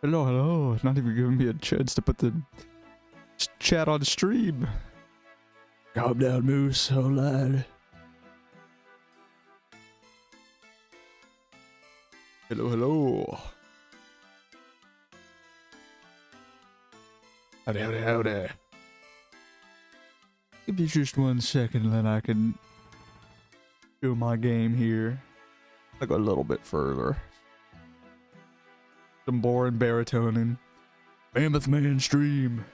Hello, hello. Not even giving me a chance to put the chat on stream. Calm down, Moose. Hold on. Hello, hello. Howdy, howdy, howdy. Give me just 1 second, then I can do my game here. I go a little bit further. Some boring baritoning. Mammoth Man stream.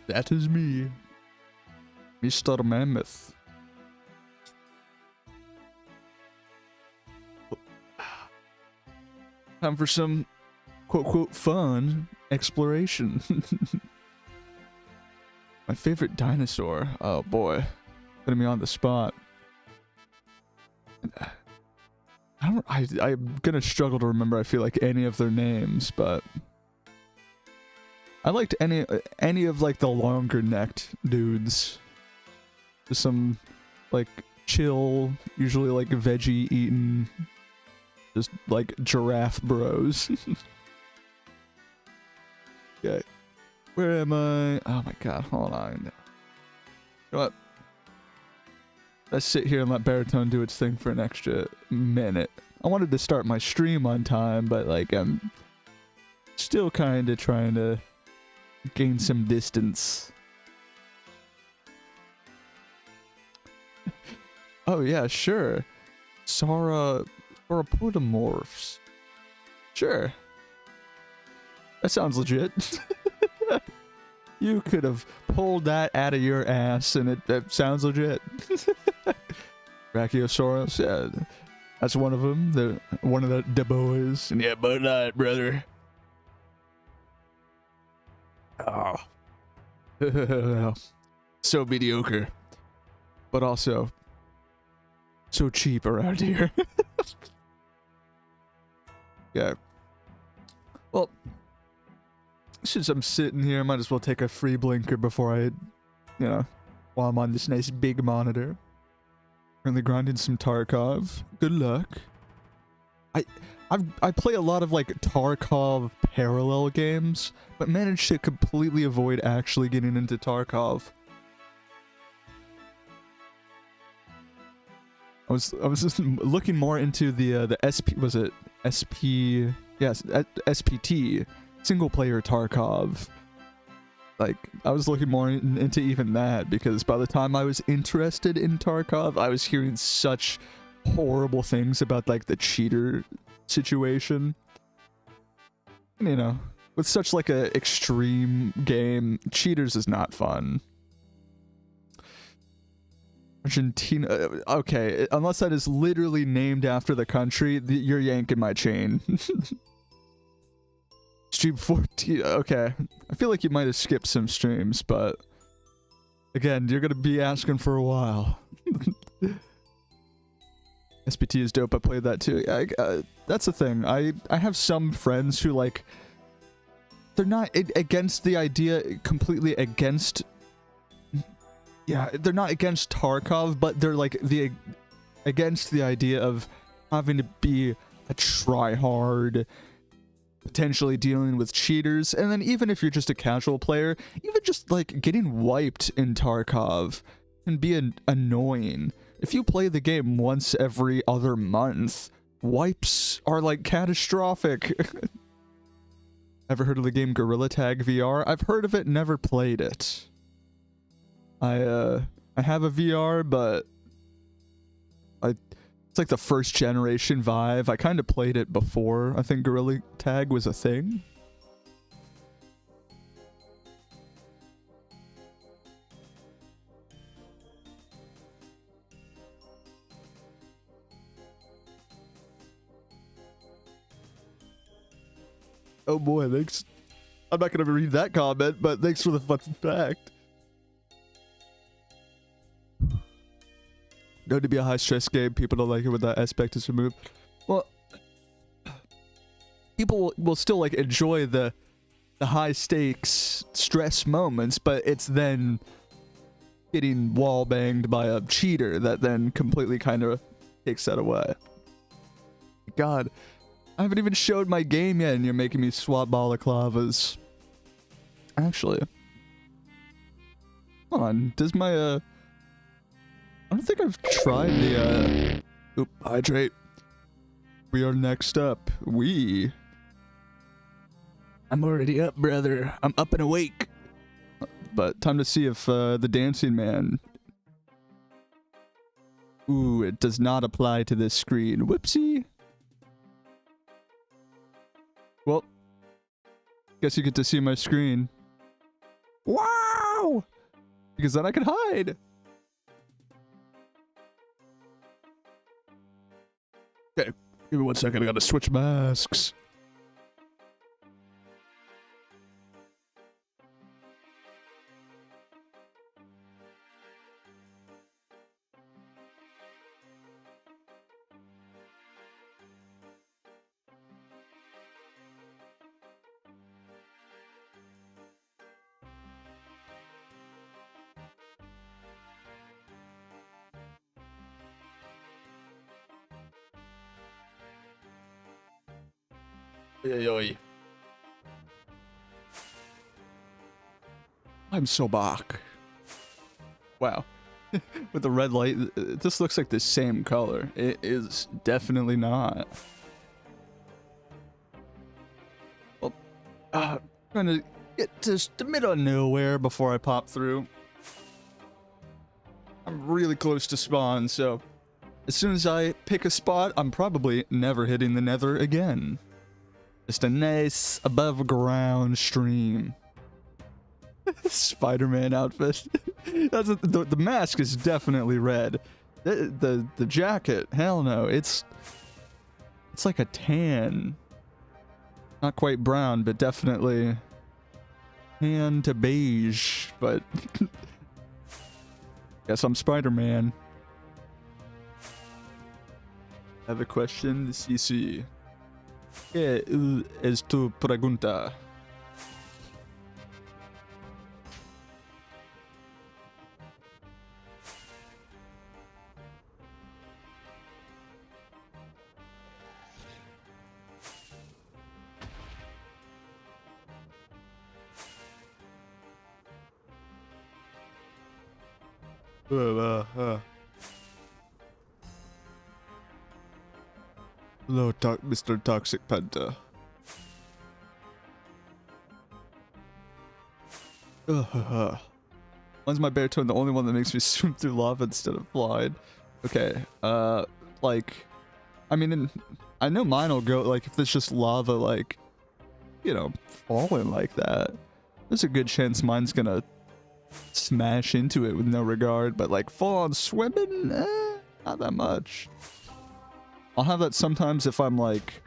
That is me. Mr. Mammoth. Time for some quote fun exploration. My favorite dinosaur. Oh boy. Putting me on the spot. I'm gonna struggle to remember, I feel like, any of their names, but I liked any of like the longer necked dudes. Just some like chill, usually like veggie eating, just like giraffe bros. Okay. Where am I? Oh my god, hold on. You know what? Let's sit here and let Baritone do its thing for an extra minute. I wanted to start my stream on time, but like I'm still kind of trying to gain some distance. Oh yeah, sure. Sauropodomorphs. Sure. That sounds legit. You could have pulled that out of your ass and it sounds legit. Brachiosaurus, yeah. That's one of them. One of the boys. And yeah, Bud Light, brother. Oh. So mediocre. But also so cheap around here. Yeah. Well, since I'm sitting here, I might as well take a free blinker before I, while I'm on this nice big monitor. Currently grinding some Tarkov. Good luck. I play a lot of like Tarkov parallel games, but managed to completely avoid actually getting into Tarkov. I was just looking more into the SP, was it SP? Yes, SPT, single player Tarkov. Like, I was looking more into even that, because by the time I was interested in Tarkov, I was hearing such horrible things about like the cheater situation. And, you know, with such like a extreme game, cheaters is not fun. Argentina, okay, unless that is literally named after the country, you're yanking my chain. Stream 14, okay. I feel like you might have skipped some streams, but again, you're gonna be asking for a while. SPT is dope, I played that too. That's the thing, I have some friends who like, they're not against the idea, completely against, yeah, they're not against Tarkov, but they're like against the idea of having to be a tryhard, potentially dealing with cheaters, and then even if you're just a casual player, even just like getting wiped in Tarkov can be annoying. If you play the game once every other month, wipes are like catastrophic. Ever heard of the game Gorilla Tag VR? I've heard of it, never played it. I have a VR, but it's like the first generation Vive. I kind of played it before I think Gorilla Tag was a thing. Oh boy, thanks. I'm not gonna read that comment, but thanks for the fun fact. Going to be a high stress game. People don't like it when that aspect is removed. Well, people will still like enjoy the high stakes stress moments, but it's then getting wall banged by a cheater that then completely kind of takes that away. God, I haven't even showed my game yet, and you're making me swap balaclavas. Actually, hold on. Does my I don't think I've tried the Oop, hydrate. We are next up. I'm already up, brother. I'm up and awake. But time to see if the dancing man. Ooh, it does not apply to this screen. Whoopsie. Well, guess you get to see my screen. Wow! Because then I can hide. Okay, give me 1 second. I gotta switch masks. I'm so back. Wow. With the red light, this looks like the same color. It is definitely not. Well, trying to get to the middle of nowhere before I pop through. I'm really close to spawn, so as soon as I pick a spot, I'm probably never hitting the nether again. Just a nice above ground stream. Spider-Man outfit. That's the mask is definitely red. The jacket, hell no. It's like a tan. Not quite brown, but definitely tan to beige. But guess I'm Spider-Man. I have a question, CC. ¿Qué es tu pregunta? Hello, Mr. Toxic Panther. Why's my baritone the only one that makes me swim through lava instead of flying? Okay, like, I mean, I know mine will go, like, if there's just lava, like, you know, falling like that, there's a good chance mine's gonna smash into it with no regard, but, like, full on swimming, not that much. I'll have that sometimes if I'm, like,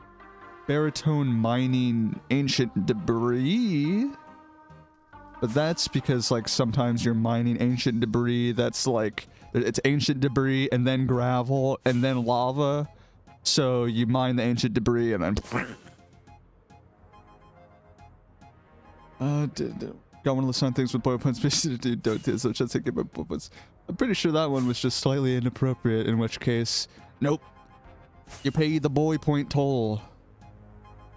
baritone mining ancient debris. But that's because, like, sometimes you're mining ancient debris that's, like, it's ancient debris and then gravel and then lava. So you mine the ancient debris and then... got one of the sun things with boy points. Don't do so just take it, but I'm pretty sure that one was just slightly inappropriate, in which case, nope. You pay the boy point toll.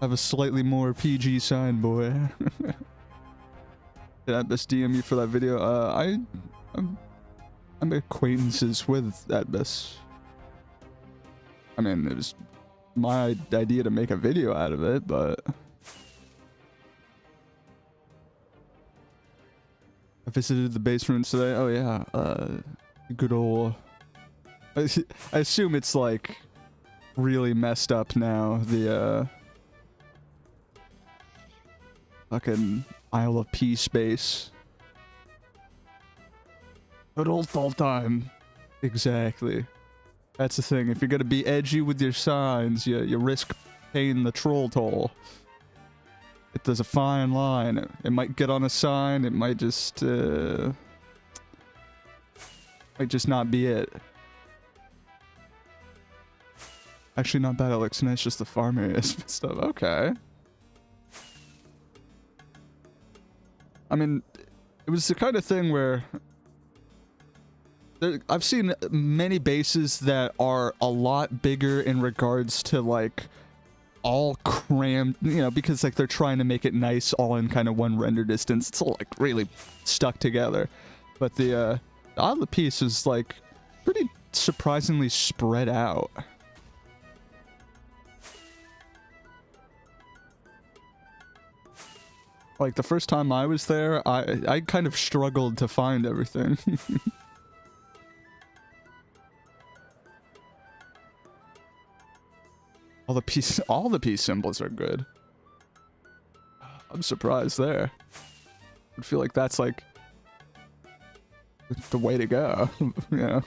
Have a slightly more PG sign, boy. Did I best DM you for that video? I'm acquaintances with Atbus. I mean, it was my idea to make a video out of it, but I visited the base ruins today. Oh yeah, good old. I assume it's like really messed up now. The fucking Isle of Peace base. Good old fall time. Exactly. That's the thing. If you're gonna be edgy with your signs, you risk paying the troll toll. There's a fine line. It might get on a sign. It might just not be it. Actually, not bad. It looks nice. Just the farm areas and stuff. Okay. I mean, it was the kind of thing where I've seen many bases that are a lot bigger in regards to, like, all crammed, you know, because like they're trying to make it nice all in kind of one render distance. It's all like really stuck together. But the other piece is like pretty surprisingly spread out. Like the first time I was there, I kind of struggled to find everything. all the piece symbols are good. I'm surprised there. I feel like that's like the way to go. You know,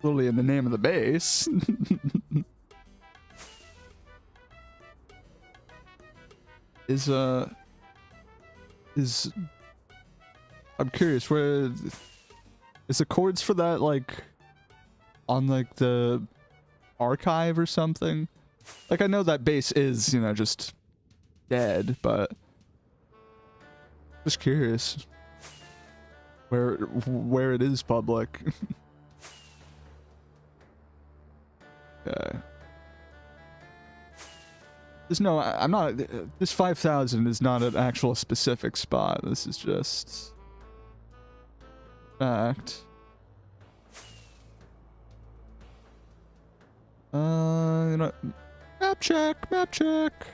literally in the name of the base. I'm curious, where is the chords for that like on like the archive or something? Like I know that base is, you know, just dead, but just curious where it is public. Okay. There's no, I'm not, this 5,000 is not an actual specific spot. This is just fact. You know, map check, map check.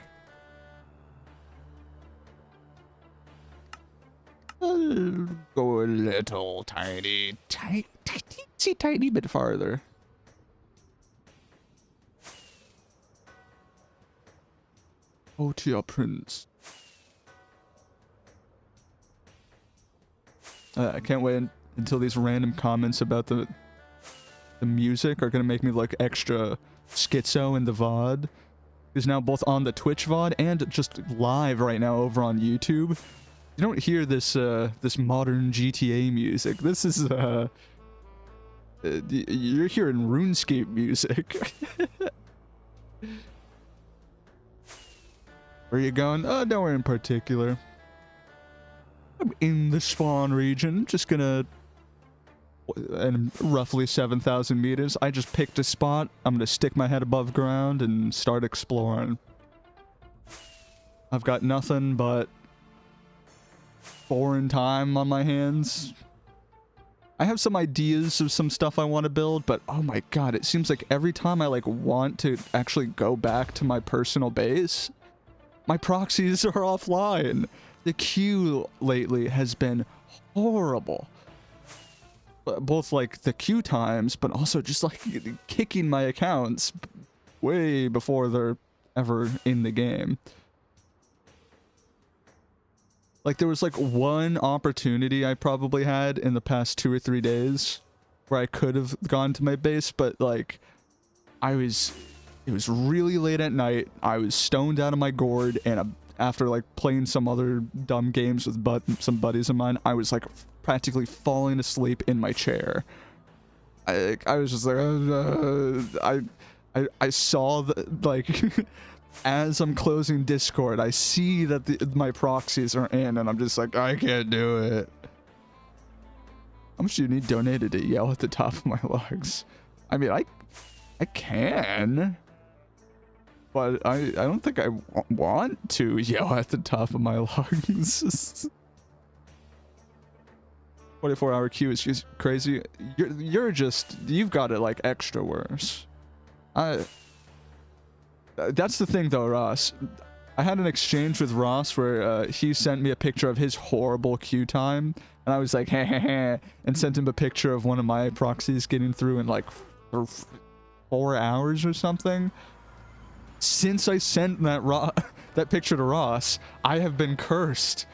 I'll go a little tiny bit farther. Oh, to your prince. I can't wait until these random comments about the music are gonna make me look extra schizo in the VOD. Is now both on the Twitch VOD and just live right now over on YouTube. You don't hear this this modern GTA music. This is you're hearing RuneScape music. Where are you going? Nowhere in particular. I'm in the spawn region, just gonna, and roughly 7,000 meters. I just picked a spot. I'm gonna stick my head above ground and start exploring. I've got nothing but foreign time on my hands. I have some ideas of some stuff I want to build, but oh my god, it seems like every time I like want to actually go back to my personal base, my proxies are offline. The queue lately has been horrible. Both like the queue times, but also just like kicking my accounts way before they're ever in the game. Like there was like one opportunity I probably had in the past 2 or 3 days where I could have gone to my base, but like it was really late at night. I was stoned out of my gourd, and after like playing some other dumb games with some buddies of mine, I was like practically falling asleep in my chair. I was just like, I saw the, like, as I'm closing Discord, I see that my proxies are in, and I'm just like, I can't do it. How much do you need donated to yell at the top of my lungs? I mean, I can, but I don't think I want to yell at the top of my lungs. 24-hour queue is just crazy. You've got it like extra worse. That's the thing though, Ross. I had an exchange with Ross where he sent me a picture of his horrible queue time, and I was like, heh heh heh, and sent him a picture of one of my proxies getting through in like 4 hours or something. Since I sent that picture to Ross, I have been cursed.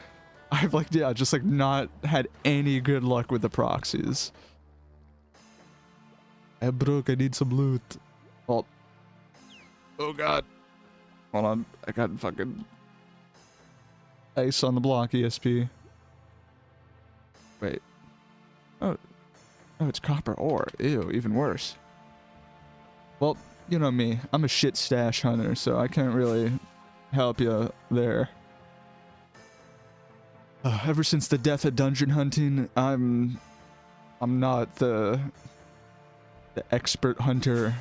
I've like, yeah, just like not had any good luck with the proxies. Hey, Brooke, I need some loot. Oh god. Hold on, I got fucking ice on the block, ESP. Wait. Oh, it's copper ore. Ew, even worse. Well, you know me. I'm a shit stash hunter, so I can't really help you there. Ever since the death of dungeon hunting, I'm not the expert hunter.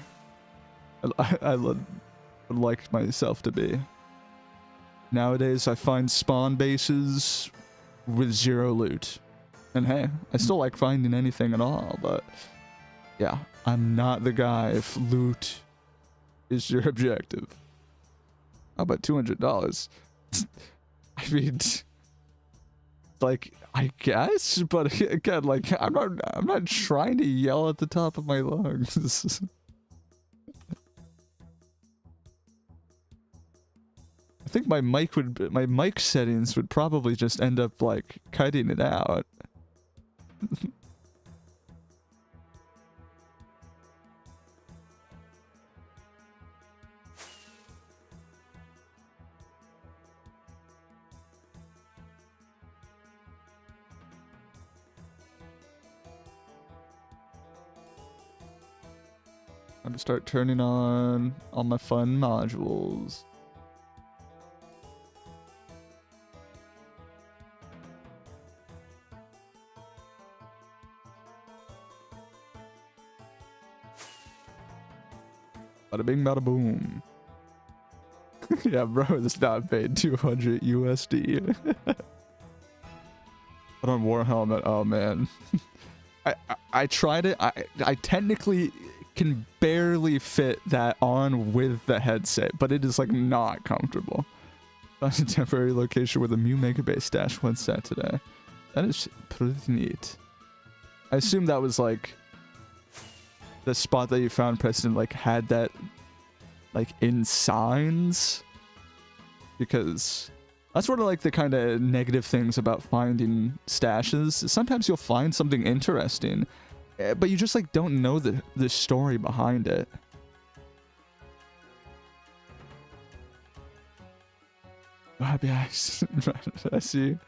would like myself to be. Nowadays, I find spawn bases with 0 loot. And hey, I still like finding anything at all, but yeah, I'm not the guy if loot is your objective. How about $200? I mean, like, I guess, but again, like, I'm not trying to yell at the top of my lungs. I think my mic settings would probably just end up like cutting it out. I'm gonna start turning on all my fun modules. Bada bing, bada boom. Yeah, bro, it's not paid 200 USD. But on War Helmet, oh man. I tried it. I technically can barely fit that on with the headset, but it is like not comfortable. Found a temporary location where the Mew Mega Base stash went set today. That is pretty neat. I assume that was like the spot that you found, Preston, like had that like in signs, because that's one of like the kind of negative things about finding stashes. Sometimes you'll find something interesting, but you just like don't know the story behind it. Oh, happy eyes. I see.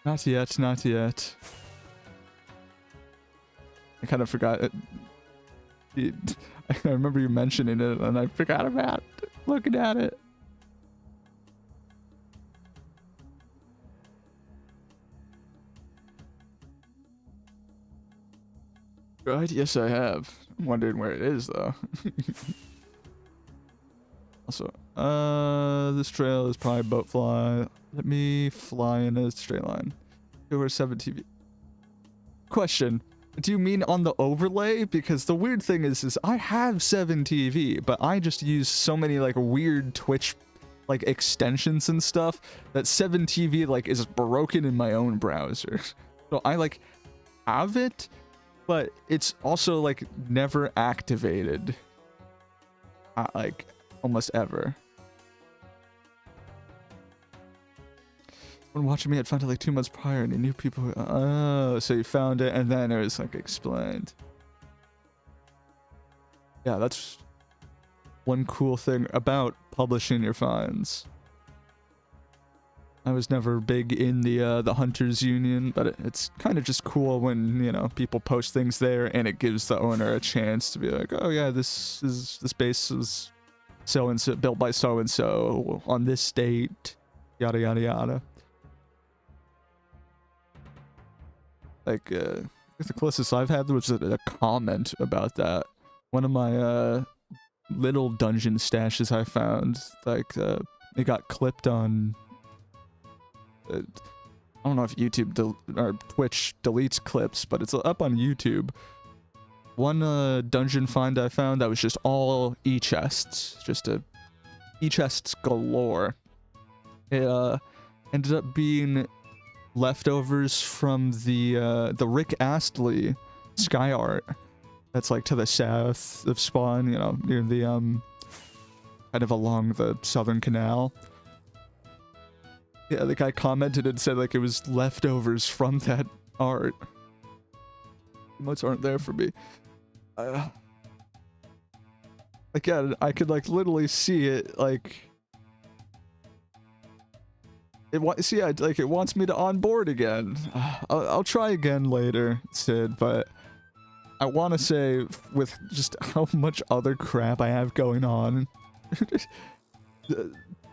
Not yet, not yet. I kind of forgot it. I remember you mentioning it and I forgot about looking at it. Right? Yes, I have. I'm wondering where it is though. Also, this trail is probably boat fly. Let me fly in a straight line. Over 7 TV. Question. Do you mean on the overlay? Because the weird thing is I have 7 TV, but I just use so many like weird Twitch like extensions and stuff that 7 TV like is broken in my own browser. So I like have it, but it's also like never activated. Like almost ever. When watching me, I'd found it like 2 months prior and I knew people who, oh, so you found it and then it was like explained. Yeah, that's one cool thing about publishing your finds. I was never big in the Hunters Union, but it's kind of just cool when, you know, people post things there and it gives the owner a chance to be like, oh yeah, this base was so and so, built by so and so on this date, yada yada yada. Like, the closest I've had was a comment about that. One of my little dungeon stashes I found, like, it got clipped on. I don't know if YouTube or Twitch deletes clips, but it's up on YouTube. One dungeon find I found that was just all e-chests, just e-chests galore. It ended up being leftovers from the Rick Astley sky art that's like to the south of Spawn, you know, near the kind of along the southern canal. Yeah, the guy commented and said like it was leftovers from that art. Emotes aren't there for me. Again, I could like literally see it like it wants me to onboard again. I'll try again later, Sid, but I want to say with just how much other crap I have going on,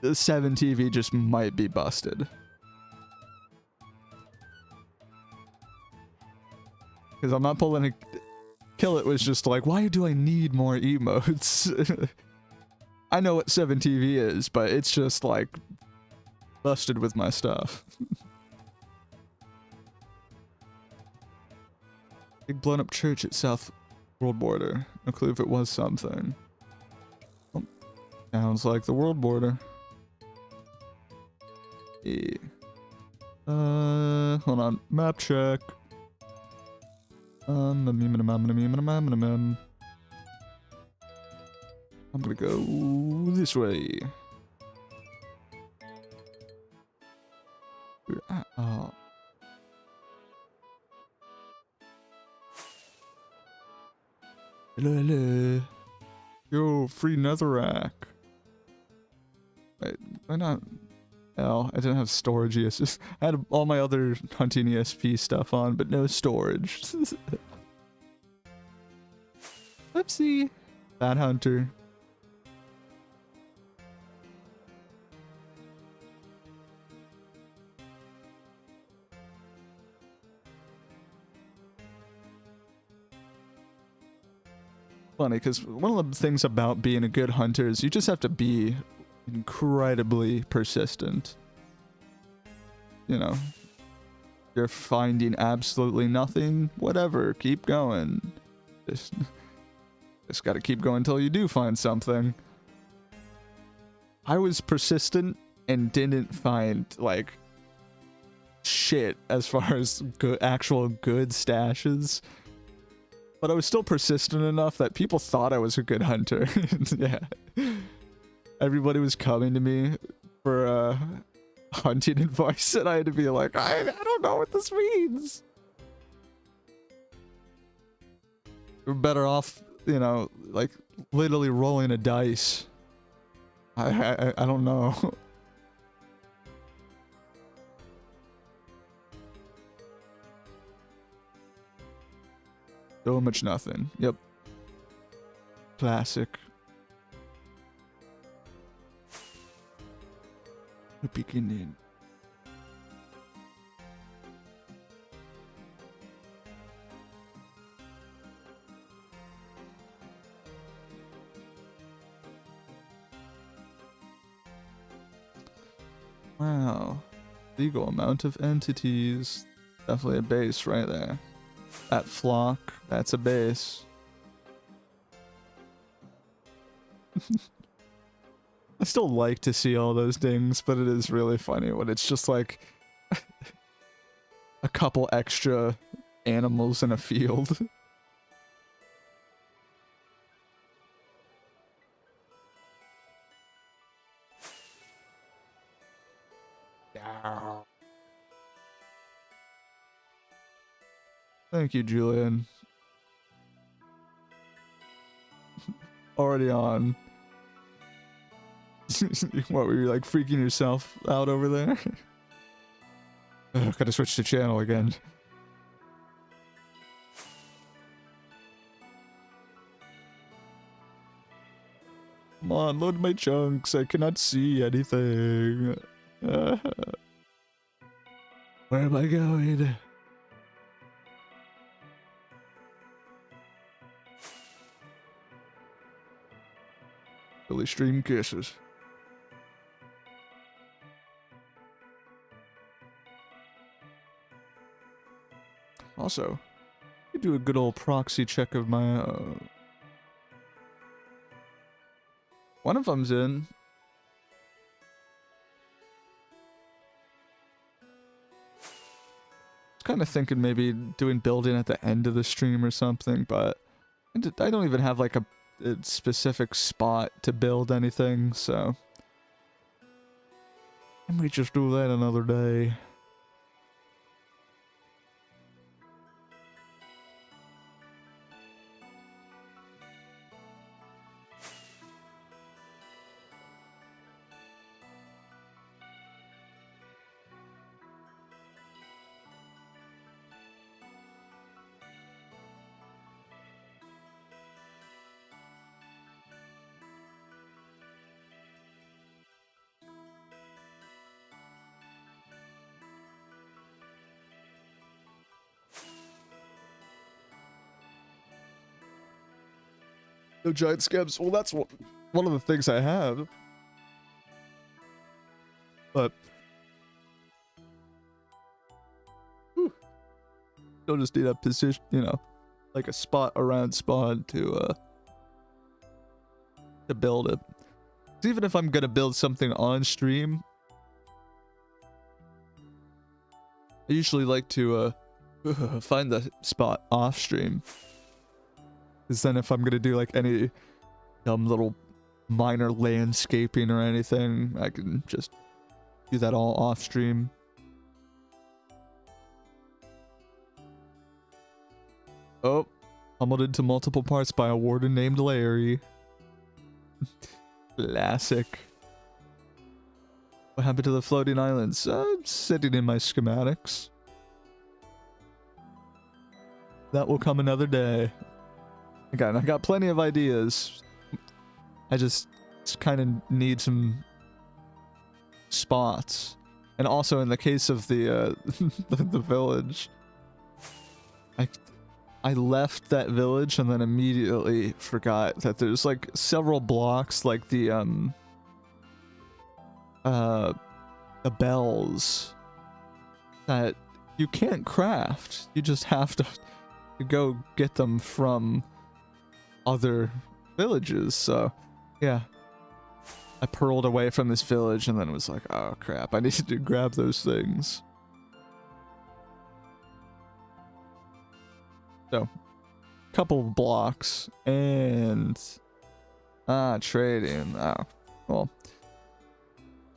the 7 TV just might be busted. Because I'm not pulling a... Kill It was just like, why do I need more emotes? I know what 7TV is, but it's just like busted with my stuff. Big blown up church at South World Border. No clue if it was something. Oh, sounds like the world border. Yeah. Hold on. Map check. I'm gonna go this way. Oh. Hello, hello. Yo, free netherrack. Wait, why not? Oh, I didn't have storage ESP. I had all my other hunting ESP stuff on, but no storage. Whoopsie. Bad hunter. Funny, because one of the things about being a good hunter is you just have to be incredibly persistent. You know, you're finding absolutely nothing, whatever, keep going. Just gotta keep going until you do find something. I was persistent and didn't find, like, shit as far as actual good stashes. But I was still persistent enough that people thought I was a good hunter. Yeah. Everybody was coming to me for hunting advice, and I had to be like, I don't know what this means. We're better off, you know, like literally rolling a dice. I don't know. So much nothing. Yep. Classic. The beginning. Wow. Legal amount of entities. Definitely a base right there. That flock, that's a base. I still like to see all those things, but it is really funny when it's just like a couple extra animals in a field. Thank you, Julian. Already on. What, were you like freaking yourself out over there? Ugh, gotta switch the channel again. Come on, load my chunks. I cannot see anything. Where am I going? Billy Stream kisses. Also, you do a good old proxy check of my one of them's in. I was kind of thinking maybe doing building at the end of the stream or something, but I don't even have like a specific spot to build anything, so I might just do that another day. No giant scabs. Well, that's what. one of the things I have. But you'll just need a position, you know, like a spot around spawn to build it. Even if I'm gonna build something on stream, I usually like to find the spot off stream. Because then if I'm gonna do like any dumb little minor landscaping or anything, I can just do that all off stream. Oh, humbled into multiple parts by a warden named Larry. Classic. What happened to the floating islands? Sitting in my schematics. That will come another day. Again, I got plenty of ideas. I just kind of need some spots. And also in the case of the the village, I left that village and then immediately forgot that there's like several blocks, like the bells that you can't craft. You just have to go get them from other villages. So yeah, I pearled away from this village and then was like, oh crap, I need to grab those things. So, couple of blocks and trading. Oh, well,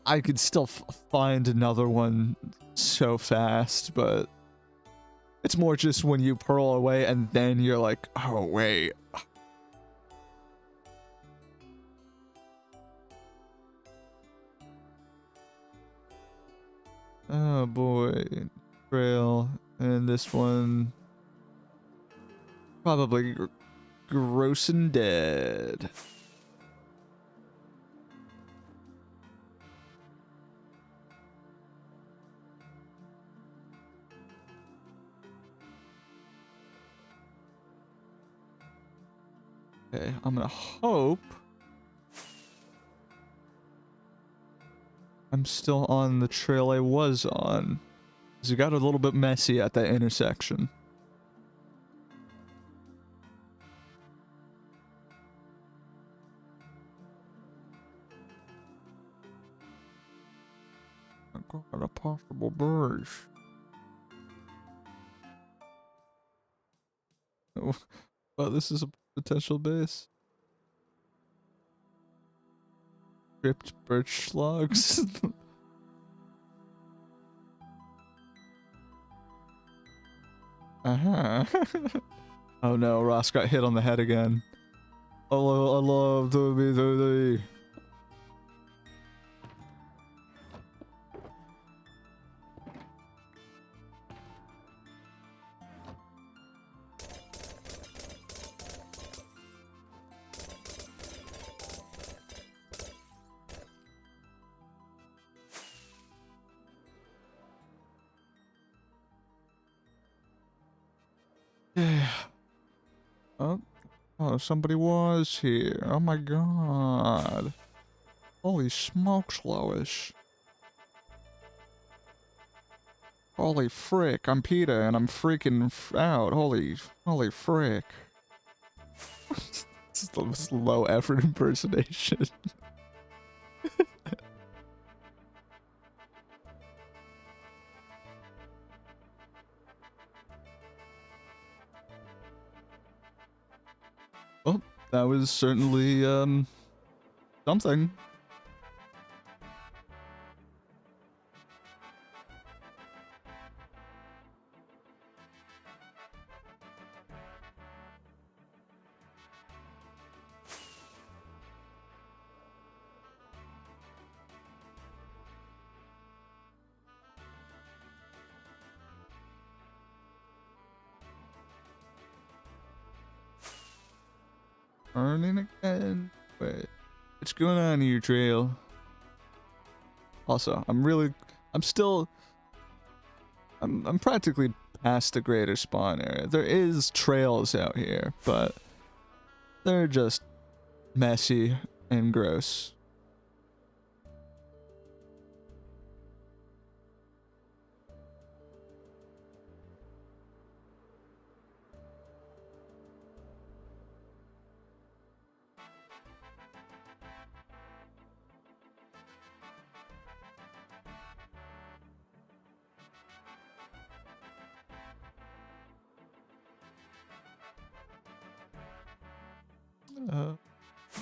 I could still find another one so fast, but it's more just when you pearl away and then you're like, oh wait. Oh boy, trail, and this one. Probably gross and dead. Okay, I'm gonna hope I'm still on the trail I was on. 'Cause it got a little bit messy at that intersection. Got a possible bridge. Oh, well, this is a potential base. Ripped birch logs. Oh no, Ross got hit on the head again. I love to be the. Oh, somebody was here. Oh my god. Holy smokes, Lois. Holy frick, I'm PETA and I'm freaking out. Holy frick. This is the most low effort impersonation. Well, that was certainly, something. Turning again. Wait, what's going on here, Trail? Also, I'm practically past the greater spawn area. There is trails out here, but they're just messy. and gross.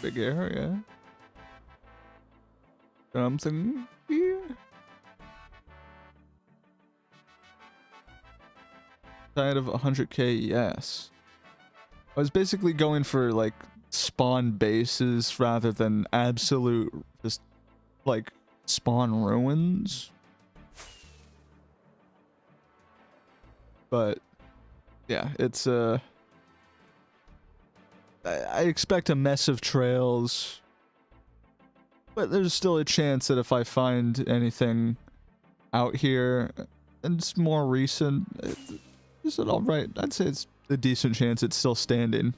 Big area. Something here. Side of 100k, yes. I was basically going for like spawn bases rather than absolute just like spawn ruins. But yeah, it's I expect a mess of trails, but there's still a chance that if I find anything out here and it's more recent, is it all right? I'd say it's a decent chance it's still standing.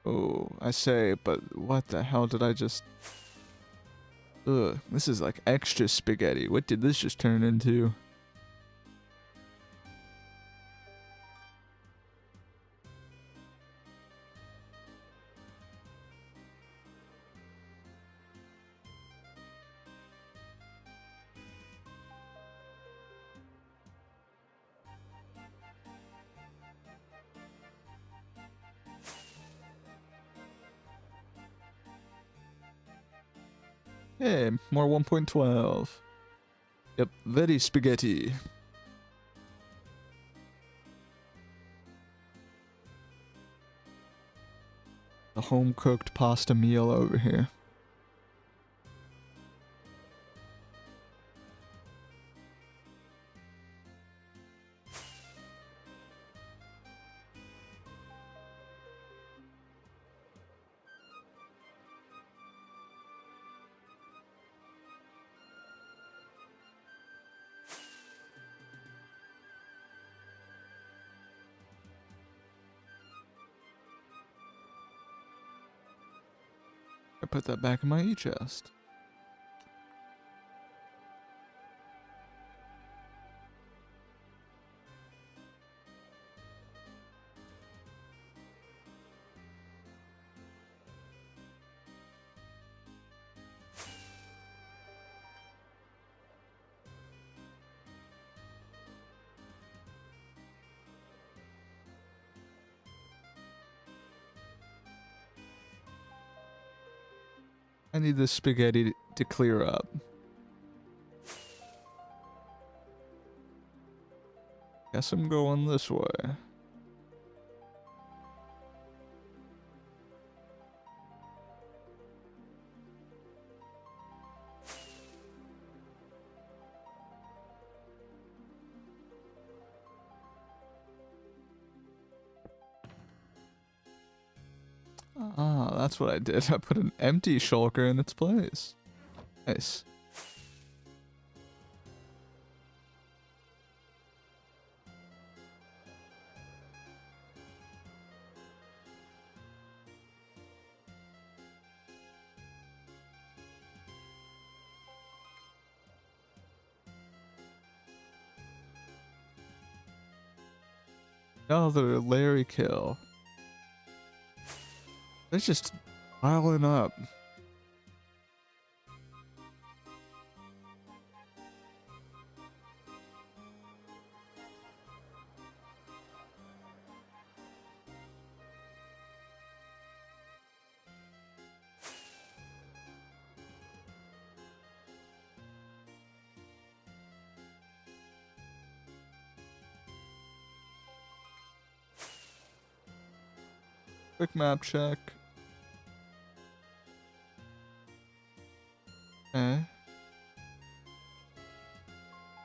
Oh, I say, but what the hell did I just... Ugh, this is like extra spaghetti. What did this just turn into? Hey, more 1.12. Yep, very spaghetti. The home-cooked pasta meal over here. I put that back in my e-chest. I need this spaghetti to clear up. Guess I'm going this way. Ah, that's what I did. I put an empty shulker in its place. Nice. Another Larry kill. They're just piling up. Quick map check. Eh.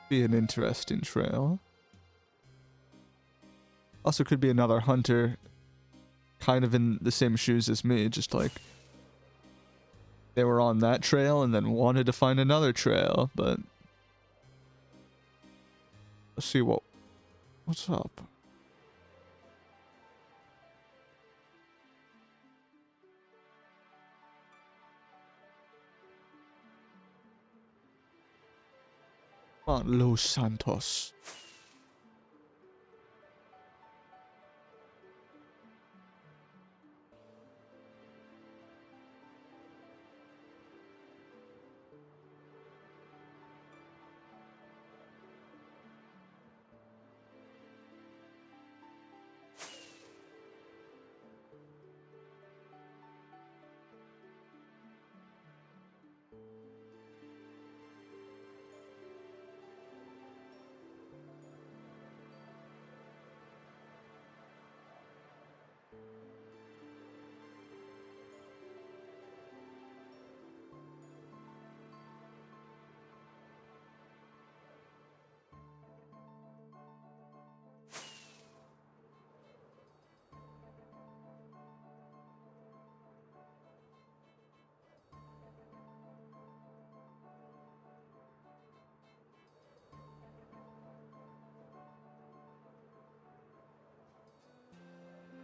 Be an interesting trail. Also could be another hunter kind of in the same shoes as me, just like they were on that trail and then wanted to find another trail, but let's see what's up. on, Los Santos.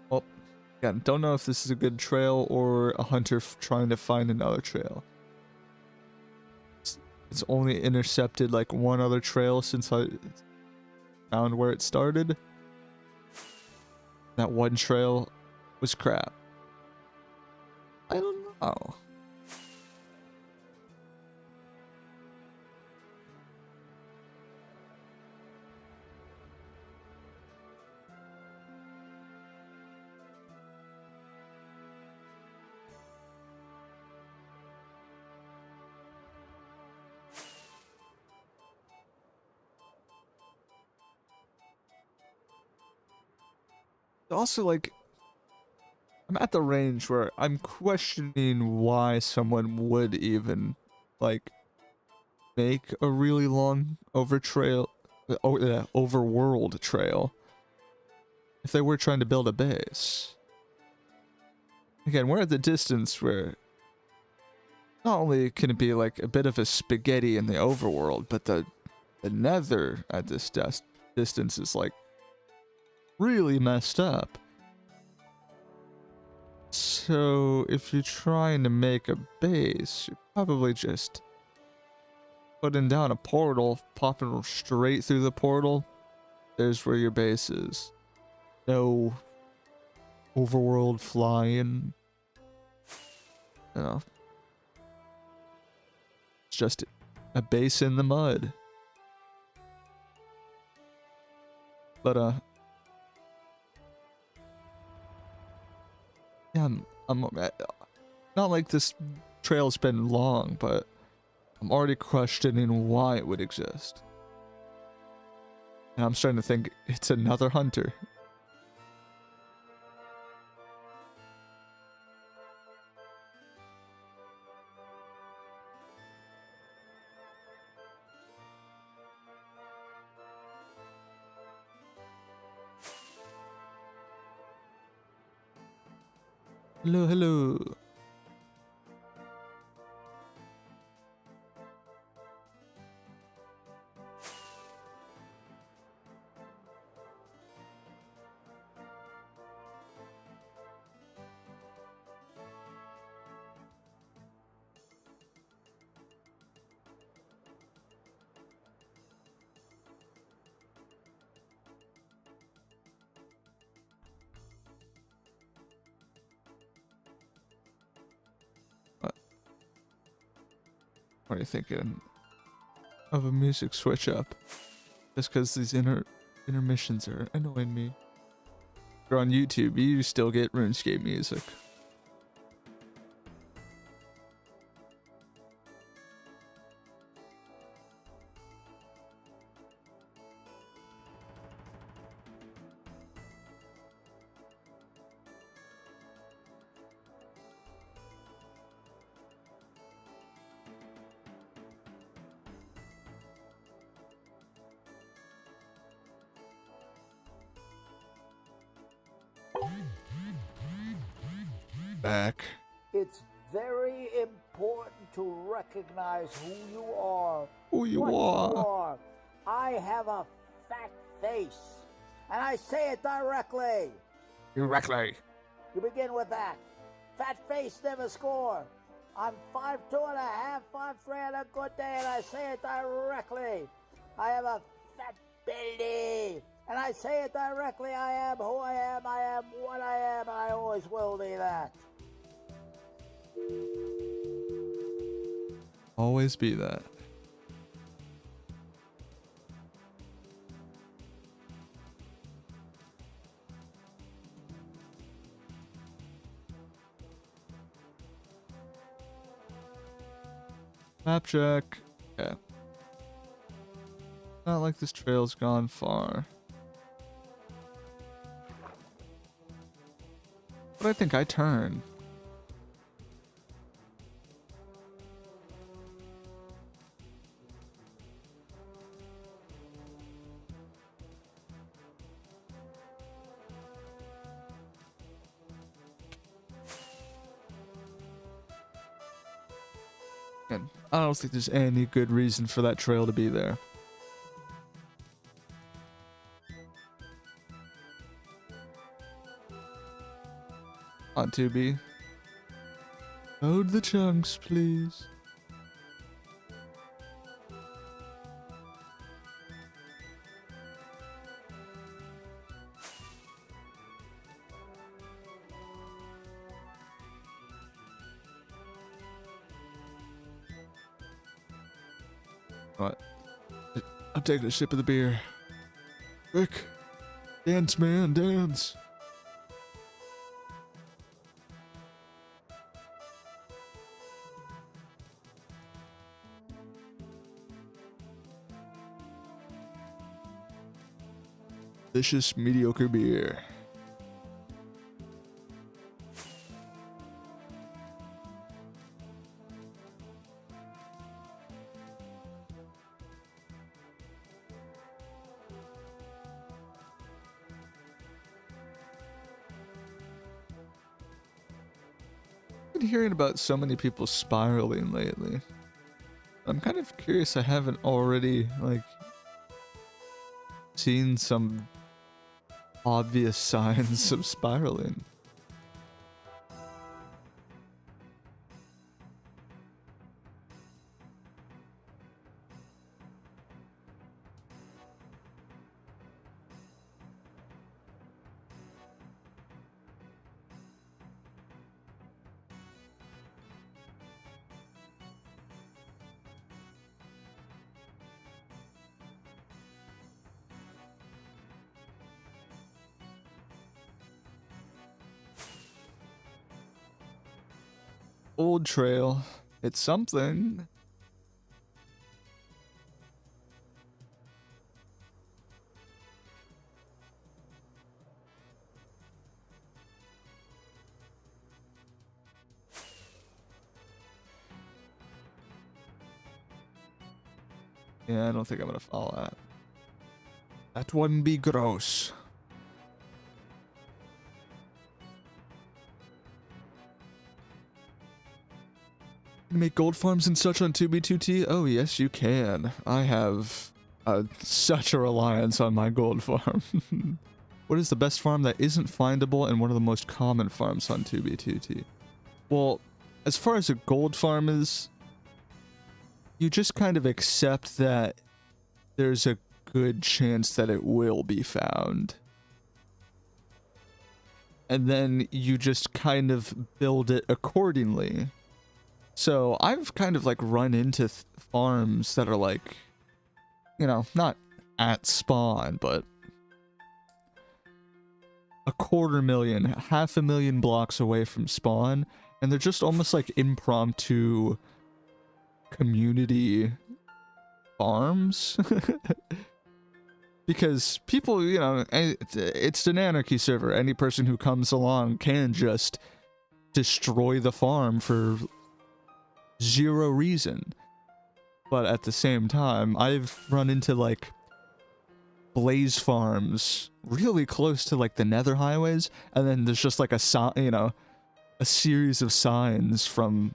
Well, again, don't know if this is a good trail or a hunter trying to find another trail. It's only intercepted like one other trail since I found where it started. That one trail was crap. I don't know. Also, like, I'm at the range where I'm questioning why someone would even, like, make a really long overworld trail if they were trying to build a base. Again, we're at the distance where not only can it be like a bit of a spaghetti in the overworld, but the nether at this distance is like really messed up. So if you're trying to make a base, you're probably just putting down a portal, popping straight through the portal. There's where your base is. No overworld flying. You know, it's just a base in the mud. But yeah, I'm not like this trail's been long, but I'm already questioning why it would exist. And I'm starting to think it's another hunter. Hello, hello. What are you thinking of a music switch up? Just because these intermissions are annoying me. If you're on YouTube, you still get RuneScape music. Back. It's very important to recognize who you are. Who you what are. You are. I have a fat face, and I say it directly. Directly. You begin with that. Fat face never score. I'm 5'2.5", 5'3" on a good day, and I say it directly. I have a fat belly. And I say it directly, I am who I am what I am, and I always will be that. Always be that. Map check. Yeah. Not like this trail's gone far. But I think I turn. And I don't think there's any good reason for that trail to be there. On 2B. Load the chunks, please. What? I'm taking a sip of the beer. Quick. Dance, man, dance. Delicious, mediocre beer. I've been hearing about so many people spiraling lately. I'm kind of curious I haven't already, like, seen some obvious signs of spiraling. Old trail. It's something. Yeah, I don't think I'm gonna follow that. That wouldn't be gross. Make gold farms and such on 2B2T? Oh, yes, you can. I have such a reliance on my gold farm. What is the best farm that isn't findable and one of the most common farms on 2B2T? Well, as far as a gold farm is, you just kind of accept that there's a good chance that it will be found. And then you just kind of build it accordingly. So I've kind of like run into farms that are like, you know, not at spawn, but 250,000, 500,000 blocks away from spawn. And they're just almost like impromptu community farms. Because people, you know, it's an anarchy server. Any person who comes along can just destroy the farm for zero reason. But at the same time, I've run into like blaze farms really close to like the nether highways, and then there's just like a series of signs from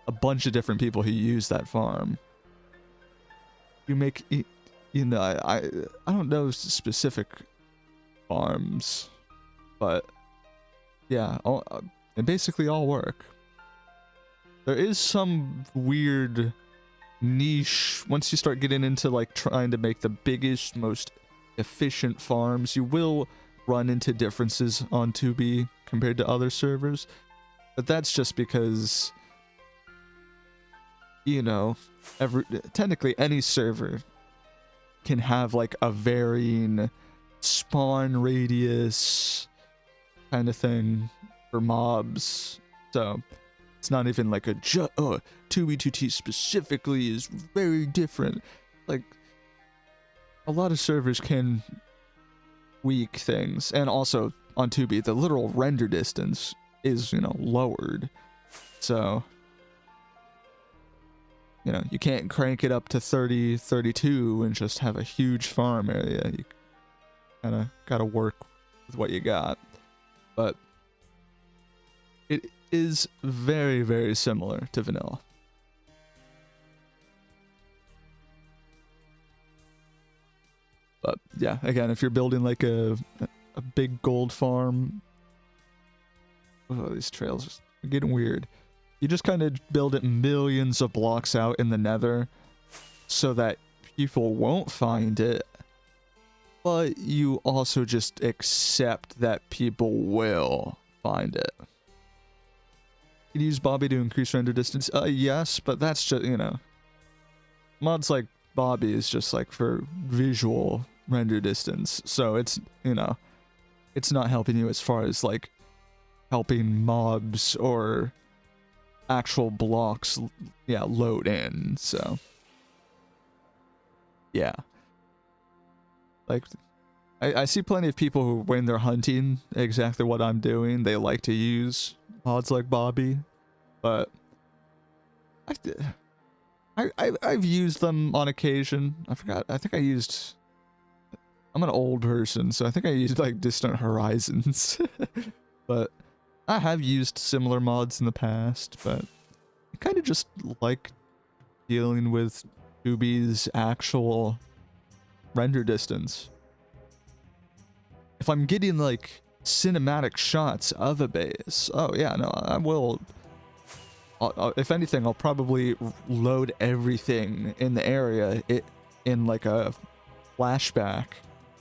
a bunch of different people who use that farm. You make, you know, I don't know specific farms, but yeah, they basically all work. There is some weird niche, once you start getting into like trying to make the biggest, most efficient farms, you will run into differences on 2B compared to other servers. But that's just because, you know, technically any server can have like a varying spawn radius kind of thing for mobs. So it's not even like a 2B2T specifically is very different. Like, a lot of servers can tweak things. And also on 2B, the literal render distance is, you know, lowered. So, you know, you can't crank it up to 30, 32 and just have a huge farm area. You kind of got to work with what you got. But it is very, very similar to vanilla. But yeah, again, if you're building like a big gold farm, oh, these trails are getting weird. You just kind of build it millions of blocks out in the nether so that people won't find it, but you also just accept that people will find it. You can use Bobby to increase render distance. Yes, but that's just, you know, mods like Bobby is just like for visual render distance. So it's, you know, it's not helping you as far as like helping mobs or actual blocks, yeah, load in. So yeah, like I see plenty of people who, when they're hunting exactly what I'm doing, they like to use mods like Bobby, but I've used them on occasion. I forgot. I think I used. I'm an old person, so I think I used like Distant Horizons, but I have used similar mods in the past. But I kind of just like dealing with 2B's actual render distance. If I'm getting like cinematic shots of a base, oh yeah, no, I will. If anything, I'll probably load everything in the area in like a flashback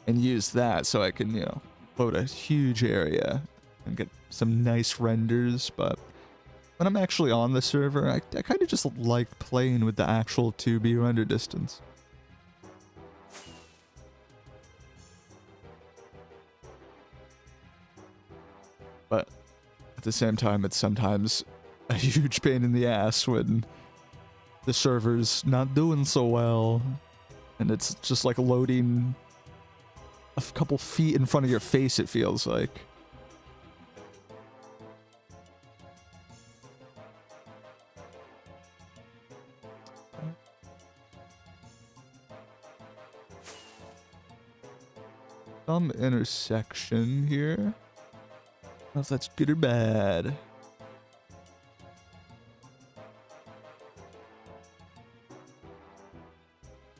and use that so I can, you know, load a huge area and get some nice renders. But when I'm actually on the server, I kind of just like playing with the actual 2B render distance. But at the same time, it's sometimes a huge pain in the ass when the server's not doing so well and it's just like loading a couple feet in front of your face, it feels like. Some intersection here. I don't know if that's good or bad.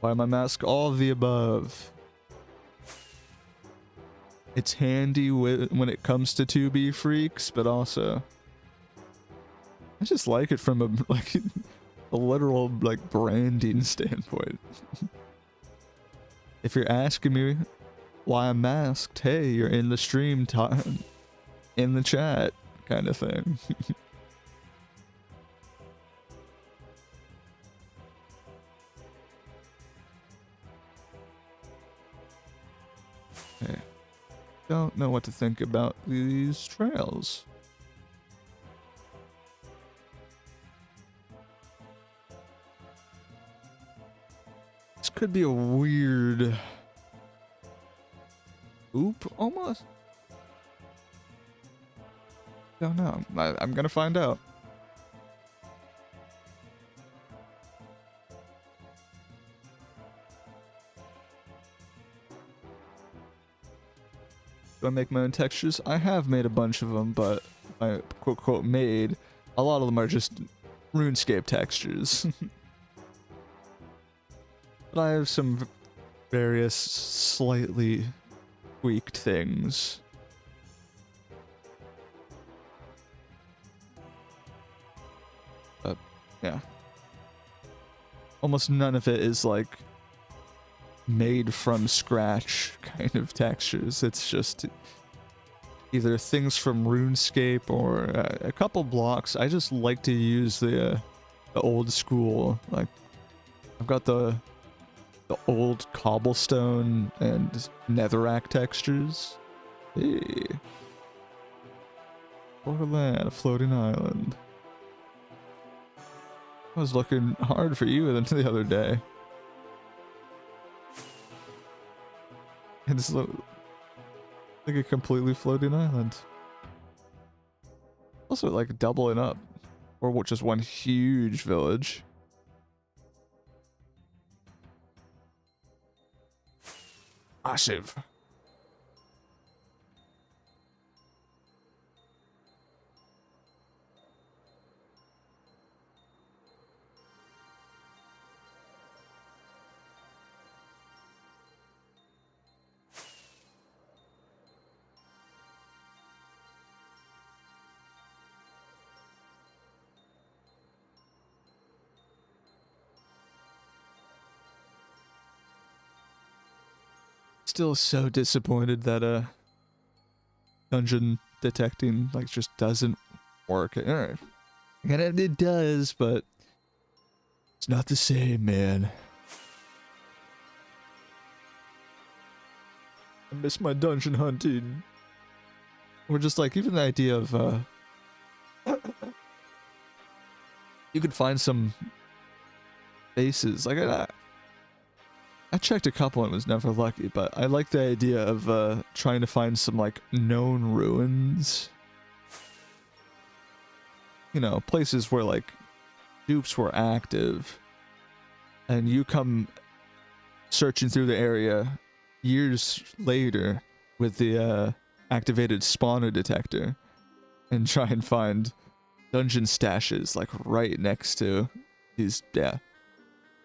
Why my mask? All of the above. It's handy when it comes to 2B freaks, but also I just like it from a like a literal like branding standpoint. If you're asking me why I'm masked, hey, you're in the stream time, in the chat, kind of thing. Hey, don't know what to think about these trails. This could be a weird oop, almost. Don't know. I'm gonna find out. Do I make my own textures? I have made a bunch of them, but I quote quote made. A lot of them are just RuneScape textures. But I have some various slightly tweaked things. Yeah. almost none of it is like made from scratch kind of textures. It's just either things from RuneScape or a couple blocks. I just like to use the old school, like I've got the old cobblestone and netherrack textures. Hey. Borderland, a floating island. I was looking hard for you the other day. It's like a completely floating island. Also like doubling up. Or just one huge village. Massive. Still so disappointed that dungeon detecting like just doesn't work. And it does, but it's not the same, man. I miss my dungeon hunting. Or just like even the idea of you could find some bases. Like I checked a couple and was never lucky, but I like the idea of trying to find some like known ruins. You know, places where like dupes were active, and you come searching through the area years later with the activated spawner detector and try and find dungeon stashes like right next to these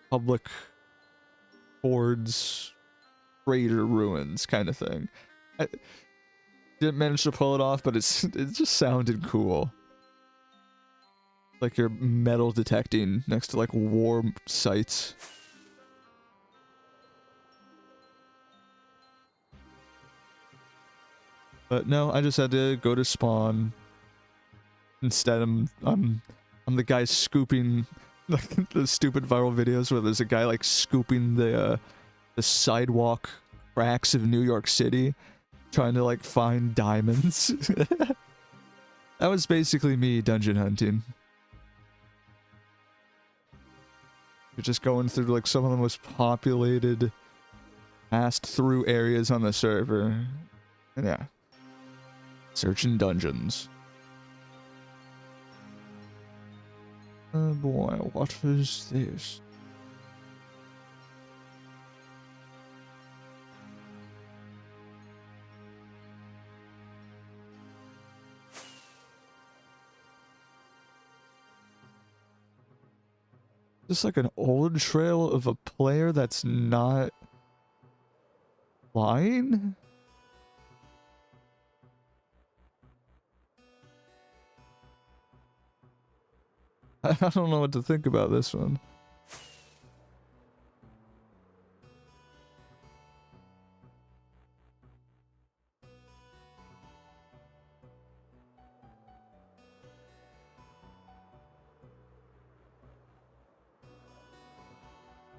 public hordes, raider ruins kind of thing. I didn't manage to pull it off, but it just sounded cool. Like you're metal detecting next to like war sites. But no, I just had to go to spawn. Instead, I'm the guy scooping like the stupid viral videos where there's a guy like scooping the sidewalk cracks of New York City, trying to like find diamonds. That was basically me dungeon hunting. You're just going through like some of the most populated, passed through areas on the server. And yeah. Searching dungeons. Oh boy, what is this? Just like an old trail of a player that's not lying? I don't know what to think about this one.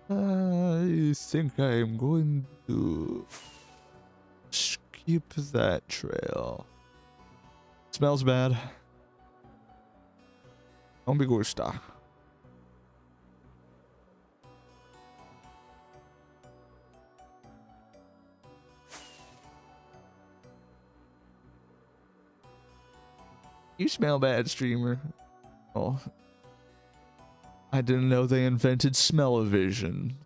I think I'm going to skip that trail. Smells bad. No me gusta. You smell bad, streamer. Oh. I didn't know they invented smell-o-vision.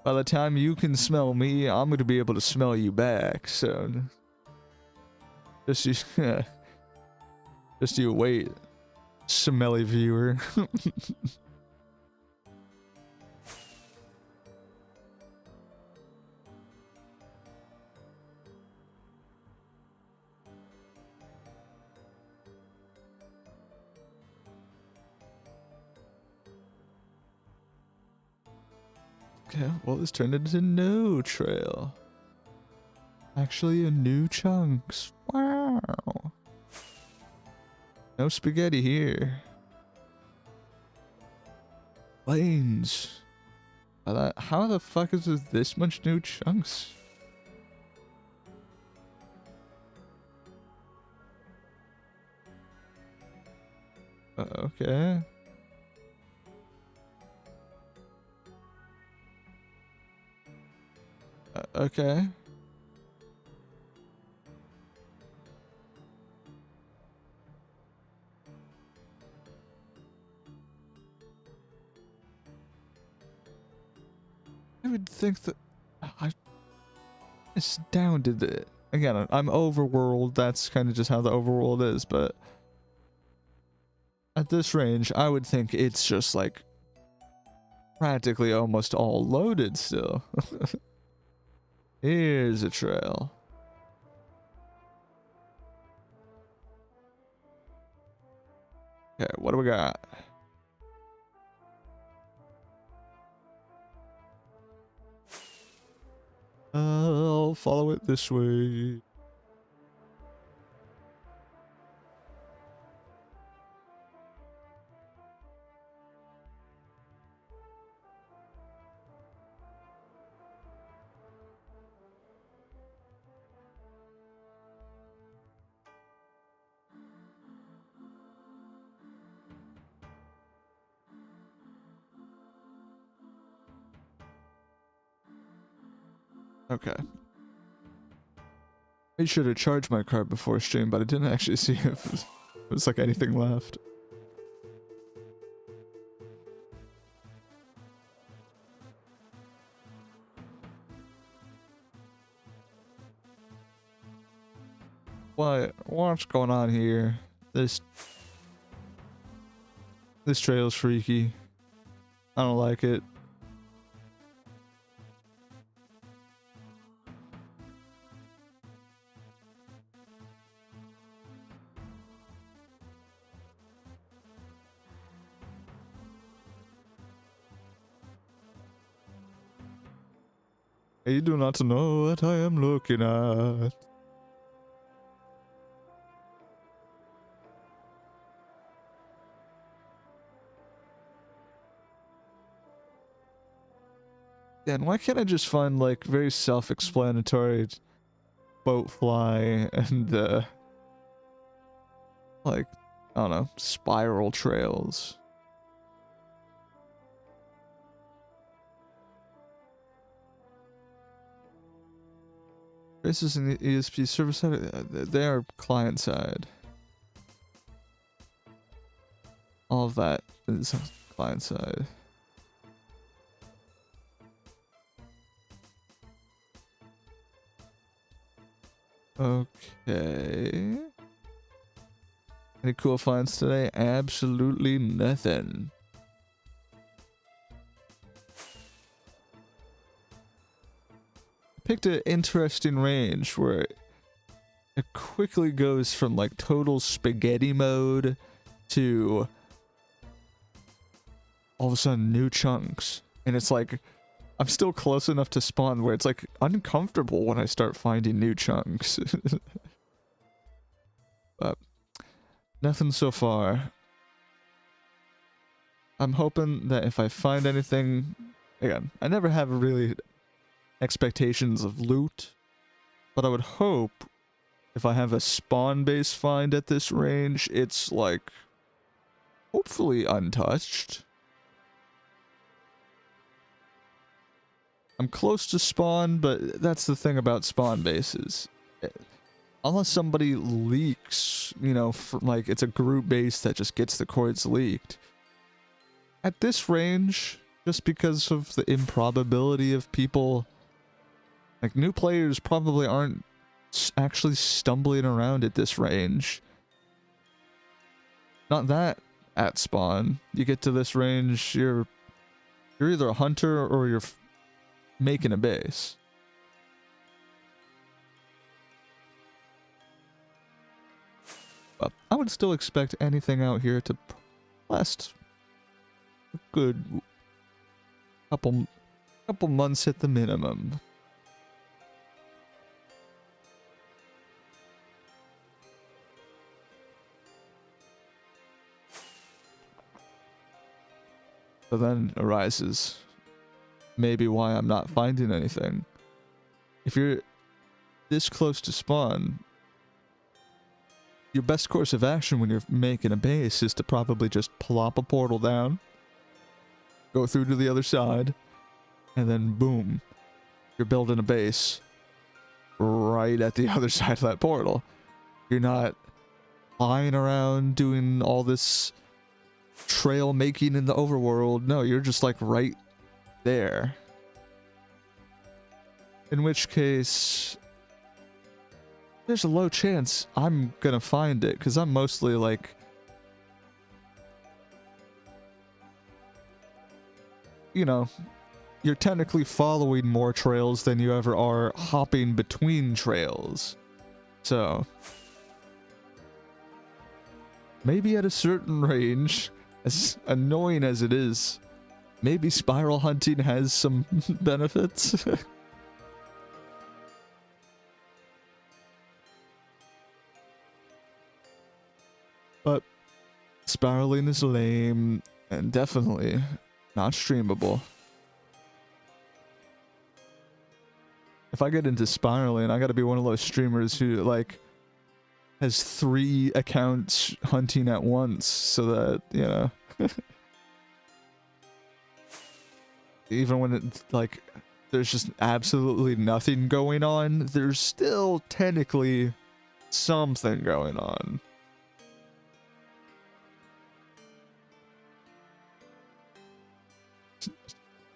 By the time you can smell me, I'm going to be able to smell you back, so... Just you wait, smelly viewer. Okay, well, this turned into no trail. Actually, a new chunks. Wow. No spaghetti here. Lanes. How the fuck is there this much new chunks? Okay. Okay. I would think that I astounded it. Again, I'm overworld. That's kind of just how the overworld is, but at this range, I would think it's just like practically almost all loaded still. Here's a trail. Okay, what do we got? I'll follow it this way. Okay. I should have charged my card before stream, but I didn't actually see if it was like anything left. What's going on here? This trail's freaky. I don't like it. I do not know what I am looking at. Yeah, and why can't I just find like very self-explanatory boat fly and like, I don't know, spiral trails? This is an ESP server side. They are client side. All of that is client side. Okay. Any cool finds today? Absolutely nothing. Picked an interesting range where it quickly goes from like total spaghetti mode to all of a sudden new chunks, and it's like I'm still close enough to spawn where it's like uncomfortable when I start finding new chunks. But nothing so far. I'm hoping that if I find anything, again, I never have really expectations of loot, but I would hope if I have a spawn base find at this range, it's like hopefully untouched. I'm close to spawn, but that's the thing about spawn bases. Unless somebody leaks, you know, like it's a group base that just gets the coordinates leaked. At this range, just because of the improbability of people, like new players probably aren't actually stumbling around at this range. Not that at spawn. You get to this range, you're either a hunter or you're making a base. But I would still expect anything out here to last a good couple Couple months at the minimum. So then arises maybe why I'm not finding anything. If you're this close to spawn, your best course of action when you're making a base is to probably just plop a portal down, go through to the other side, and then boom, you're building a base right at the other side of that portal. You're not flying around doing all this trail making in the overworld. No, you're just like right there. In which case, there's a low chance I'm gonna find it, because I'm mostly like, you know, you're technically following more trails than you ever are hopping between trails. So maybe at a certain range, as annoying as it is, maybe spiral hunting has some benefits. But spiraling is lame and definitely not streamable. If I get into spiraling, I gotta be one of those streamers who like has 3 accounts hunting at once, so that, you know, even when it's like there's just absolutely nothing going on, there's still technically something going on.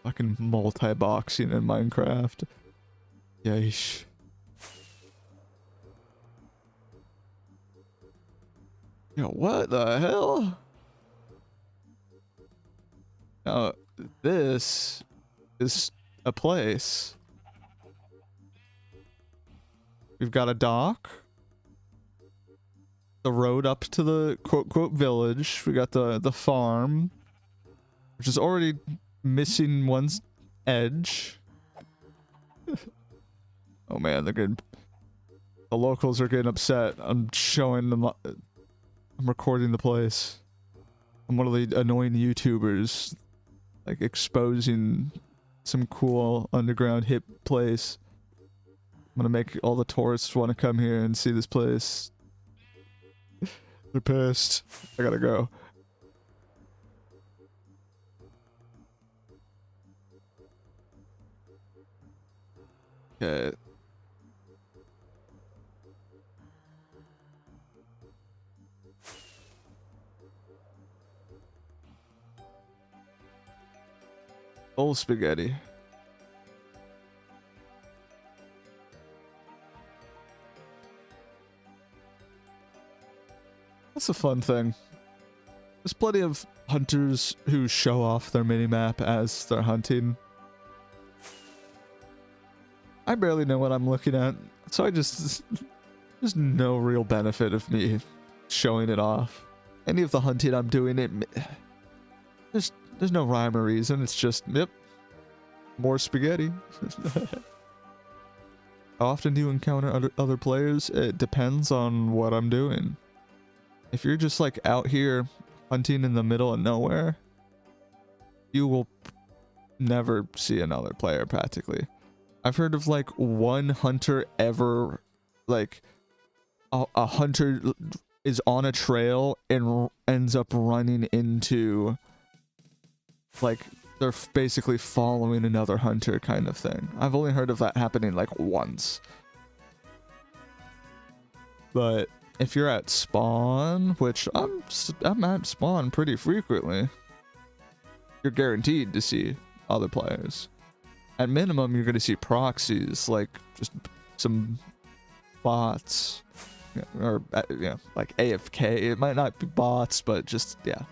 Fucking multi-boxing in Minecraft. Yeesh. Yo, what the hell? Now, this is a place. We've got a dock. The road up to the quote-quote village. We got the farm, which is already missing one's edge. Oh man, they're good. The locals are getting upset. I'm showing them. I'm recording the place. I'm one of the annoying YouTubers, like exposing some cool underground hip place. I'm gonna make all the tourists want to come here and see this place. They're pissed. I gotta go. Okay. Old spaghetti. That's a fun thing. There's plenty of hunters who show off their minimap as they're hunting. I barely know what I'm looking at, so there's no real benefit of me showing it off. Any of the hunting I'm doing, there's no rhyme or reason. It's just, yep, more spaghetti. How often do you encounter other players? It depends on what I'm doing. If you're just like out here hunting in the middle of nowhere, you will never see another player practically. I've heard of like one hunter ever, like a hunter is on a trail and ends up running into, like, they're basically following another hunter kind of thing. I've only heard of that happening like once. But if you're at spawn, which I'm at spawn pretty frequently, you're guaranteed to see other players. At minimum, you're going to see proxies, like just some bots, or like AFK. It might not be bots, but just, yeah,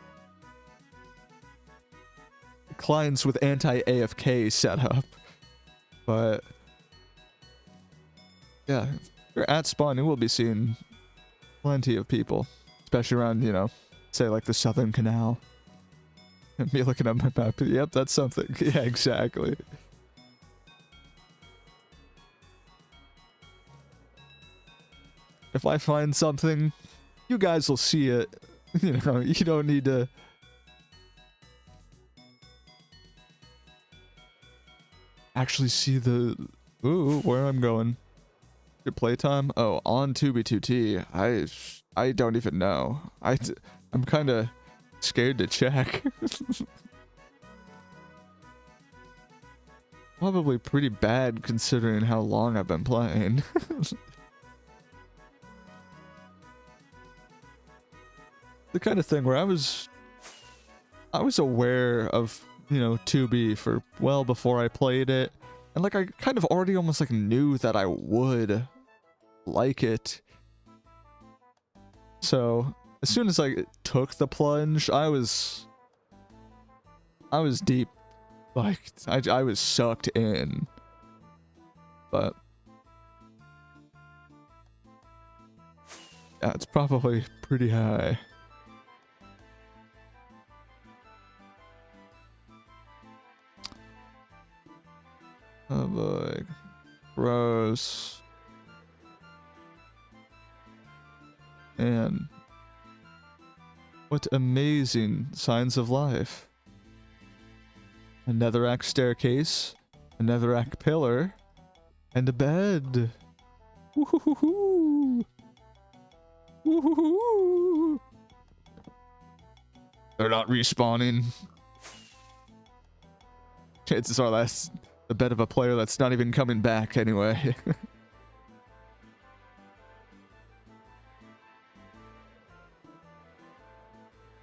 clients with anti-AFK setup. But yeah, if you're at spawn, you will be seeing plenty of people, especially around, you know, say like the Southern Canal. And me looking at my map, yep, that's something. Yeah, exactly. if I find something, you guys will see it. You know, you don't need to. Actually see the. Ooh, where I'm going. Your playtime? Oh, on Tubi2T. I don't even know. I'm kind of scared to check. Probably pretty bad considering how long I've been playing. The kind of thing where I was aware of, you know, 2B for well before I played it. And like I kind of already almost like knew that I would like it. So as soon as I took the plunge, I was deep. Like I was sucked in. But yeah, it's probably pretty high. Oh boy. Gross. Man. What amazing signs of life. A netherrack staircase, a netherrack pillar, and a bed. Woohoo! Woohoo! They're not respawning. Chances are that's the bed of a player that's not even coming back anyway.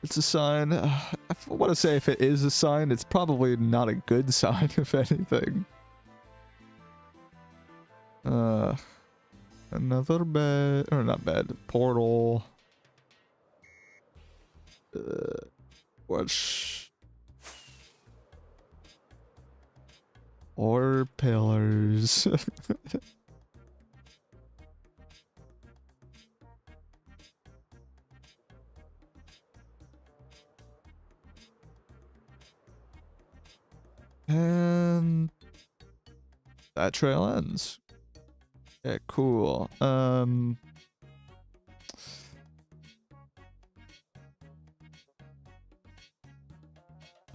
It's a sign. I want to say if it is a sign, it's probably not a good sign, if anything. Another bed, or not bed, portal. Watch. Or pillars. And that trail ends. Yeah, cool. I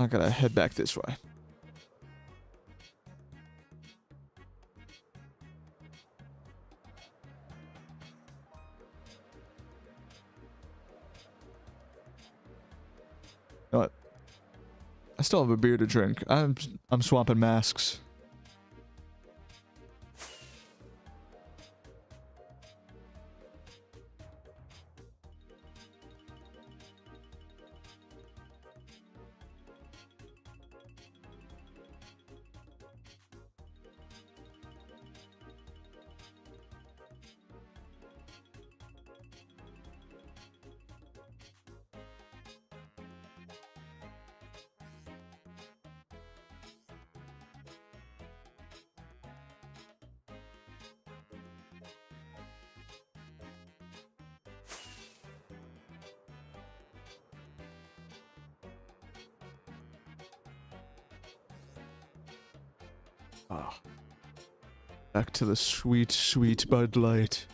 gotta head back this way. You know what? I still have a beer to drink. I'm swapping masks. Ah. Back to the sweet, sweet Bud Light.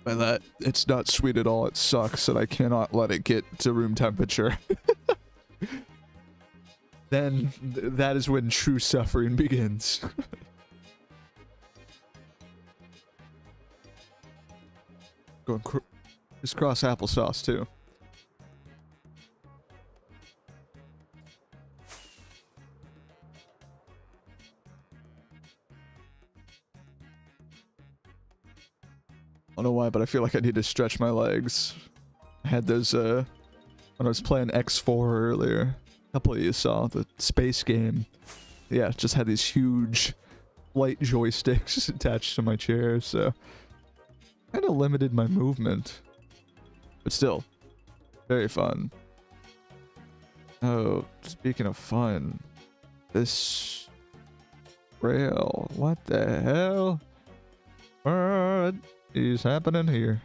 By that, it's not sweet at all, it sucks, and I cannot let it get to room temperature. Then, that is when true suffering begins. Going crisscross applesauce, too. I don't know why, but I feel like I need to stretch my legs. I had those, when I was playing X4 earlier. A couple of you saw the space game. Yeah, just had these huge light joysticks attached to my chair, so kind of limited my movement. But still, very fun. Oh, speaking of fun, this rail, what the hell? What is happening here?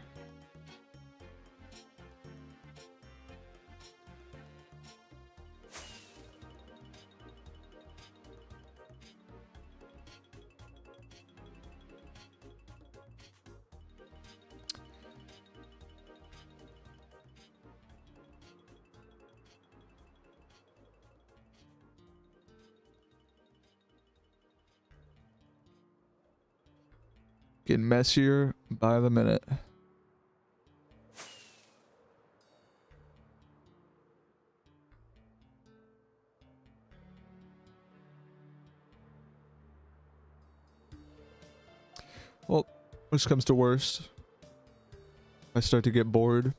Getting messier by the minute. Well, worst comes to worst. If I start to get bored,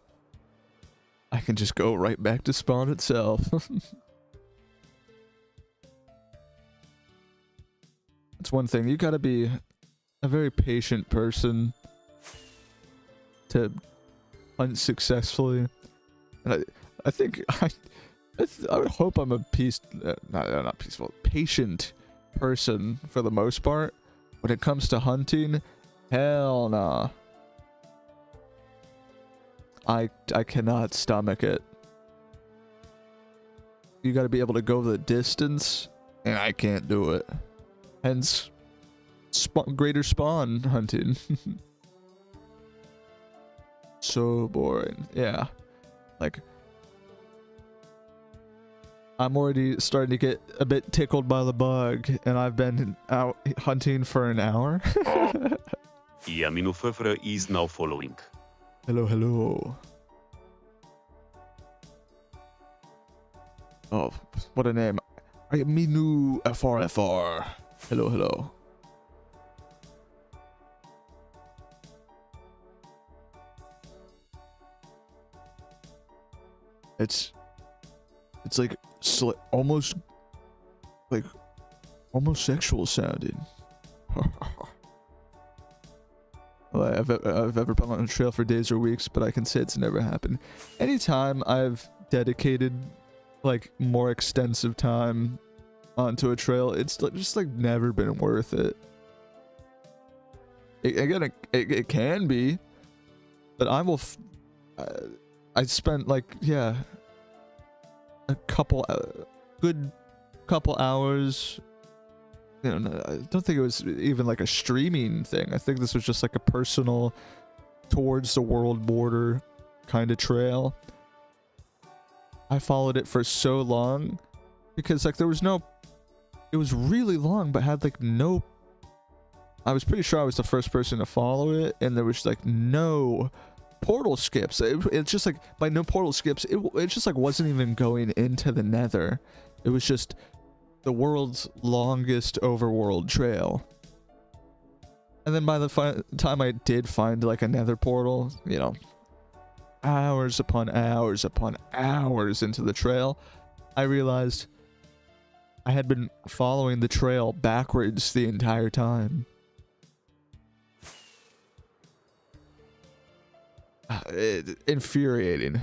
I can just go right back to spawn itself. That's one thing. You gotta be a very patient person to hunt successfully. And I think I would hope I'm a not peaceful, patient person for the most part. When it comes to hunting, hell nah. I cannot stomach it. You gotta be able to go the distance, and I can't do it. Hence, greater spawn hunting. So boring. Yeah. Like, I'm already starting to get a bit tickled by the bug, and I've been out hunting for an hour. Yamino Furfura is now following. Hello, hello. Oh, what a name. Minu FRFR. Hello, hello. It's like almost sexual sounding. Well, I've ever been on a trail for days or weeks, but I can say it's never happened. Anytime I've dedicated like more extensive time onto a trail, it's just like never been worth it. Again, it can be, but I will. I spent like, yeah, a good couple hours. You know, I don't think it was even like a streaming thing. I think this was just like a personal, towards the world border kind of trail. I followed it for so long because like there was no, it was really long, but had like no, I was pretty sure I was the first person to follow it, and there was like no portal skips. It's just like, by no portal skips, it just like wasn't even going into the nether. It was just the world's longest overworld trail. And then by the time I did find like a nether portal, you know, hours upon hours upon hours into the trail, I realized I had been following the trail backwards the entire time. Infuriating.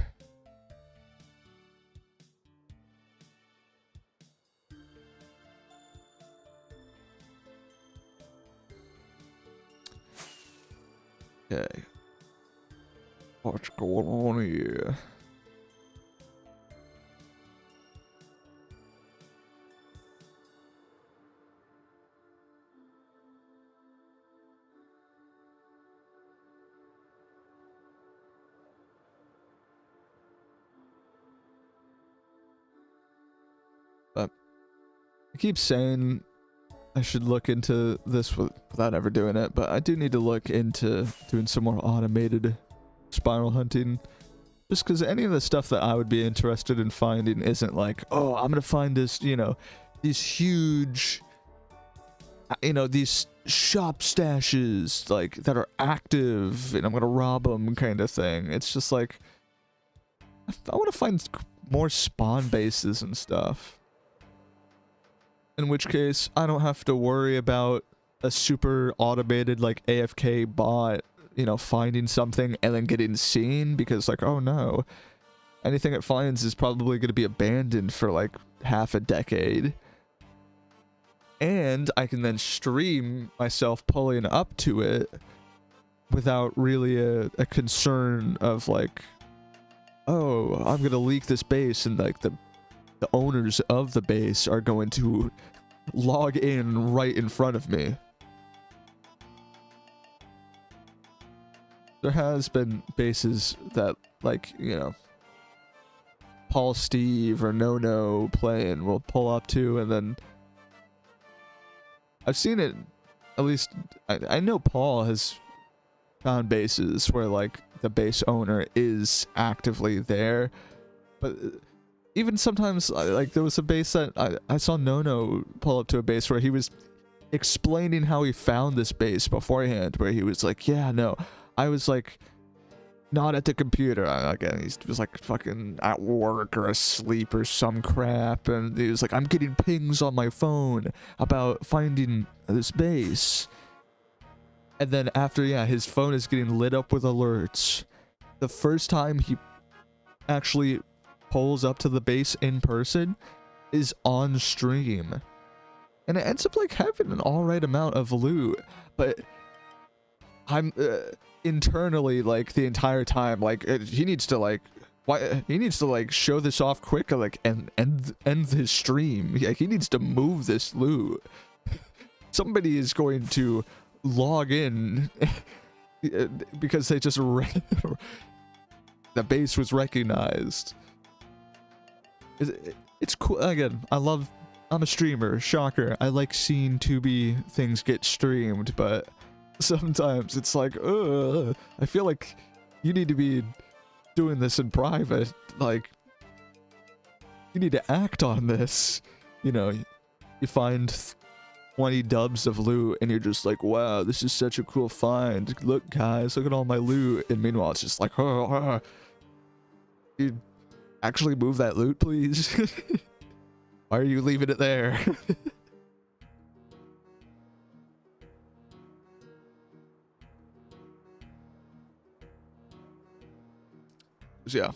Okay. What's going on here? But I keep saying I should look into this without ever doing it, but I do need to look into doing some more automated spiral hunting, just because any of the stuff that I would be interested in finding isn't like, oh, I'm gonna find this, you know, these huge, you know, these shop stashes like that are active and I'm gonna rob them kind of thing. It's just like, I want to find more spawn bases and stuff. In which case, I don't have to worry about a super automated, like, AFK bot, you know, finding something and then getting seen, because, like, oh no. Anything it finds is probably going to be abandoned for, like, half a decade. And I can then stream myself pulling up to it without really a concern of, like, oh, I'm going to leak this base, and, like, the owners of the base are going to log in right in front of me. There has been bases that, like, you know, Paul Steve or No playing will pull up to, and then I've seen it at least I know Paul has found bases where like the base owner is actively there, but even sometimes like there was a base that I saw Nono pull up to a base where he was explaining how he found this base beforehand, where he was like, yeah, no, I was like not at the computer. Again, he was like fucking at work or asleep or some crap, and he was like, I'm getting pings on my phone about finding this base. And then after, yeah, his phone is getting lit up with alerts. The first time he actually pulls up to the base in person is on stream. And it ends up like having an alright amount of loot. But I'm internally, like, the entire time, like, he needs to like show this off quick, like, and end his stream. Like, he needs to move this loot. Somebody is going to log in because they just the base was recognized. It's cool. Again, I'm a streamer, shocker. I like seeing 2B things get streamed, but sometimes it's like, I feel like you need to be doing this in private. Like, you need to act on this. You know, you find 20 dubs of loot and you're just like, wow, this is such a cool find. Look, guys, look at all my loot. And meanwhile, it's just like, dude, actually move that loot, please. Why are you leaving it there? So yeah,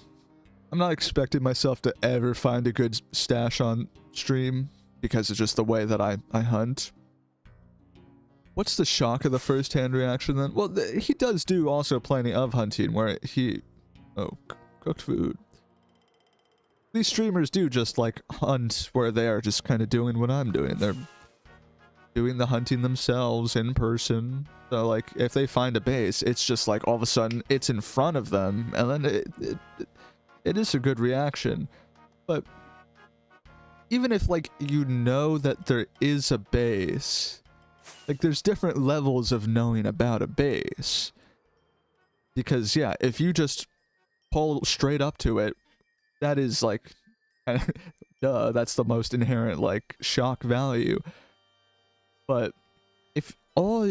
I'm not expecting myself to ever find a good stash on stream because it's just the way that I hunt. What's the shock of the first-hand reaction then? Well, he does do also plenty of hunting where he... Oh, cooked food. These streamers do just like hunt where they are just kind of doing what I'm doing. They're doing the hunting themselves in person. So like if they find a base, it's just like all of a sudden it's in front of them, and then it is a good reaction. But even if like you know that there is a base, like there's different levels of knowing about a base. Because yeah, if you just pull straight up to it, that is like duh, that's the most inherent like shock value. But if all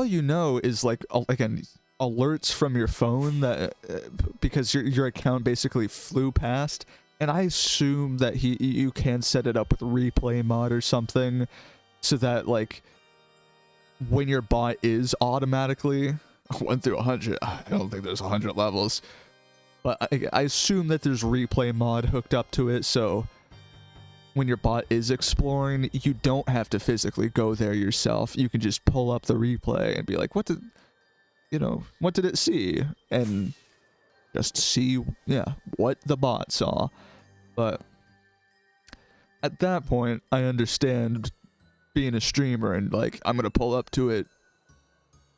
you know is like, again, alerts from your phone that because your account basically flew past, and I assume that you can set it up with replay mod or something so that like when your bot is automatically 1 through 100, I don't think there's 100 levels, but I assume that there's replay mod hooked up to it, so when your bot is exploring, you don't have to physically go there yourself. You can just pull up the replay and be like, what did it see? And just see, yeah, what the bot saw. But at that point, I understand being a streamer and like, I'm going to pull up to it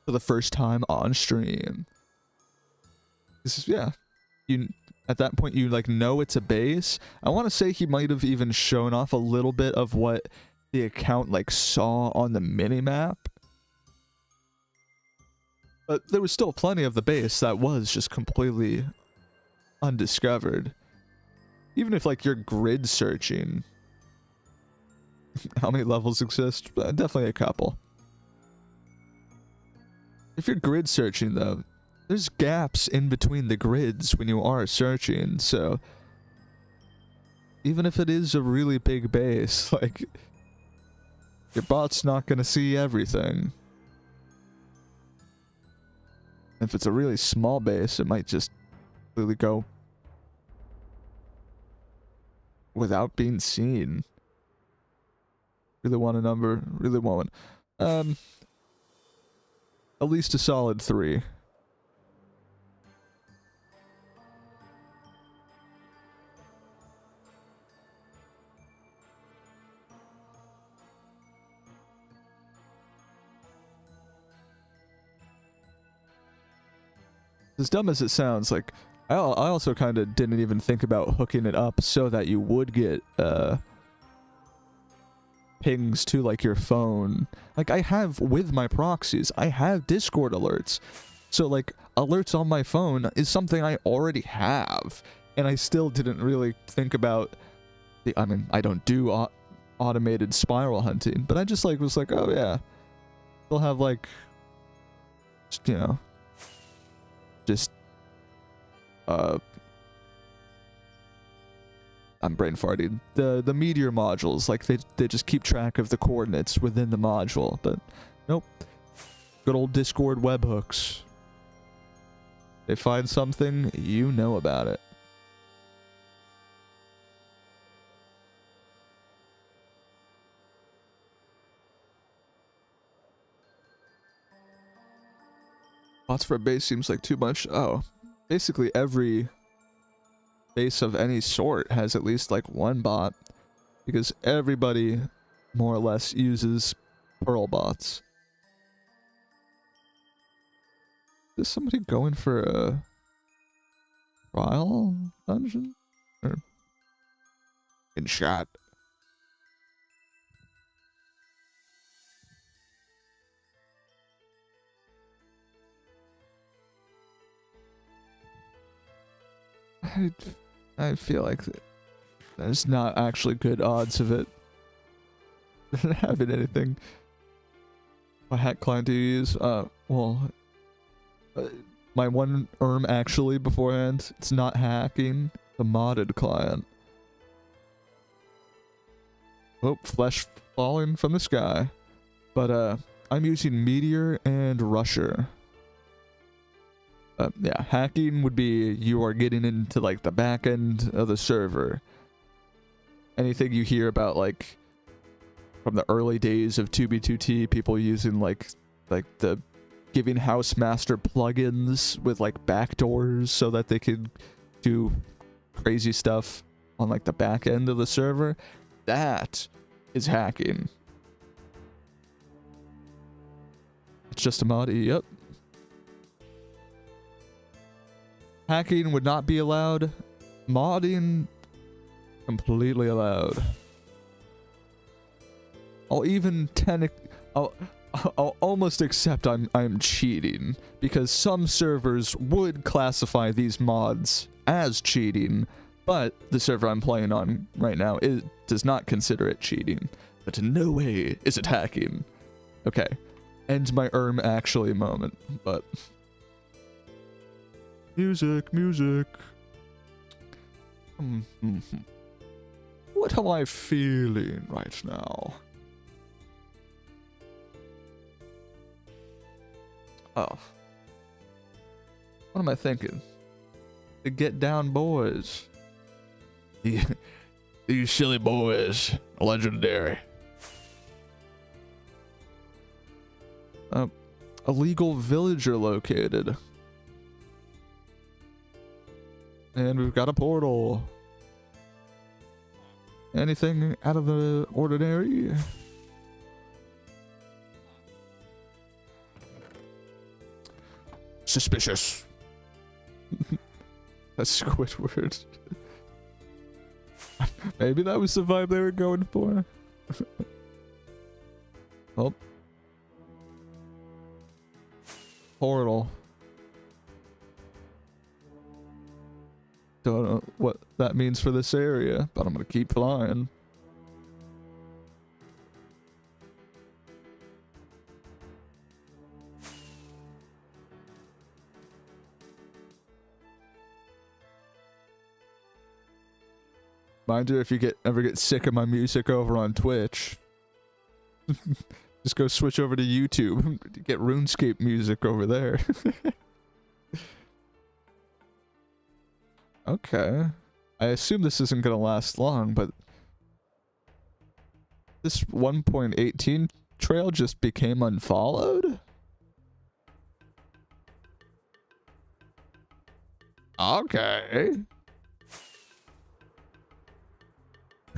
for the first time on stream. This is, yeah, at that point, you like know it's a base. I want to say he might have even shown off a little bit of what the account like saw on the minimap. But there was still plenty of the base that was just completely undiscovered. Even if like you're grid searching. How many levels exist? Definitely a couple. If you're grid searching though, there's gaps in between the grids when you are searching, so even if it is a really big base, like, your bot's not gonna see everything. If it's a really small base, it might just really go without being seen. Really want a number, really want one. At least a solid 3. As dumb as it sounds, like, I also kind of didn't even think about hooking it up so that you would get, pings to like your phone. Like I have with my proxies, I have Discord alerts. So like alerts on my phone is something I already have, and I still didn't really think about the, I mean, I don't do automated spiral hunting, but I just like was like, oh yeah, they'll have like, you know, just I'm brain farting. The meteor modules, like they just keep track of the coordinates within the module, but nope. Good old Discord webhooks. They find something, you know about it. Bots for a base seems like too much. Oh, basically every base of any sort has at least like one bot, because everybody more or less uses Pearl bots. Is somebody going for a trial dungeon? Or in chat? I feel like there's not actually good odds of it having anything. What hack client do you use? Well, my one actually beforehand, it's not hacking, the modded client. Oh, flesh falling from the sky. But I'm using Meteor and Rusher. Yeah, hacking would be you are getting into like the back end of the server. Anything you hear about like from the early days of 2B2T, people using like the giving Housemaster plugins with like backdoors so that they could do crazy stuff on like the back end of the server. That is hacking. It's just a mod. Yep. Hacking would not be allowed. Modding, completely allowed. I'll almost accept I'm cheating, because some servers would classify these mods as cheating, but the server I'm playing on right now does not consider it cheating. But in no way is it hacking. Okay, ends my actually moment, but music. What am I feeling right now? Oh. What am I thinking? The Get Down Boys. These silly boys. Legendary. Illegal villager located. And we've got a portal. Anything out of the ordinary? Suspicious. That's Squidward. Maybe that was the vibe they were going for. Oh. Portal. Don't know what that means for this area, but I'm gonna keep flying. Mind you, if you ever get sick of my music over on Twitch, just go switch over to YouTube. Get RuneScape music over there. Okay. I assume this isn't gonna last long, but this 1.18 trail just became unfollowed? Okay.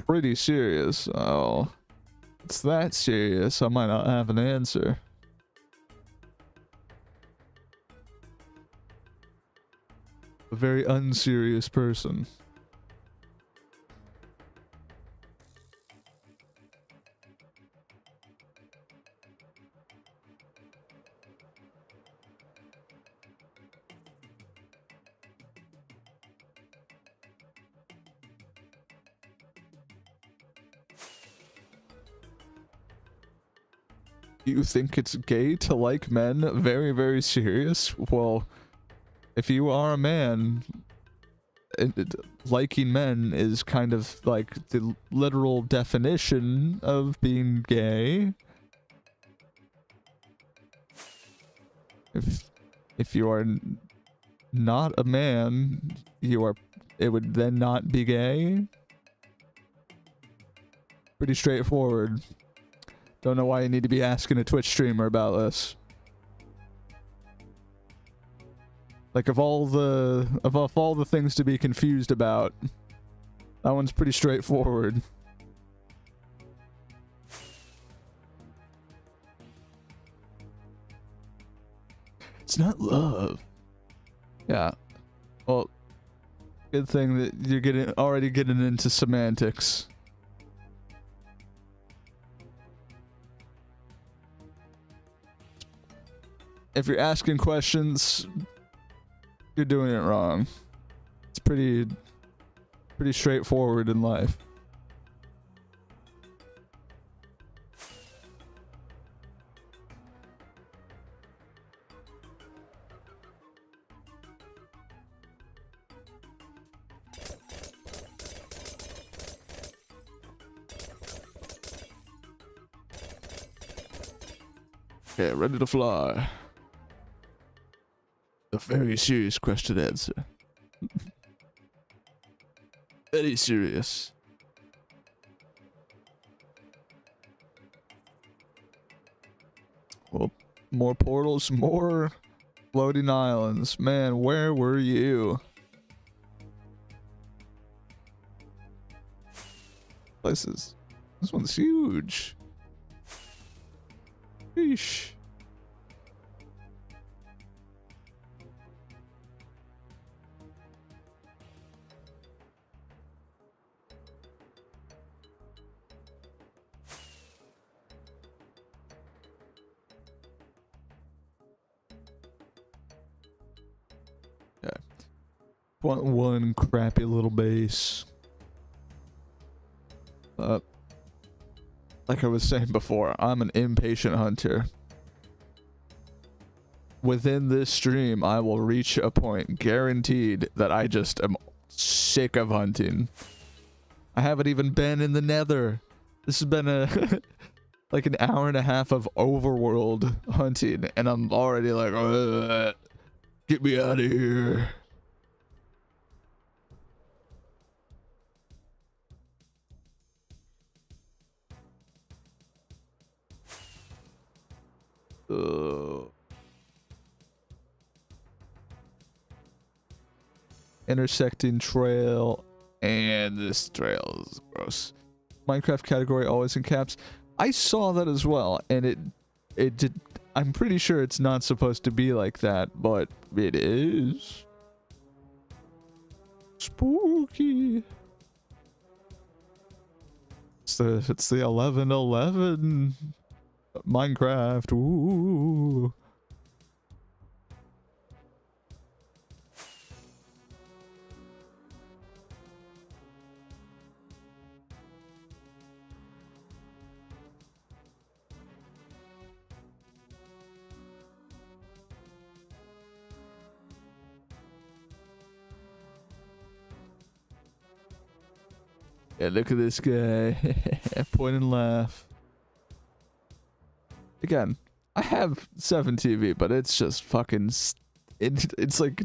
Pretty serious. Oh. It's that serious, I might not have an answer. A very unserious person. You think it's gay to like men? Very, very serious? Well, if you are a man, liking men is kind of like the literal definition of being gay. If you are not a man, it would then not be gay. Pretty straightforward. Don't know why you need to be asking a Twitch streamer about this. Like of all the things to be confused about, that one's pretty straightforward. It's not love. Yeah. Well, good thing that you're already getting into semantics. If you're asking questions, you're doing it wrong. It's pretty straightforward in life. Okay, ready to fly. A very serious question answer. Very serious. Well, more portals, more floating islands. Man, where were you? This one's huge. Sheesh. Okay. Want one crappy little base. Like I was saying before, I'm an impatient hunter. Within this stream, I will reach a point guaranteed that I just am sick of hunting. I haven't even been in the Nether. This has been a like an hour and a half of overworld hunting, and I'm already like, ugh, get me out of here. Intersecting trail, and this trail is gross. Minecraft category always in caps. I saw that as well, and it did. I'm pretty sure it's not supposed to be like that, but it is. Spooky. It's the 11:11 Minecraft. Ooh. Yeah, look at this guy. Point and laugh. Again, I have 7 TV, but it's just fucking... It's like...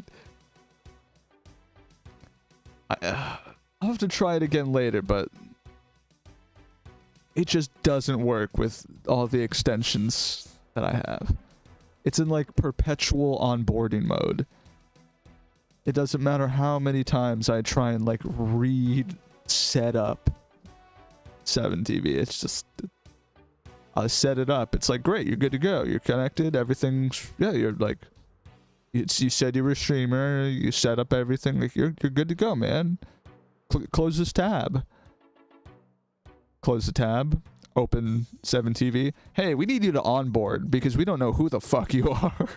I'll have to try it again later, but... It just doesn't work with all the extensions that I have. It's in like perpetual onboarding mode. It doesn't matter how many times I try and like set up 7TV. It's just, I set it up. It's like, great, you're good to go. You're connected. Everything's, yeah, you're like, you said you were a streamer. You set up everything. Like, you're good to go, man. Close this tab. Close the tab. Open 7TV. Hey, we need you to onboard because we don't know who the fuck you are.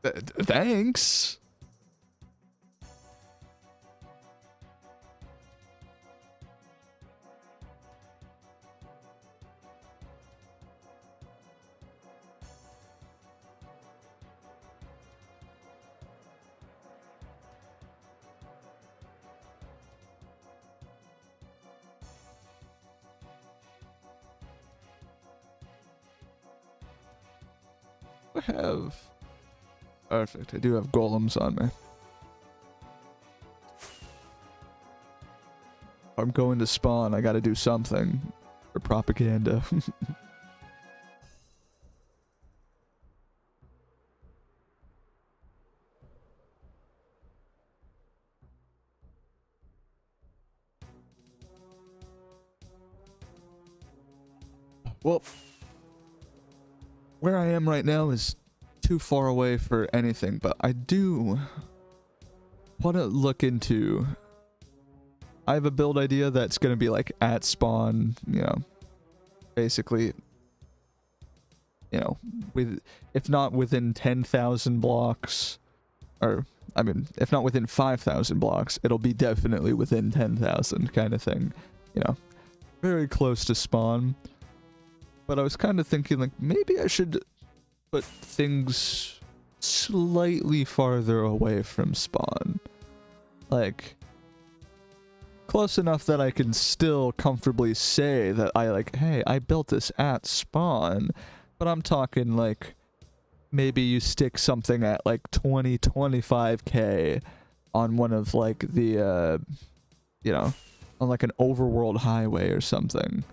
Thanks. I have? Perfect. I do have golems on me. If I'm going to spawn, I gotta do something for propaganda. Well, where I am right now is too far away for anything, but I do want to look into... I have a build idea that's going to be like at spawn, you know, basically, you know, with, if not within 10,000 blocks, or, I mean, if not within 5,000 blocks, it'll be definitely within 10,000 kind of thing, you know, very close to spawn. But I was kind of thinking, like, maybe I should put things slightly farther away from spawn. Like, close enough that I can still comfortably say that I, like, hey, I built this at spawn. But I'm talking, like, maybe you stick something at, like, 20, 25k on one of, like, the, you know, on, like, an overworld highway or something.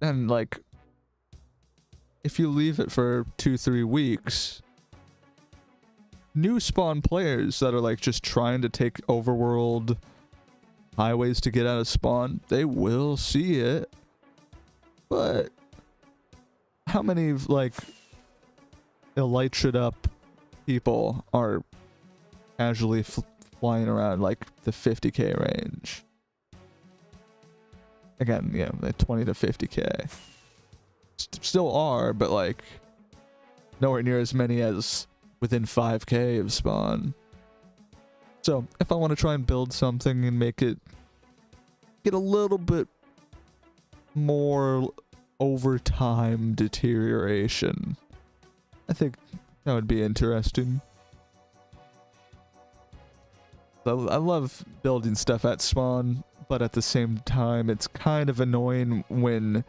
And, like, if you leave it for 2-3 weeks, new spawn players that are, like, just trying to take overworld highways to get out of spawn, they will see it. But how many, like, elytra'd up people are casually flying around, like, the 50k range? Again, you know, the 20 to 50k. Still are, but, like, nowhere near as many as within 5k of spawn. So, if I want to try and build something and make it get a little bit more over time deterioration, I think that would be interesting. I love building stuff at spawn, but at the same time, it's kind of annoying when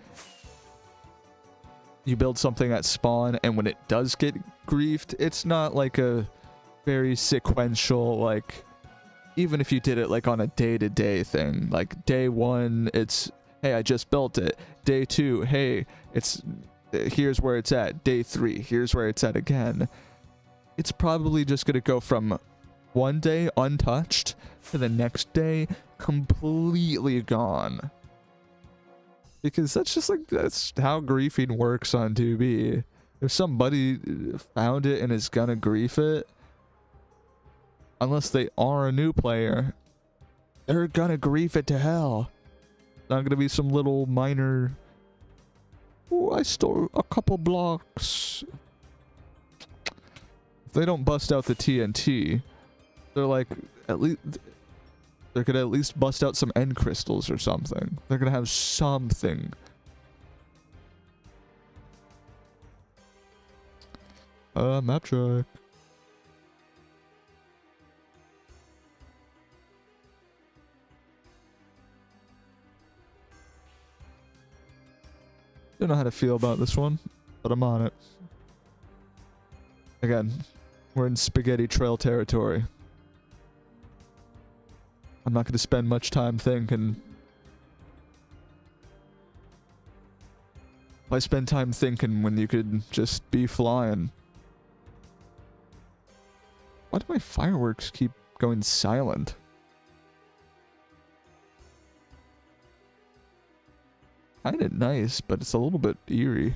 you build something at spawn and when it does get griefed, it's not like a very sequential, like, even if you did it like on a day-to-day thing, like day 1, it's, hey, I just built it. Day 2, hey, it's, here's where it's at. Day 3, here's where it's at again. It's probably just gonna go from one day untouched to the next day completely gone. Because that's just like, that's how griefing works on 2B. If somebody found it and is gonna grief it, unless they are a new player, they're gonna grief it to hell. Not gonna be some little minor, oh, I stole a couple blocks. If they don't bust out the TNT, they're like, at least they're gonna at least bust out some end crystals or something. They're gonna have something. Map check. Don't know how to feel about this one, but I'm on it. Again, we're in Spaghetti Trail territory. I'm not going to spend much time thinking. Why spend time thinking when you could just be flying? Why do my fireworks keep going silent? Kinda nice, but it's a little bit eerie.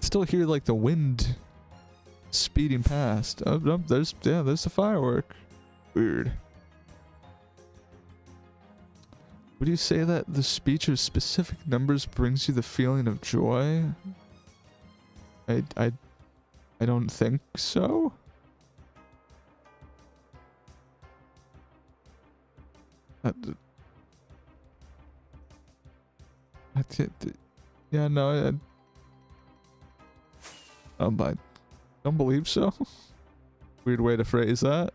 Still hear like the wind speeding past. Oh, no, there's the firework. Weird. Would you say that the speech of specific numbers brings you the feeling of joy? I don't think so. Yeah, no, I don't believe so. Weird way to phrase that.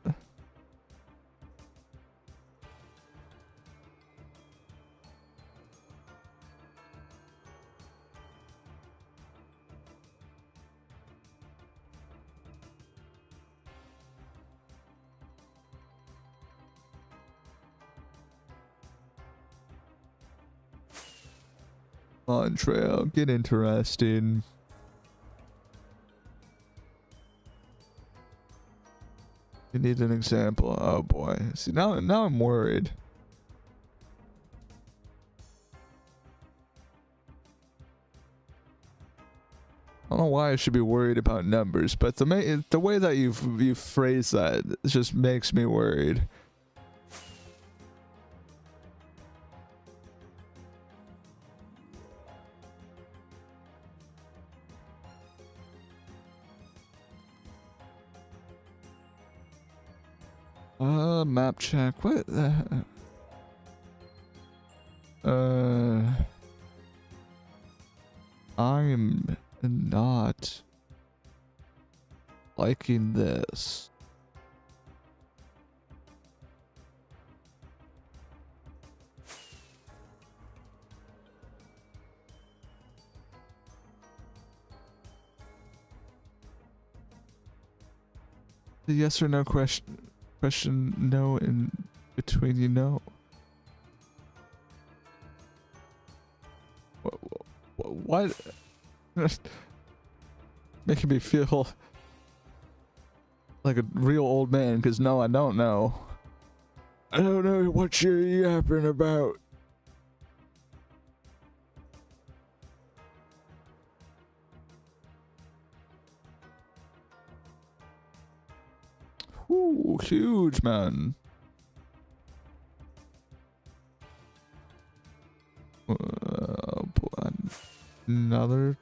on, Trail. Get interesting. You need an example. Oh boy. See, now I'm worried. I don't know why I should be worried about numbers, but the way that you've phrased that just makes me worried. Map check. What the? I'm not liking this. The yes or no question no in between, you know. What? Making me feel like a real old man, because no, I don't know. I don't know what you're yapping about. Ooh, huge, man. Another.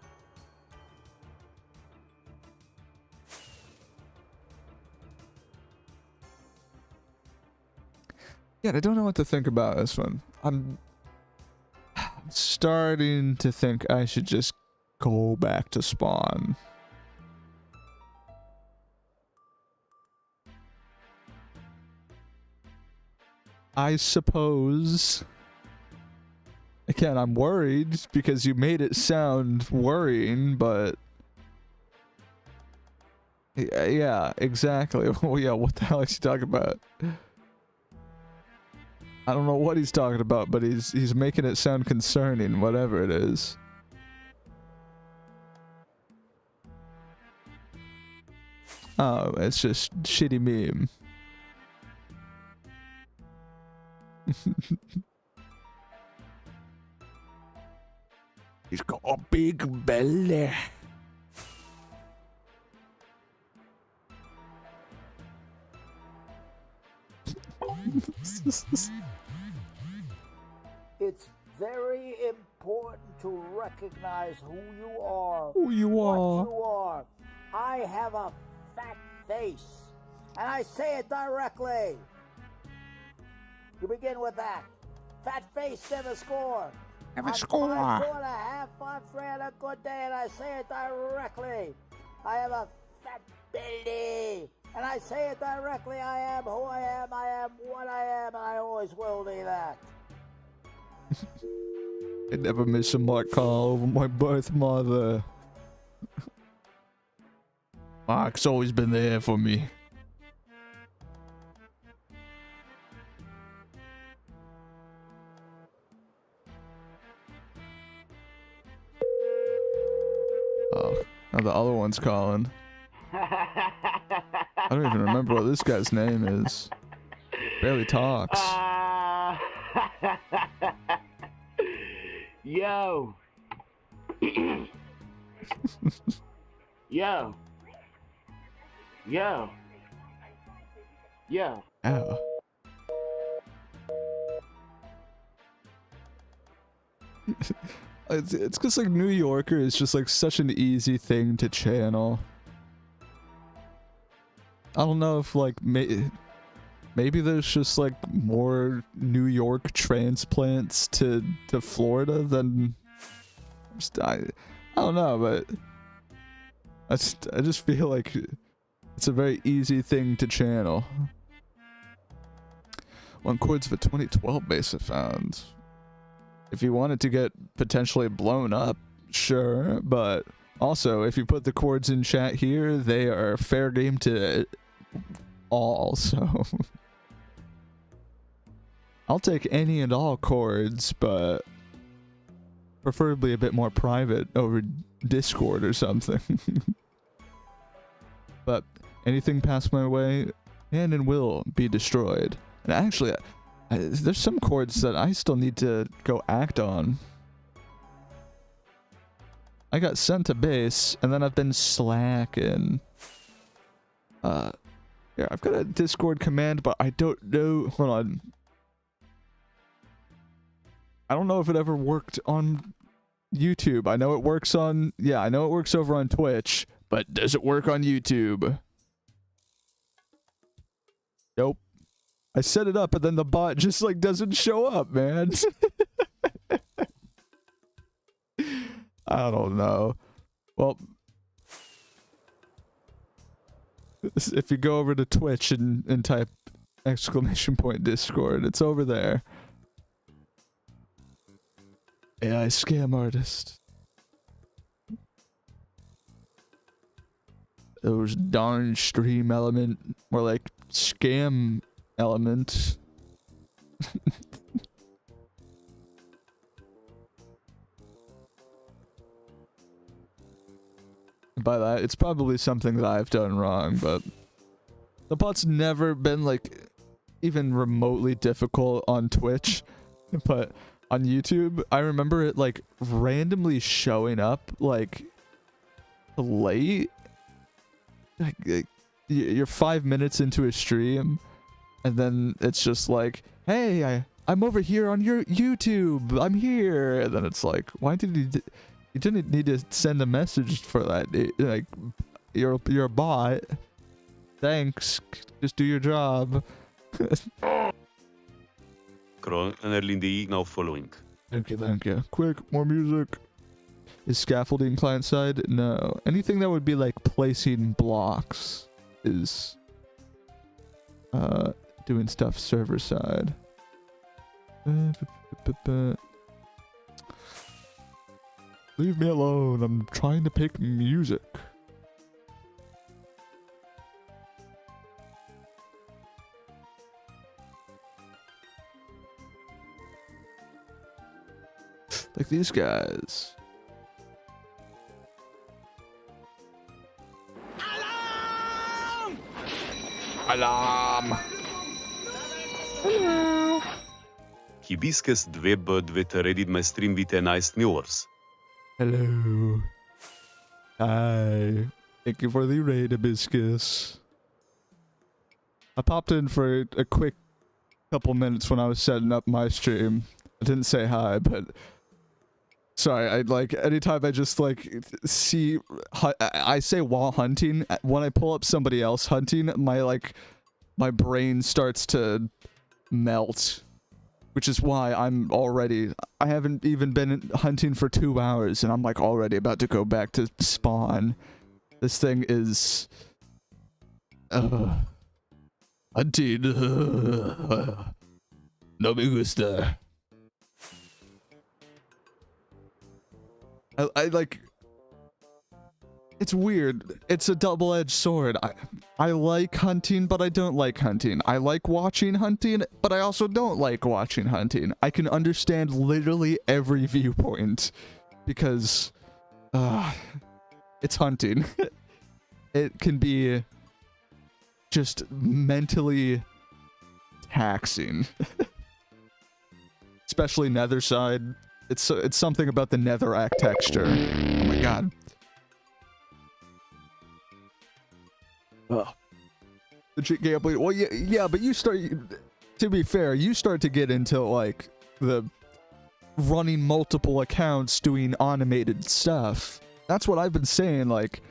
Yeah, I don't know what to think about this one. I'm starting to think I should just go back to spawn. I suppose. Again, I'm worried because you made it sound worrying, but yeah, exactly. Well, yeah, what the hell is he talking about? I don't know what he's talking about, but he's making it sound concerning, whatever it is. Oh, it's just shitty meme. He's got a big belly. It's very important to recognize who you are. Who you are. What you are. I have a fat face, and I say it directly. You begin with that. Fat face never score. Never I'm score. 5'2.5", 5'3" on a good day, and I say it directly. I have a fat belly, and I say it directly. I am who I am what I am, and I always will be that. I never miss a Mark call over my birth mother. Mark's always been there for me. Oh, now the other one's calling. I don't even remember what this guy's name is. Barely talks. Yo. Yo. Yo. Yo. Ow. It's because like New Yorker is just like such an easy thing to channel. I don't know if like maybe there's just like more New York transplants to Florida than I don't know, but I just feel like it's a very easy thing to channel. 1 chords for 2012 base I found. If you wanted to get potentially blown up, sure, but also if you put the chords in chat here, they are fair game to all, so I'll take any and all chords, but preferably a bit more private over Discord or something. But anything past my way can and will be destroyed. And actually, there's some chords that I still need to go act on. I got sent to base, and then I've been slacking. Yeah, I've got a Discord command, but I don't know. Hold on. I don't know if it ever worked on YouTube. I know it works on... Yeah, I know it works over on Twitch, but does it work on YouTube? Nope. I set it up, and then the bot just, like, doesn't show up, man. I don't know. Well, if you go over to Twitch and type !Discord, it's over there. AI scam artist. Those darn stream element, more like scam element. By that, it's probably something that I've done wrong, but the bot's never been like even remotely difficult on Twitch, but on YouTube, I remember it like randomly showing up like late. Like you're 5 minutes into a stream, and then it's just like, hey, I'm over here on your YouTube. I'm here. And then it's like, why did you didn't need to send a message for that. Like, you're a bot. Thanks. Just do your job. Erlindi now following. Thank you, thank you. Quick, more music. Is scaffolding client side? No. Anything that would be like placing blocks is doing stuff server side. Leave me alone. I'm trying to pick music. Like these guys. Alarm! Alarm! Hello! Hibiscus 2B2 ready my stream with a nice news. Hello. Hi. Thank you for the raid, Hibiscus. I popped in for a quick couple minutes when I was setting up my stream. I didn't say hi, but sorry, I like anytime I just like see I say while hunting, when I pull up somebody else hunting, my brain starts to melt. Which is why I haven't even been hunting for 2 hours, and I'm like already about to go back to spawn. This thing is... hunting. No me gusta. I like... It's weird. It's a double-edged sword. I like hunting, but I don't like hunting. I like watching hunting, but I also don't like watching hunting. I can understand literally every viewpoint because it's hunting. It can be just mentally taxing. Especially nether side. It's something about the netherrack texture. Oh my god. Legit gameplay. Well, yeah, but you start. To be fair, you start to get into like the running multiple accounts, doing automated stuff. That's what I've been saying. Like,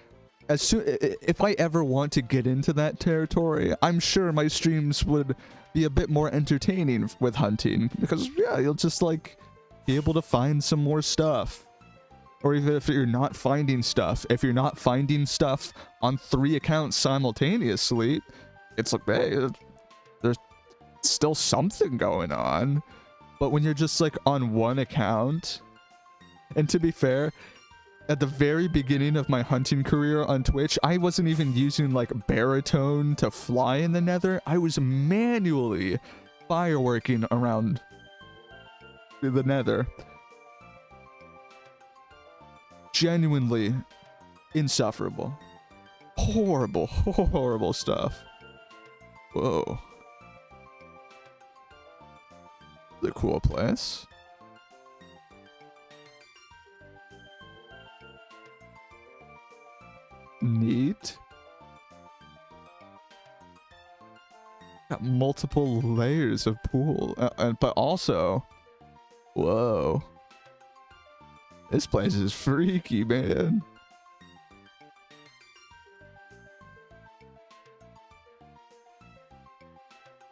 as soon if I ever want to get into that territory, I'm sure my streams would be a bit more entertaining with hunting because yeah, you'll just like be able to find some more stuff. Or even if you're not finding stuff, on 3 accounts simultaneously, it's like, hey, there's still something going on. But when you're just like on 1 account, and to be fair, at the very beginning of my hunting career on Twitch, I wasn't even using like baritone to fly in the nether. I was manually fireworking around the nether. genuinely insufferable. Horrible, horrible stuff. Whoa. The cool place. Neat. Got multiple layers of pool, but also, whoa. This place is freaky, man.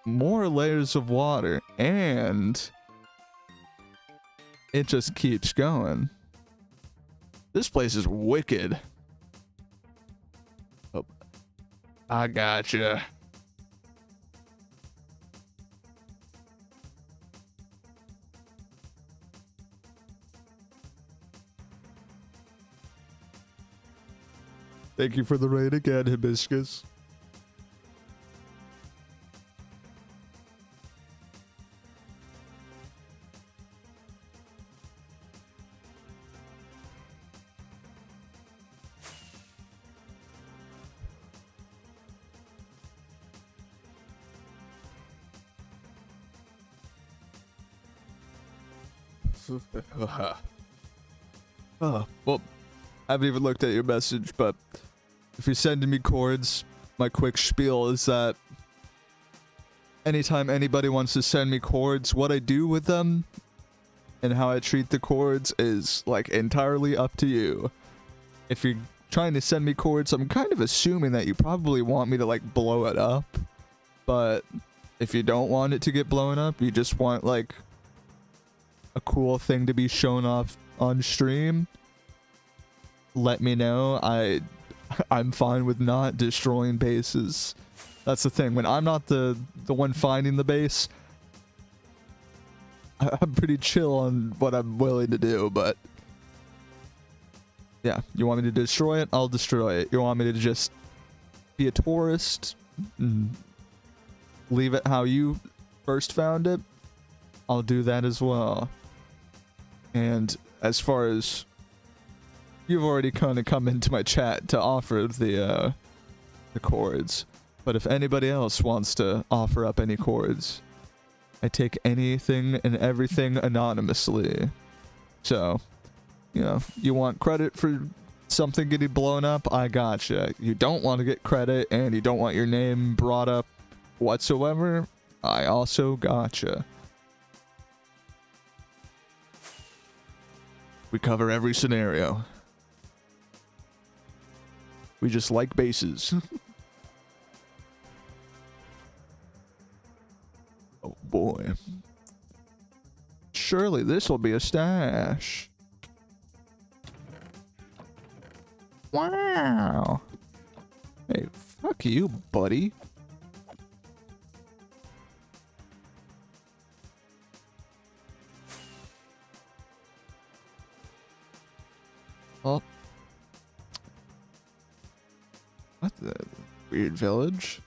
More layers of water, and it just keeps going. This place is wicked. Oh, I gotcha. Thank you for the raid again, Hibiscus. Oh, well, I haven't even looked at your message, but if you're sending me chords, my quick spiel is that anytime anybody wants to send me chords, what I do with them and how I treat the chords is like entirely up to you. If you're trying to send me chords, I'm kind of assuming that you probably want me to like blow it up, but if you don't want it to get blown up, you just want like a cool thing to be shown off on stream, let me know. I'm fine with not destroying bases. That's the thing. When I'm not the one finding the base, I'm pretty chill on what I'm willing to do, but yeah, you want me to destroy it, I'll destroy it. You want me to just be a tourist and leave it how you first found it, I'll do that as well. And as far as you've already kind of come into my chat to offer the chords, but if anybody else wants to offer up any chords, I take anything and everything anonymously. So, you know, you want credit for something getting blown up, I gotcha. You don't want to get credit and you don't want your name brought up whatsoever, I also gotcha. We cover every scenario. We just like bases. Oh boy. Surely this will be a stash. Wow. Hey, fuck you, buddy. Oh. What the weird village?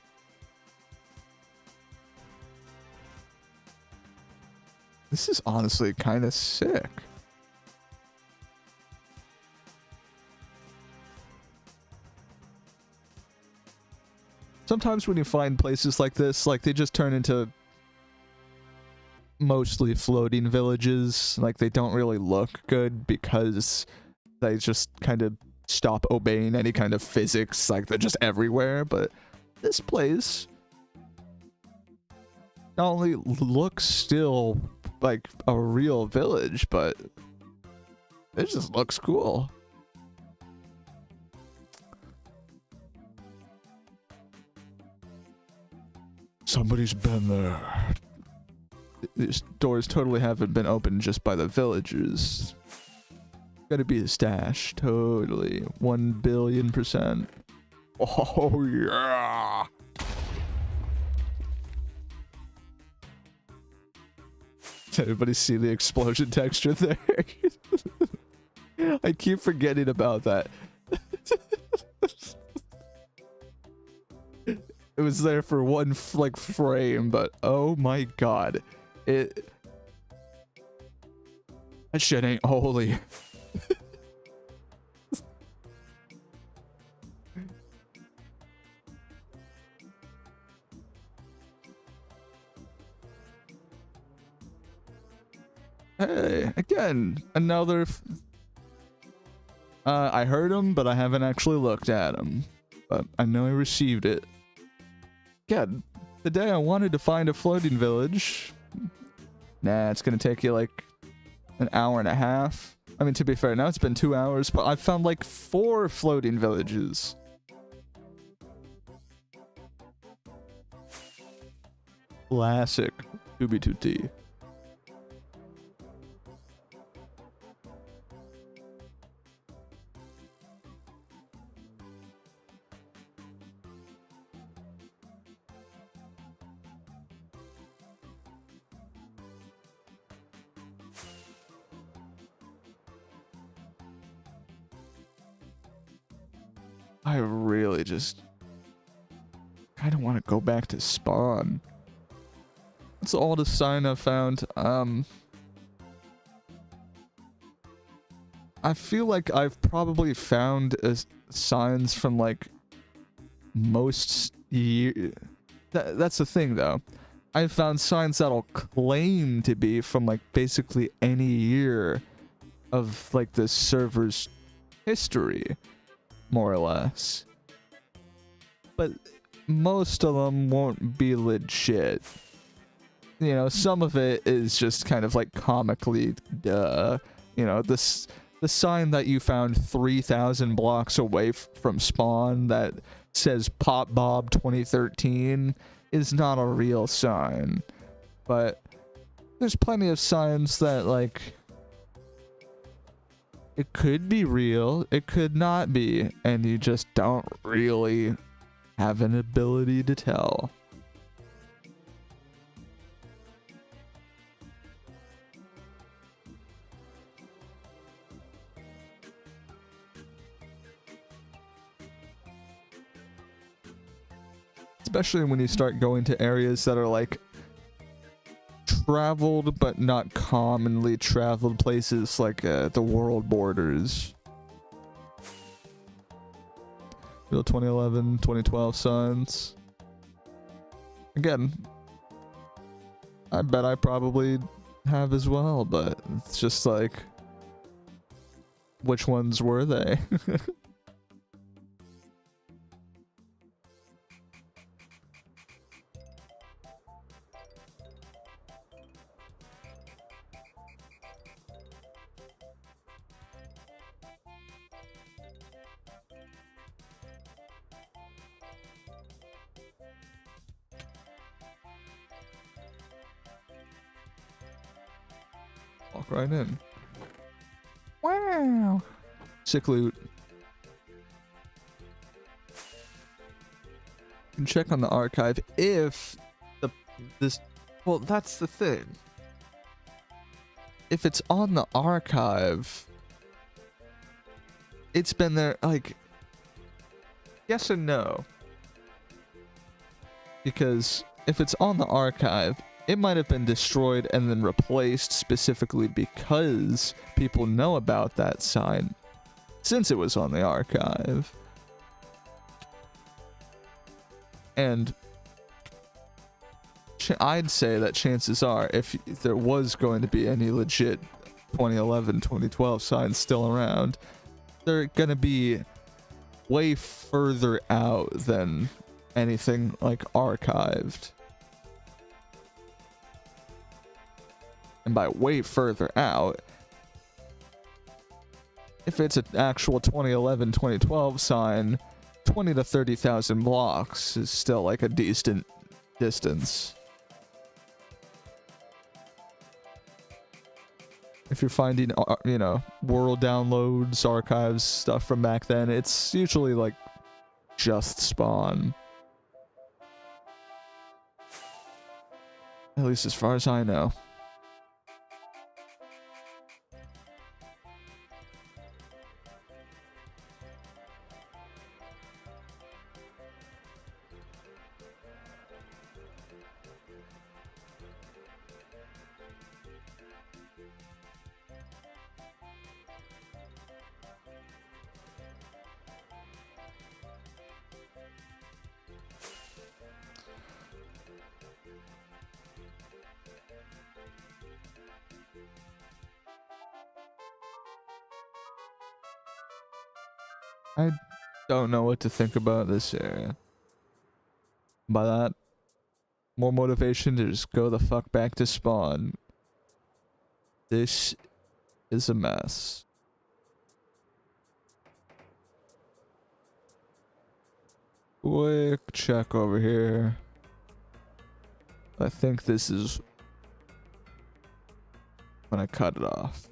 This is honestly kind of sick. Sometimes when you find places like this, like they just turn into mostly floating villages. Like they don't really look good because they just kind of stop obeying any kind of physics. Like they're just everywhere. But this place not only looks still like a real village, but it just looks cool. Somebody's been there. These doors totally haven't been opened just by the villagers. Gotta be a stash. Totally. 1,000,000,000%. Oh, yeah. Did everybody see the explosion texture there? I keep forgetting about that. It was there for one frame, but oh my god. That shit ain't holy. Hey, again, another. I heard him, but I haven't actually looked at him. But I know I received it. Yeah, the day I wanted to find a floating village. Nah, it's gonna take you like an hour and a half. I mean, to be fair, now it's been 2 hours, but I've found like 4 floating villages. Classic 2B2T. I really just kind of want to go back to spawn. That's the oldest sign I've found. I feel like I've probably found signs from like most year. That's the thing though. I've found signs that'll claim to be from like basically any year of like the server's history, more or less. But most of them won't be legit. You know, some of it is just kind of like comically duh. You know, the sign that you found 3,000 blocks away from spawn that says Pop Bob 2013 is not a real sign. But there's plenty of signs that like it could be real, it could not be, and you just don't really have an ability to tell. Especially when you start going to areas that are like traveled but not commonly traveled places, like the world borders. 2011, 2012 signs. Again, I bet I probably have as well, but it's just like, which ones were they? Walk right in. Wow. Sick loot. You can check on the archive if well, that's the thing. If it's on the archive, it's been there, like, yes and no. Because if it's on the archive, it might have been destroyed and then replaced specifically because people know about that sign since it was on the archive. And I'd say that chances are, if there was going to be any legit 2011, 2012 signs still around, they're going to be way further out than anything like archived. And by way further out, if it's an actual 2011, 2012 sign, 20 to 30,000 blocks is still like a decent distance. If you're finding, you know, world downloads, archives, stuff from back then, it's usually like just spawn. At least as far as I know. I don't know what to think about this area. By that, more motivation to just go the fuck back to spawn. This is a mess. Quick check over here. I think this is when I cut it off.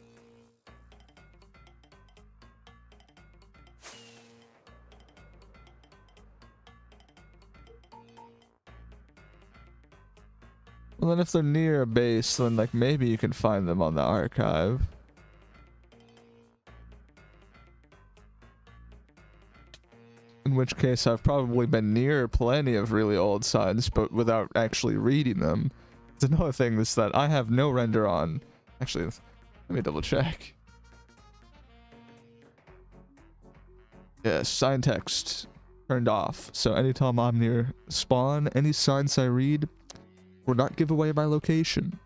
Well, then if they're near a base, then like maybe you can find them on the archive. In which case I've probably been near plenty of really old signs, but without actually reading them. It's another thing is that I have no render on. Actually, let me double check. Yeah, sign text turned off. So anytime I'm near spawn, any signs I read will not give away my location.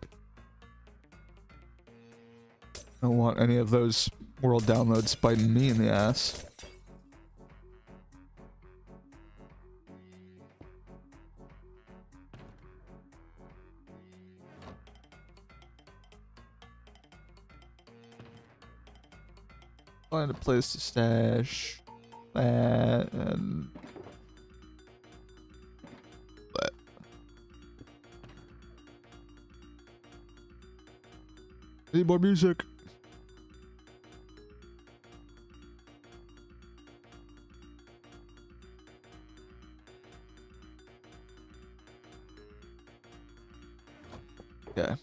I don't want any of those world downloads biting me in the ass. Find a place to stash that and that. Need more music. Yeah.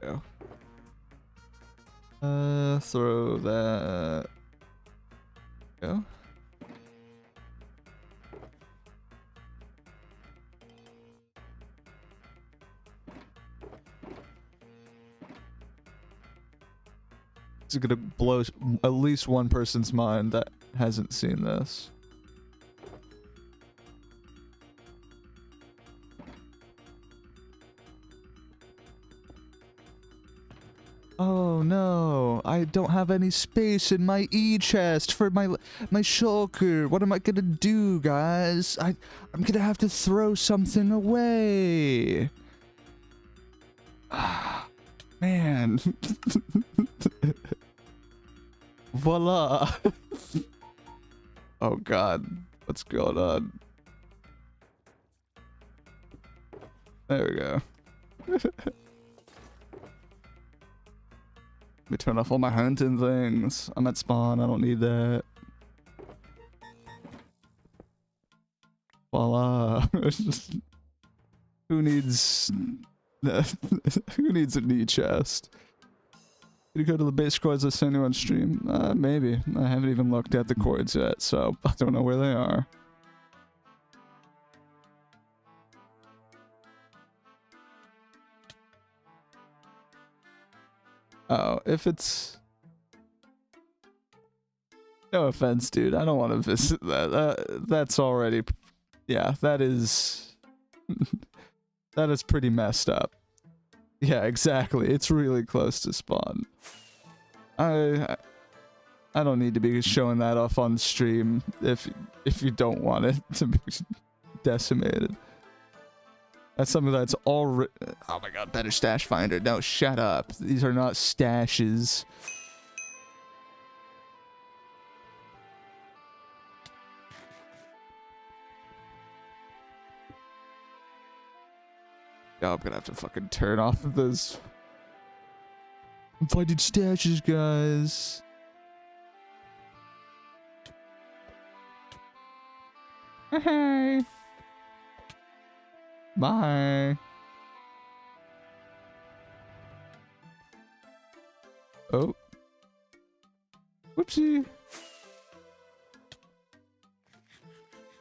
Go. Throw that. Go. It's gonna blow at least one person's mind that hasn't seen this. Oh no, I don't have any space in my e-chest for my shulker. What am I gonna do, guys? I'm gonna have to throw something away. Ah, man. Voila. Oh god, what's going on? There we go. Let me turn off all my hunting things. I'm at spawn, I don't need that. Voila. Who needs who needs a knee chest? Did you go to the base chords I sent you on stream? Maybe. I haven't even looked at the chords yet, so I don't know where they are. Oh, if it's... No offense, dude. I don't want to visit that. That's already... Yeah, that is... that is pretty messed up. Yeah, exactly. It's really close to spawn. I don't need to be showing that off on stream if you don't want it to be decimated. That's something that's already... Oh my god, better stash finder. No, shut up. These are not stashes. Oh, I'm gonna have to fucking turn off of those... I'm finding stashes, guys. Hey. Bye. Oh. Whoopsie.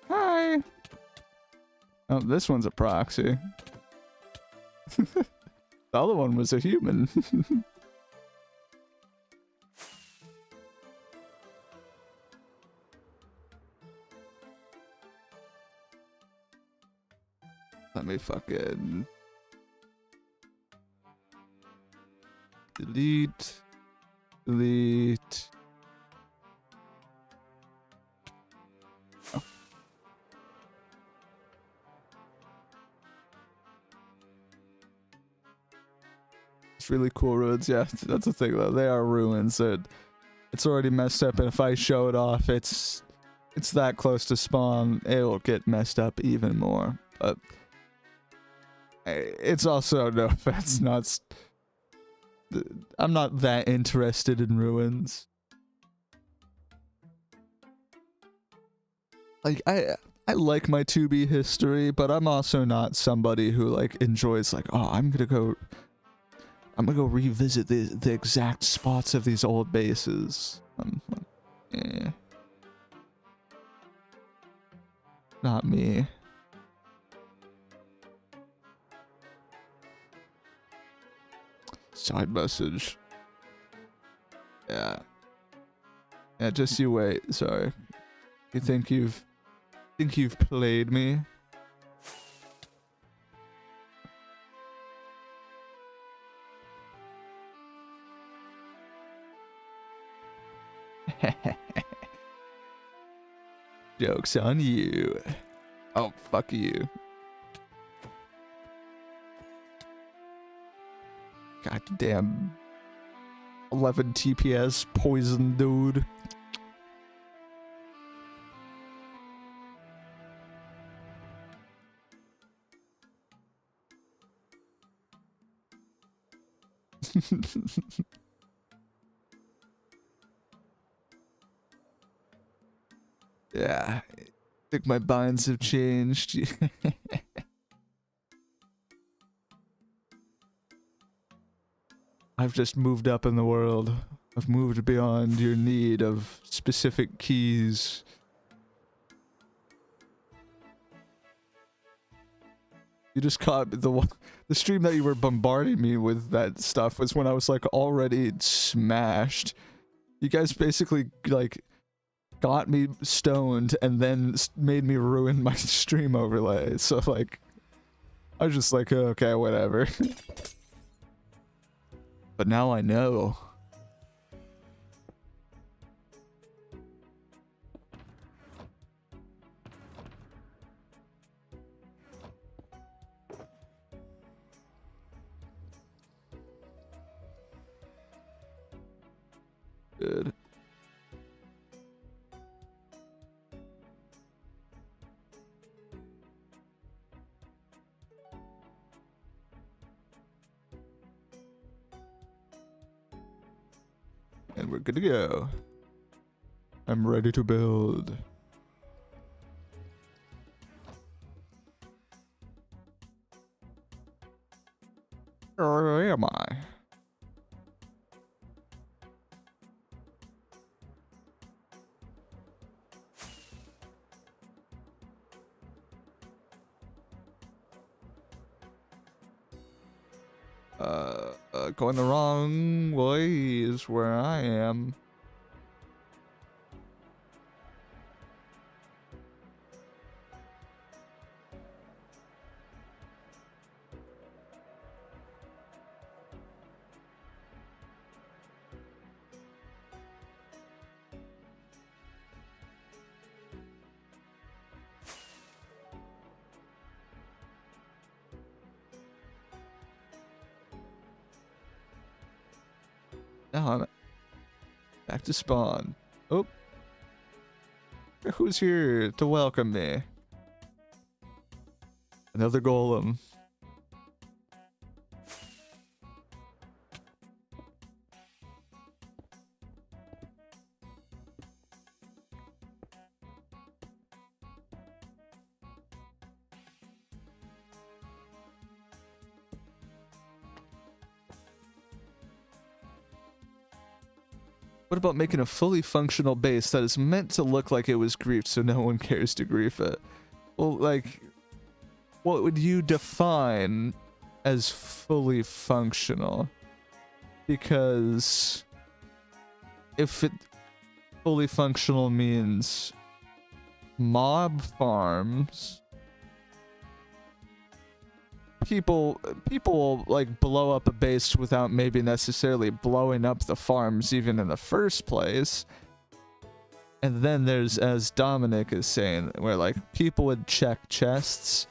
Hi. Oh, this one's a proxy. The other one was a human. Let me fucking... Delete. Delete. Oh. It's really cool ruins. Yeah, that's the thing though. They are ruins. It's already messed up, and if I show it off, it's that close to spawn. It'll get messed up even more. But it's also no offense, not. I'm not that interested in ruins. Like I like my 2B history, but I'm also not somebody who like enjoys like, oh, I'm gonna go revisit the exact spots of these old bases. Eh. Not me. Side message. Yeah. Yeah, just you wait. Sorry. You think you've played me? Joke's on you. Oh, fuck you. Goddamn 11 TPS poison dude. Yeah, I think my binds have changed. I've just moved up in the world. I've moved beyond your need of specific keys. You just caught the stream that you were bombarding me with that stuff was when I was like already smashed. You guys basically like got me stoned and then made me ruin my stream overlay. So like, I was just like, okay, whatever. But now I know. Good. And we're good to go. I'm ready to build. Where am I? Going the wrong way is where I am. Now I'm back to spawn. Oh. Who's here to welcome me? Another golem. What about making a fully functional base that is meant to look like it was griefed so no one cares to grief it? Well, like, what would you define as fully functional? Because if it fully functional means mob farms, people will like blow up a base without maybe necessarily blowing up the farms even in the first place. And then there's, as Dominic is saying, where like people would check chests,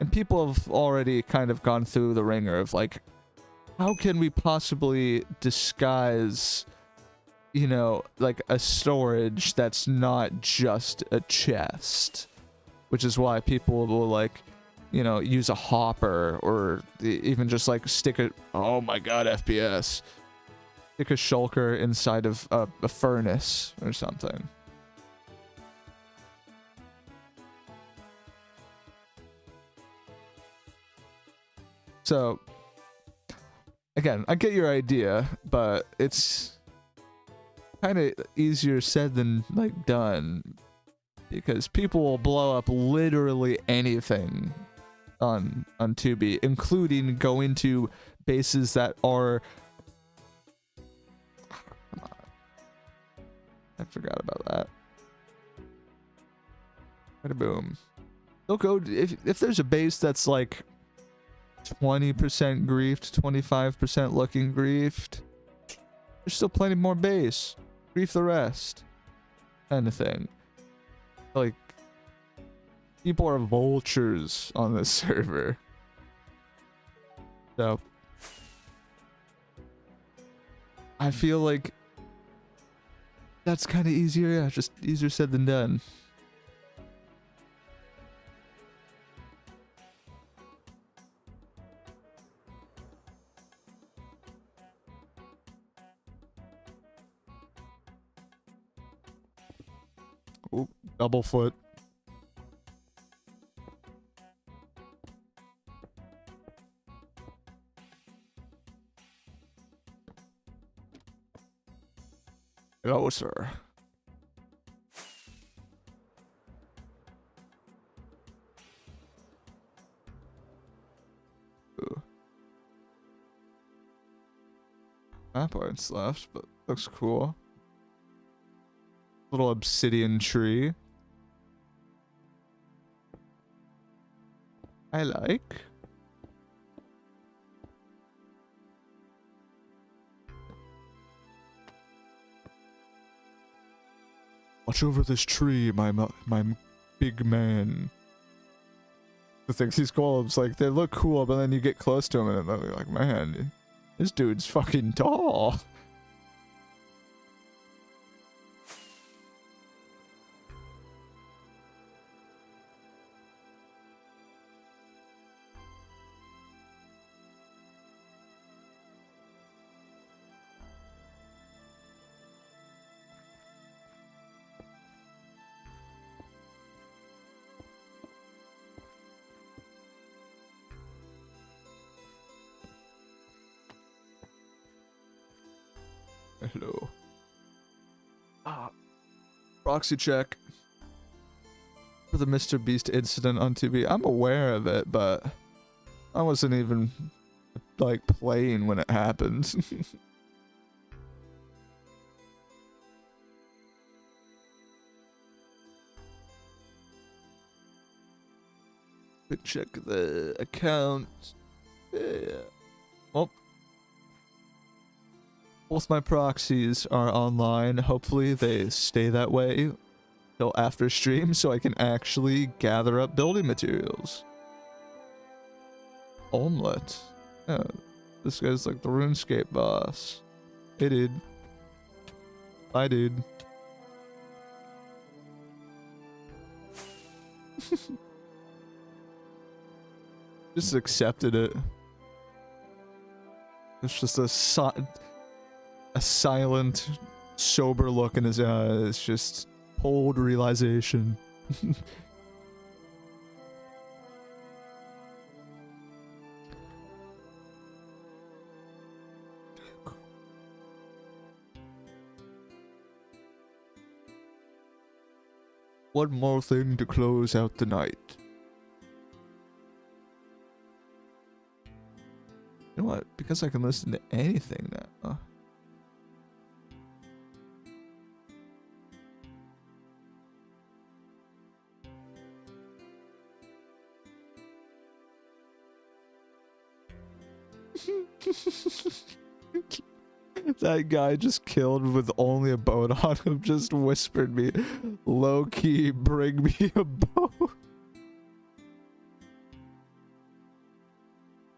and people have already kind of gone through the ringer of like, how can we possibly disguise, you know, like a storage that's not just a chest? Which is why people will like, you know, use a hopper or even just like stick a, oh my god, FPS, stick a shulker inside of a furnace or something. So, again, I get your idea, but it's kind of easier said than like done, because people will blow up literally anything on 2B, including going to bases that are, I forgot about that. Bada boom. They'll go, if there's a base that's like 20% griefed, 25% looking griefed, there's still plenty more base. Grief the rest. Kind of thing. Like, people are vultures on this server. So, I feel like that's kind of easier, yeah, just easier said than done. Oop, double foot. Hello, sir. Ooh. 5 points left, but looks cool. Little obsidian tree. I like. Watch over this tree, my big man. The things these golems, like, they look cool, but then you get close to them and they're like, man, this dude's fucking tall. Hello. Proxy check for the Mr. Beast incident on 2B. I'm aware of it, but I wasn't even like playing when it happened. Quick check the account. Yeah. Well, both my proxies are online. Hopefully they stay that way till after stream so I can actually gather up building materials. Omelette. Yeah, this guy's like the RuneScape boss. Hey, dude. Bye, dude. Just accepted it. It's just a silent, sober look in his eyes. Just cold realization. One more thing to close out the night. You know what? Because I can listen to anything now. That guy just killed with only a boat on him just whispered me, low key, bring me a boat.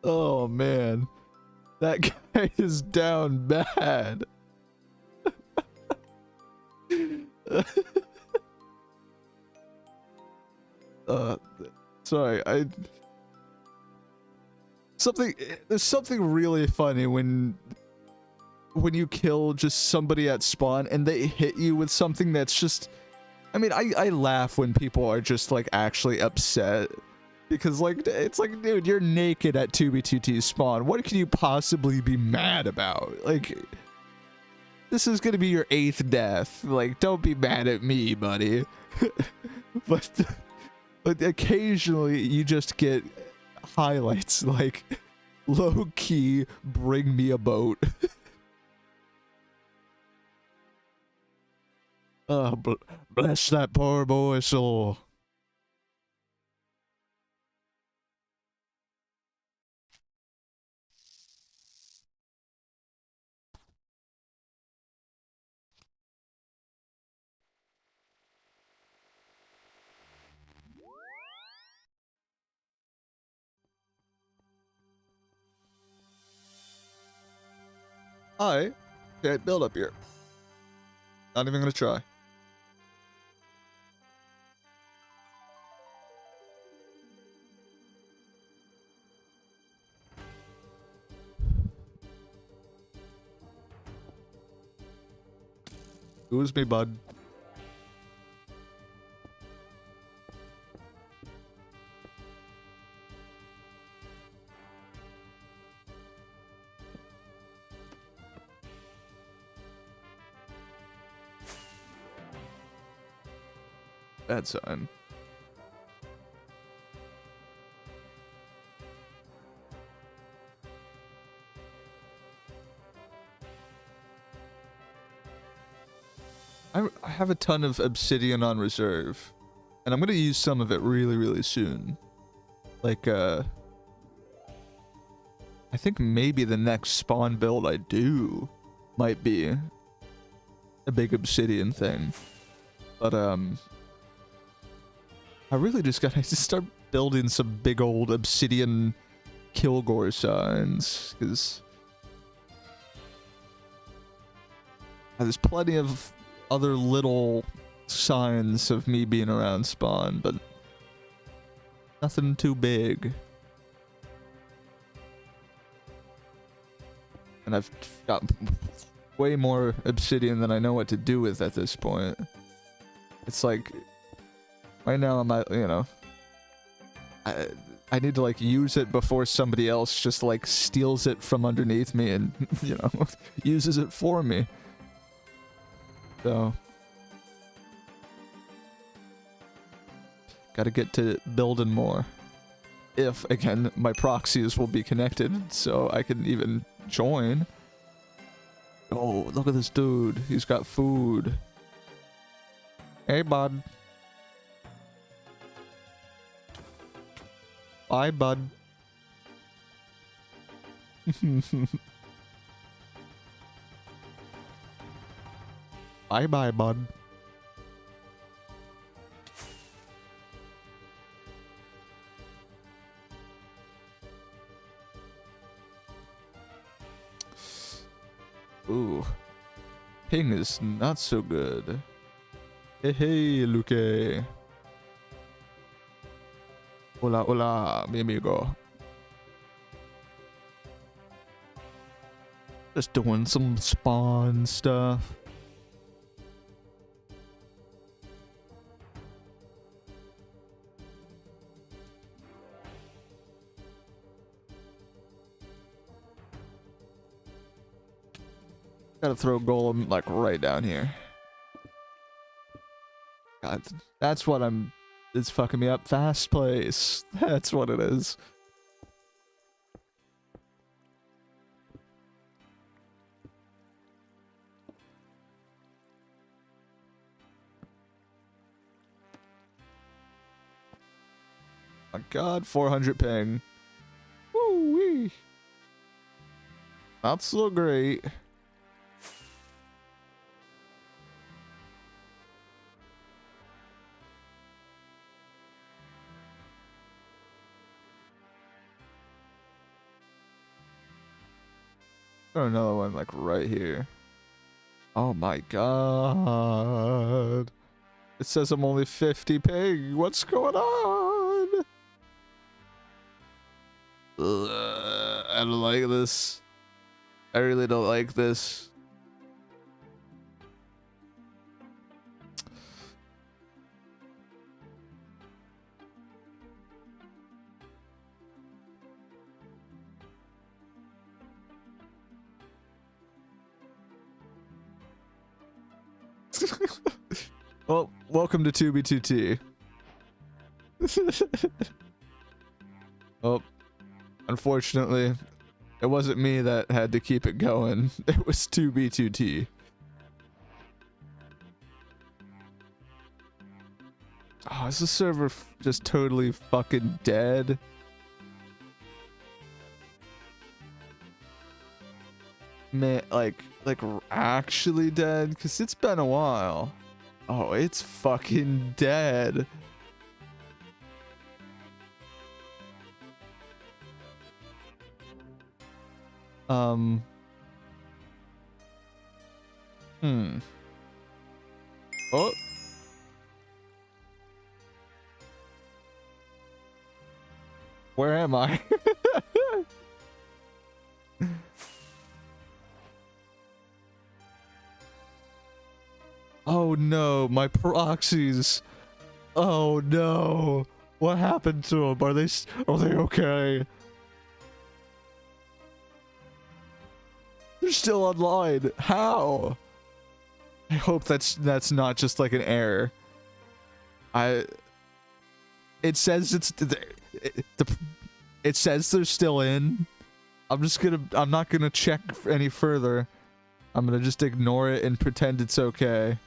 Oh man, that guy is down bad. Sorry, there's something really funny when you kill just somebody at spawn and they hit you with something that's just, I mean, I laugh when people are just like actually upset because like it's like, dude, you're naked at 2b2t spawn. What can you possibly be mad about? Like, this is gonna be your 8th death. Like, don't be mad at me, buddy. But occasionally you just get highlights like low key, bring me a boat. Oh, bless that poor boy's soul. I can't build up here. Not even gonna try. Excuse me, bud. Bad sign. I have a ton of obsidian on reserve, and I'm gonna use some of it really, really soon. Like, I think maybe the next spawn build I do might be a big obsidian thing. But, I really just gotta start building some big old obsidian Kilgore signs, because there's plenty of other little signs of me being around spawn, but nothing too big. And I've got way more obsidian than I know what to do with at this point. It's like, right now I'm at, you know, I need to like use it before somebody else just like steals it from underneath me and, you know, uses it for me. So, gotta get to building more. If, again, my proxies will be connected, so I can even join. Oh, look at this dude. He's got food. Hey, bud. Bye, bud. Bye-bye, bud. Ooh. Ping is not so good. Hey, hey, Luke. Hola, hola, mi amigo. Just doing some spawn stuff. Gotta throw golem like right down here. God, that's what it's fucking me up. Fast place. That's what it is. My God, 400 ping. Woo wee. Not so great. Or another one like right here. Oh my god. It says I'm only 50 ping. What's going on? Ugh, I don't like this. I really don't like this. Well, welcome to 2B2T. Oh, unfortunately, it wasn't me that had to keep it going. It was 2B2T. Oh, is the server just totally fucking dead? Man, like actually dead? Because it's been a while. Oh, it's fucking dead. Oh. Where am I? Oh no, my proxies. Oh no. What happened to them? Are they okay? They're still online. How? I hope that's not just like an error. It says it says they're still in. I'm not gonna check any further. I'm gonna just ignore it and pretend it's okay.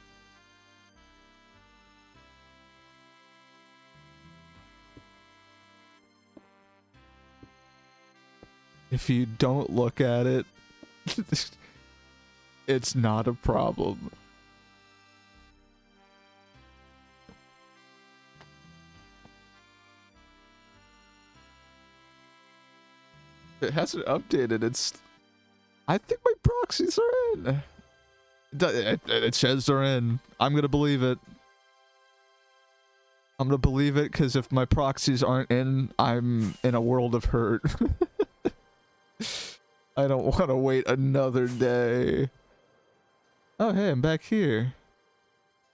If you don't look at it, it's not a problem. It hasn't updated. I think my proxies are in. It says they're in. I'm gonna believe it. I'm gonna believe it because if my proxies aren't in, I'm in a world of hurt. I don't want to wait another day. Oh, hey, I'm back here.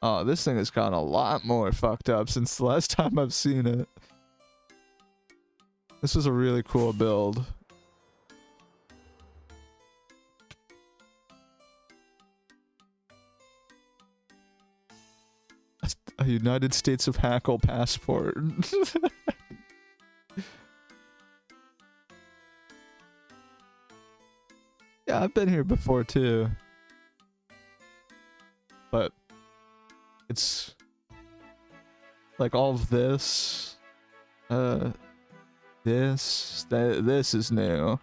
Oh, this thing has gotten a lot more fucked up since the last time I've seen it. This was a really cool build. A United States of Hackle passport. Yeah, I've been here before too. But it's like all of this. This is new.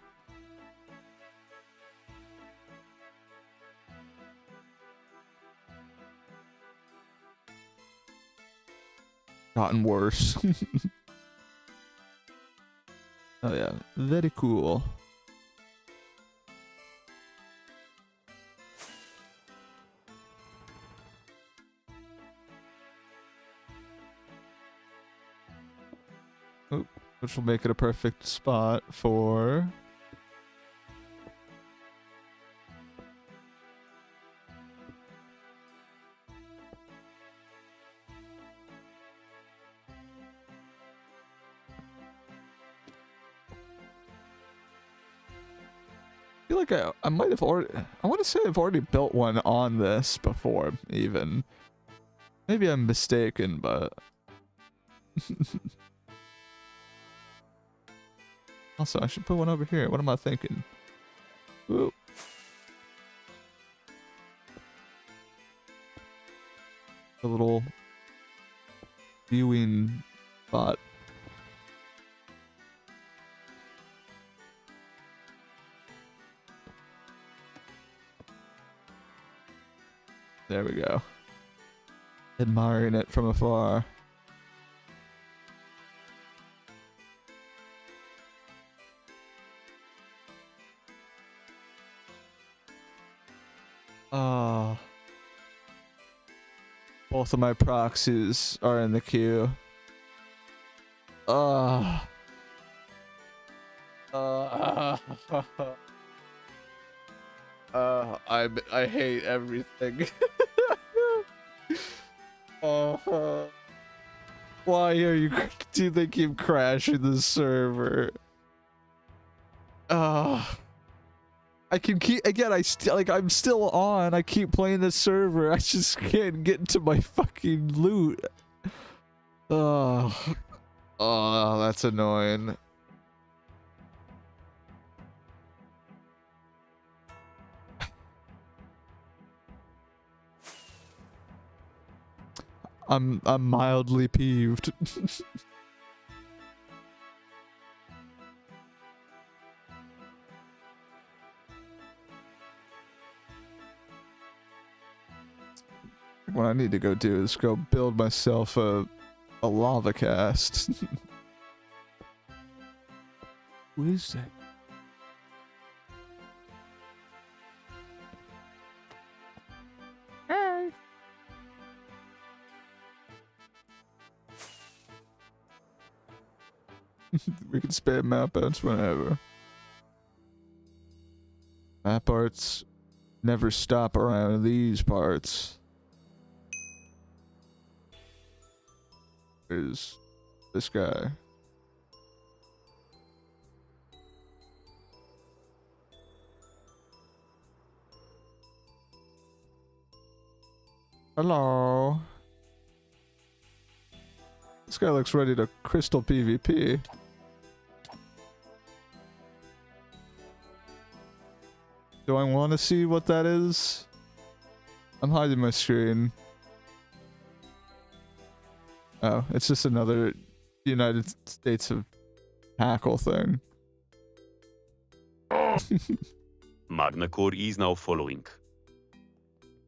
Gotten worse. Oh yeah, very cool. Which will make it a perfect spot for... I feel like I might have already... I want to say I've already built one on this before, even. Maybe I'm mistaken, but... Also, I should put one over here. What am I thinking? Ooh. A little viewing spot. There we go. Admiring it from afar. Oh. Both of my proxies are in the queue. Oh. I hate everything. Why are you? Do they keep crashing the server? I can keep again. I still like. I'm still on. I keep playing the server. I just can't get into my fucking loot. Oh, that's annoying. I'm mildly peeved. What I need to go do is go build myself a lava cast. What is that? Hey. We can spam map arts whenever. Map arts never stop around these parts. Is this guy? Hello. This guy looks ready to crystal PvP. Do I want to see what that is? I'm hiding my screen. Oh, it's just another United States of Hackle thing. Magnacore is now following.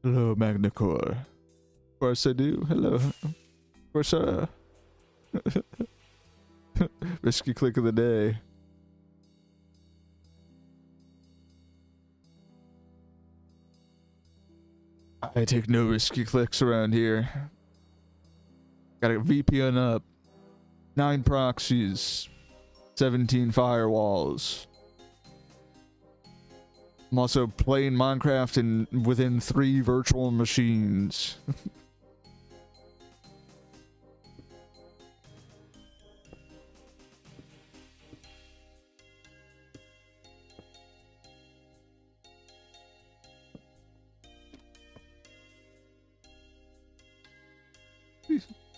Hello, Magnacore. Of course I do. Hello. Of course, risky click of the day. I take no risky clicks around here. Got a VPN up. 9 proxies. 17 firewalls. I'm also playing Minecraft within 3 virtual machines.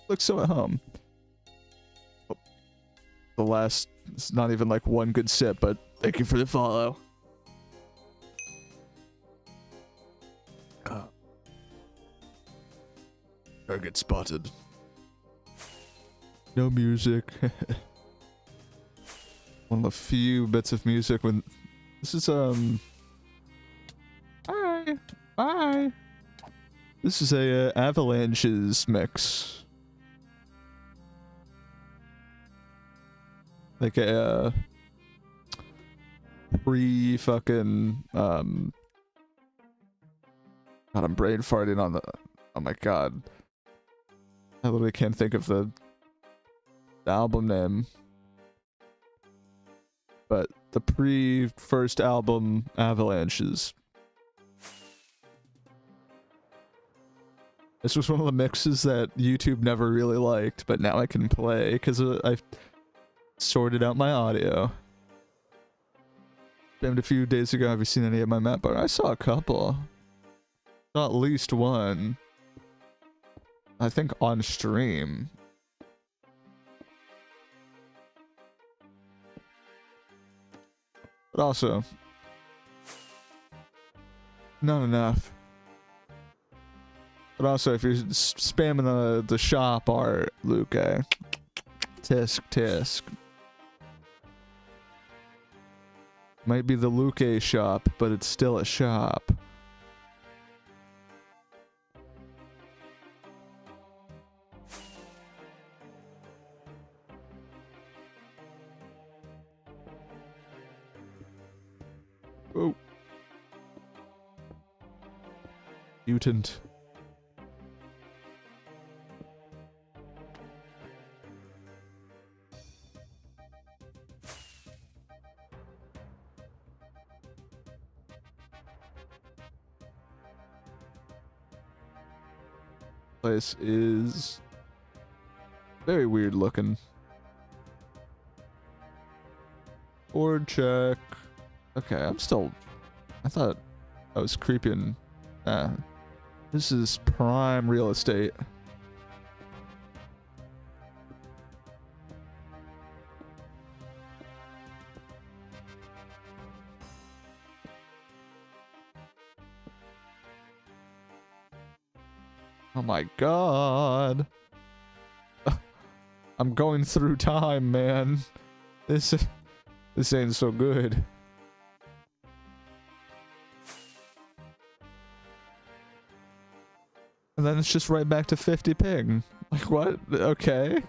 Looks so at home. Oh, the last, it's not even like one good sip, but thank you for the follow. Target spotted. No music. One of the few bits of music when this is Bye. This is a Avalanches mix. Like a pre-fucking God, I'm brain farting on the. Oh my god. I literally can't think of the album name. But the pre-first album Avalanches. This was one of the mixes that YouTube never really liked, but now I can play because I've sorted out my audio. Spammed a few days ago. Have you seen any of my map art? I saw a couple. Saw at least one. I think on stream. But also, not enough. But also, if you're spamming the shop art, Luke, tisk. Might be the Luke shop, but it's still a shop. Mutant. Place is very weird looking. Board check. Okay, I'm still. I thought I was creeping. This is prime real estate. Oh my god. I'm going through time, man. This ain't so good. And then it's just right back to 50 ping. Like what? Okay.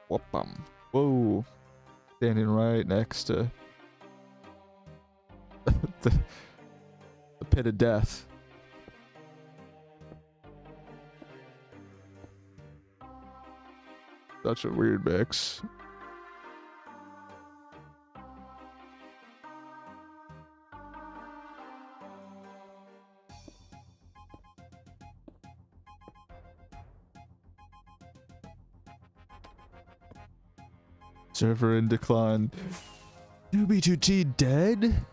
Whoop-bum. Whoa. Standing right next to the pit of death. Such a weird mix. Server in decline. Newbie2T dead?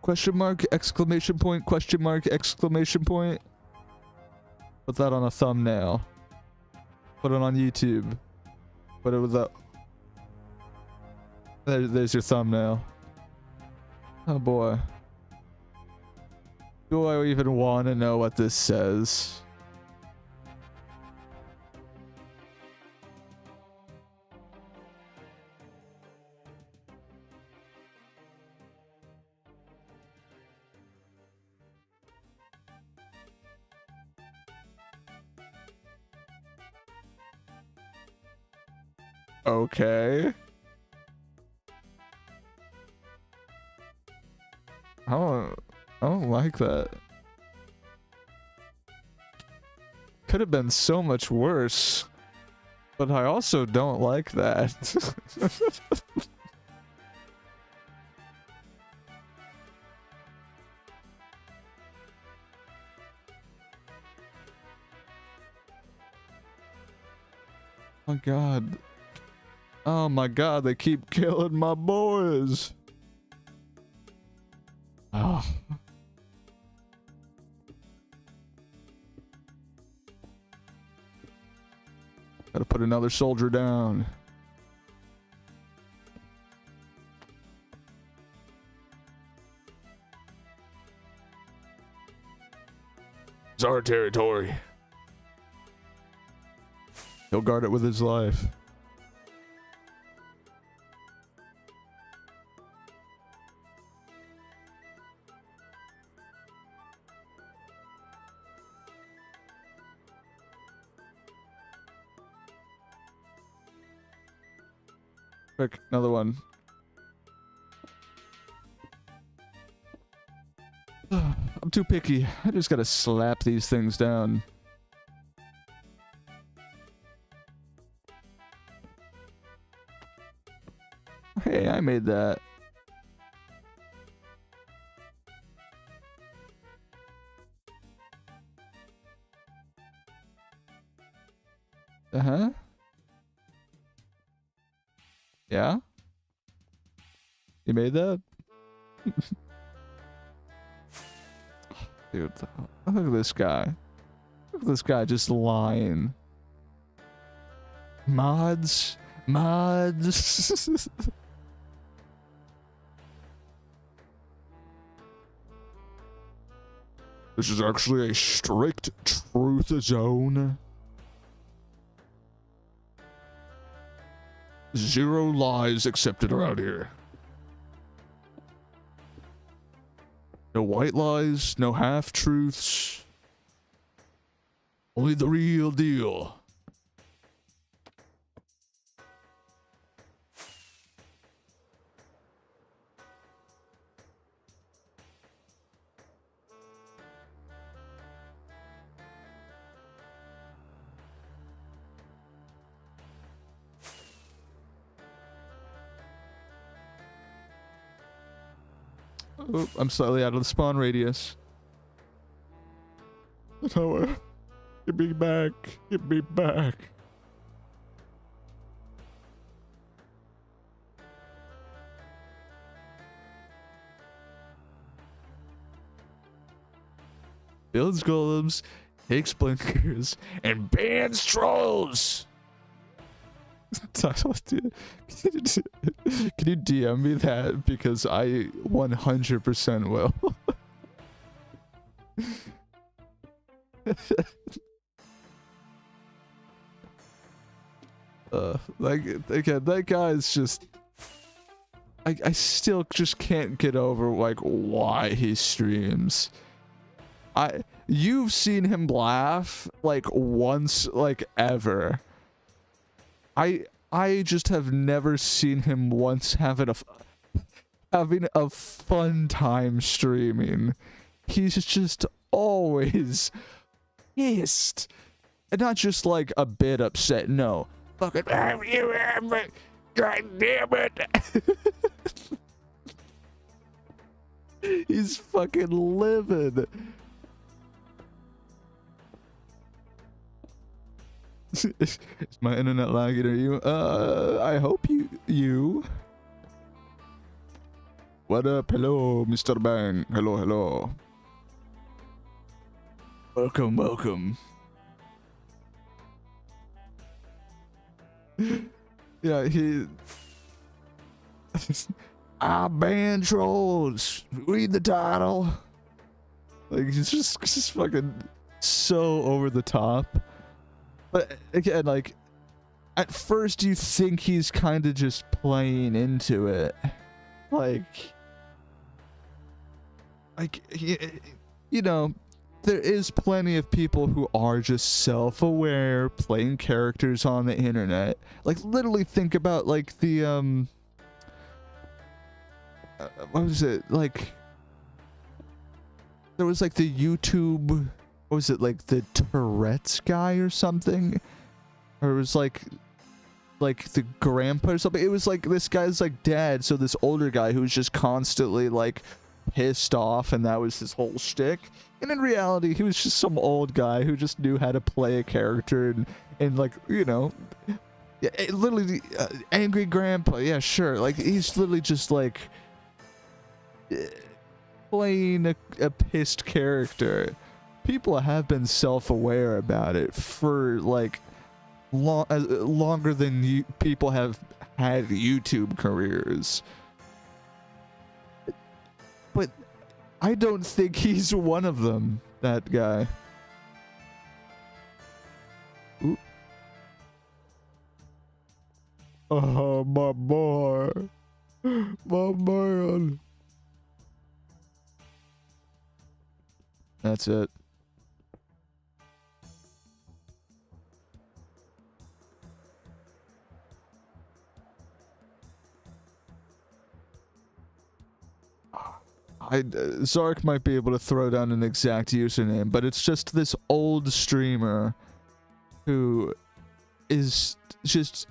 Question mark, exclamation point, question mark, exclamation point. Put that on a thumbnail. Put it on YouTube. Put it with that. There's your thumbnail. Oh boy. Do I even want to know what this says? Okay. I don't like that. Could have been so much worse, but I also don't like that. Oh my god. Oh my god, they keep killing my boys. Oh. Gotta put another soldier down. It's our territory. He'll guard it with his life. Quick, another one. I'm too picky. I just gotta slap these things down. Hey, I made that. Uh-huh. Yeah? You made that? Dude, look at this guy. Look at this guy just lying. Mods? Mods? This is actually a strict truth zone. Zero lies accepted around here. No white lies, no half-truths. Only the real deal. Oh, I'm slightly out of the spawn radius. Tower, get me back. Get me back. Builds golems, takes blinkers, and bans trolls. Can you DM me that? Because I 100% will. Like, again, that guy is just... I still just can't get over, like, why he streams. You've seen him laugh, like, once, like, ever. I just have never seen him once having a fun time streaming. He's just always pissed. And not just like a bit upset, no. Fucking God damn it. He's fucking livid. Is my internet lagging? Are you? I hope you. What up? Hello, Mr. Bang. Hello, hello. Welcome, welcome. Yeah, he... I ban trolls. Read the title. Like, he's just fucking so over the top. But again, like, at first you think he's kind of just playing into it. Like, you know, there is plenty of people who are just self-aware, playing characters on the internet. Like, literally think about, like, the, what was it? Like, there was, like, the YouTube... What was it, like the Tourette's guy or something? Or it was like the grandpa or something. It was like this guy's like dad, so this older guy who was just constantly like pissed off, and that was his whole shtick. And in reality, he was just some old guy who just knew how to play a character and like, you know, literally angry grandpa. Yeah, sure. Like, he's literally just like playing a pissed character. People have been self-aware about it for like longer than people have had YouTube careers. But I don't think he's one of them, that guy. Ooh. Oh, my boy. My man. That's it. Zark might be able to throw down an exact username, but it's just this old streamer who is just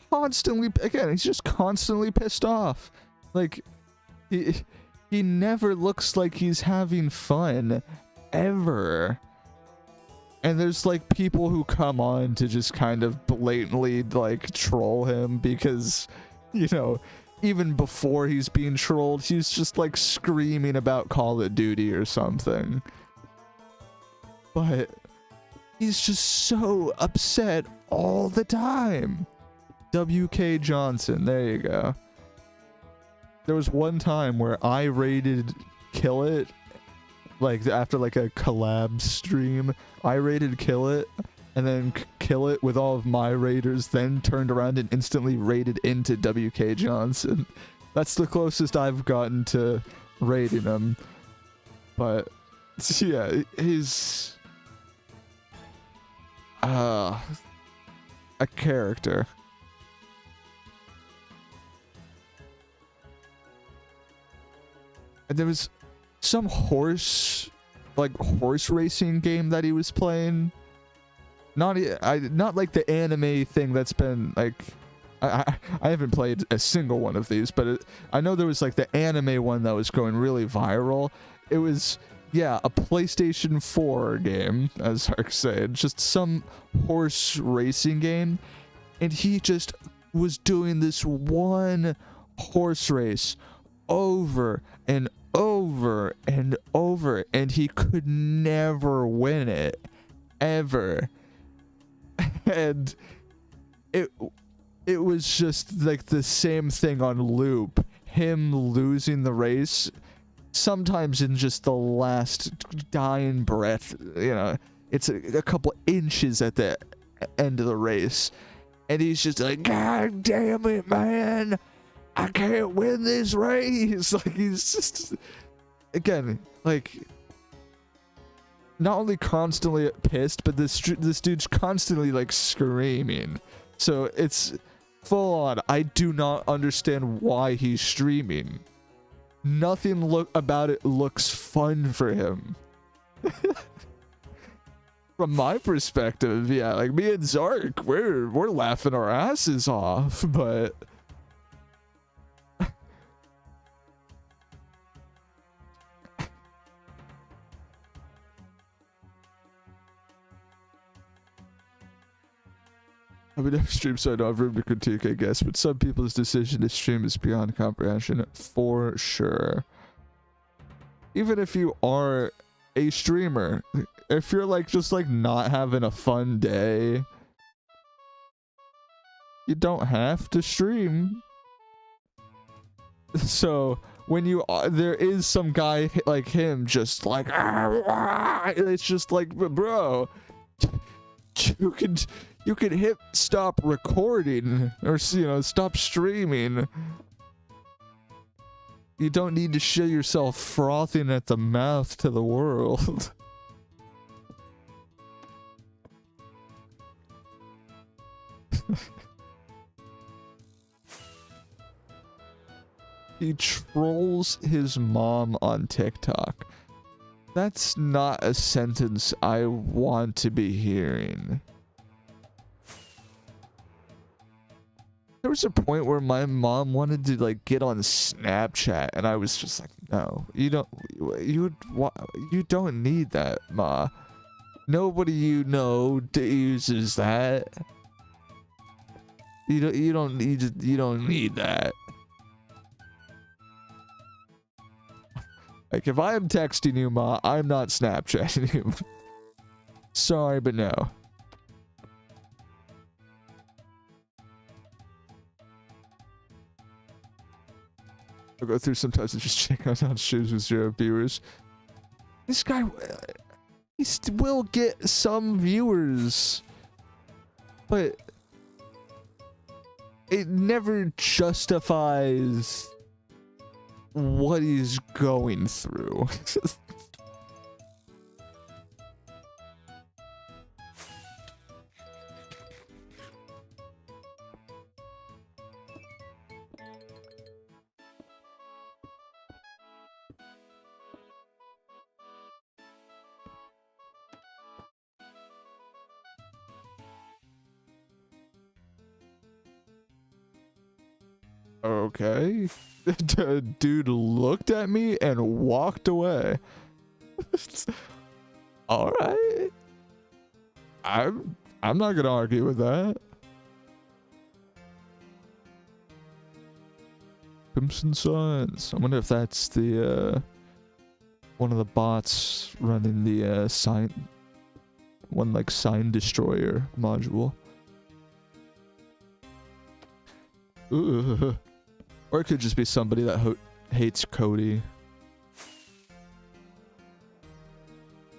constantly, again, he's just constantly pissed off. Like, he never looks like he's having fun, ever. And there's like people who come on to just kind of blatantly like troll him because, you know, even before he's being trolled, he's just like screaming about Call of Duty or something. But he's just so upset all the time. WK Johnson, there you go. There was one time where I raided Kill It, like after like a collab stream. I raided Kill It, and then Kill It with all of my raiders then turned around and instantly raided into WK Johnson. That's the closest I've gotten to raiding him. But yeah, a character. And there was some horse racing game that he was playing. Not like the anime thing that's been like, I haven't played a single one of these, but I know there was like the anime one that was going really viral. It was, yeah, a PlayStation 4 game, as Hark said, just some horse racing game, and he just was doing this one horse race over and over and over, and he could never win it, ever. And it was just like the same thing on loop, him losing the race, sometimes in just the last dying breath, you know, it's a couple inches at the end of the race, and he's just like, God damn it, man, I can't win this race. Like, he's just, again, like, not only constantly pissed, but this dude's constantly like screaming. So it's full on, I do not understand why he's streaming. Nothing about it looks fun for him. From my perspective, yeah, like me and Zark, we're laughing our asses off, but I would never stream, so I don't have room to critique, I guess, but some people's decision to stream is beyond comprehension, for sure. Even if you are a streamer, if you're like just like not having a fun day, you don't have to stream. So when you there is some guy like him just like, it's just like, bro, you could hit stop recording, or, you know, stop streaming. You don't need to show yourself frothing at the mouth to the world. He trolls his mom on TikTok. That's not a sentence I want to be hearing. There was a point where my mom wanted to like get on Snapchat, and I was just like, no, you don't need that, ma. Nobody you know uses that. You don't need that. Like, if I am texting you, ma, I'm not Snapchatting you. Sorry, but no. I'll go through sometimes and just check out on shoes with 0 viewers. This guy, he will get some viewers, but it never justifies what he's going through. Okay. Dude looked at me and walked away. All right. I'm not gonna argue with that. Crimson Sons. I wonder if that's the one of the bots running the sign destroyer module. Ooh. Or it could just be somebody that hates Cody.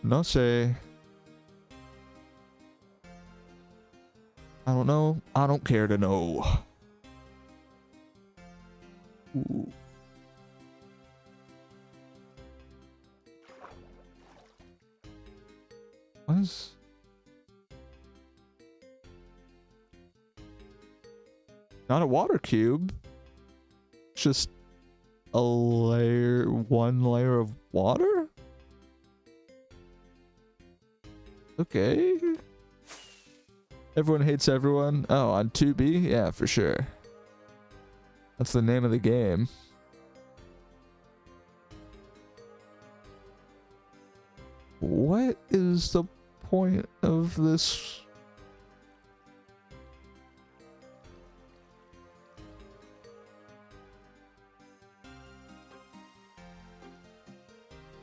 No say. I don't know. I don't care to know. Ooh. What is... Not a water cube. Just a layer, one layer of water? Okay. Everyone hates everyone. Oh, on 2B? Yeah, for sure. That's the name of the game. What is the point of this?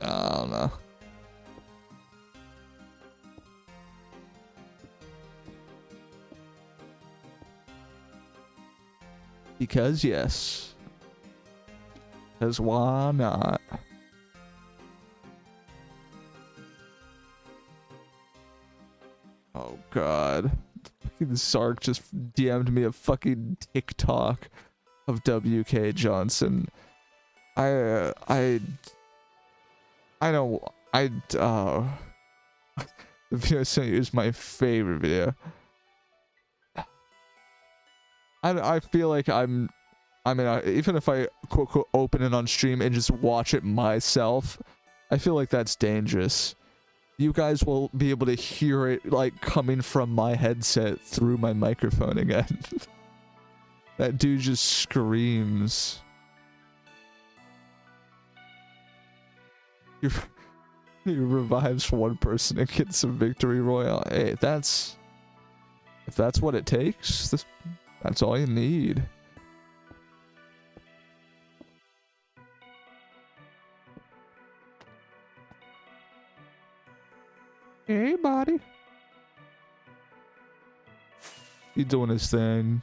I don't know. Because yes. Because why not? Oh god. Fucking Sark just DM'd me a fucking TikTok of WK Johnson. I don't. The video I sent you is my favorite video. I feel like I mean, even if I quote unquote open it on stream and just watch it myself, I feel like that's dangerous. You guys will be able to hear it like coming from my headset through my microphone again. That dude just screams. He revives one person and gets a victory royale. Hey, if that's what it takes, that's all you need. Hey, buddy. He's doing his thing.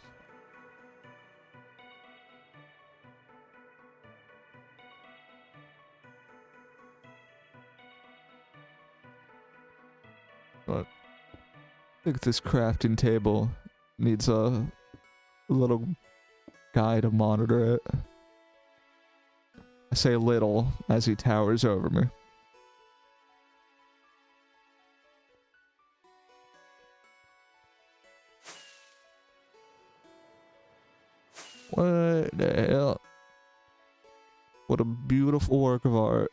But I think this crafting table needs a little guy to monitor it. I say little as he towers over me. What the hell? What a beautiful work of art.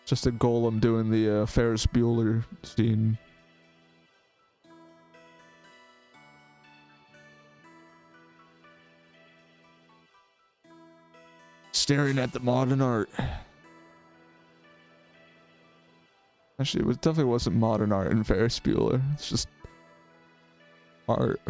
Just a golem doing the Ferris Bueller scene. Staring at the modern art. Actually, it definitely wasn't modern art in Ferris Bueller. It's just art.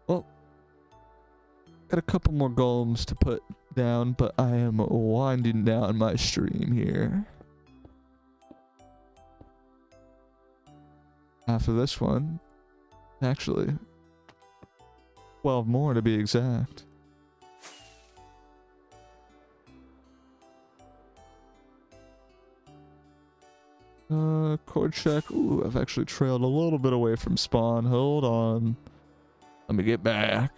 Well, got a couple more golems to put down, but I am winding down my stream here. After this one, actually, 12 more to be exact. Cord check. Ooh, I've actually trailed a little bit away from spawn. Hold on. Let me get back.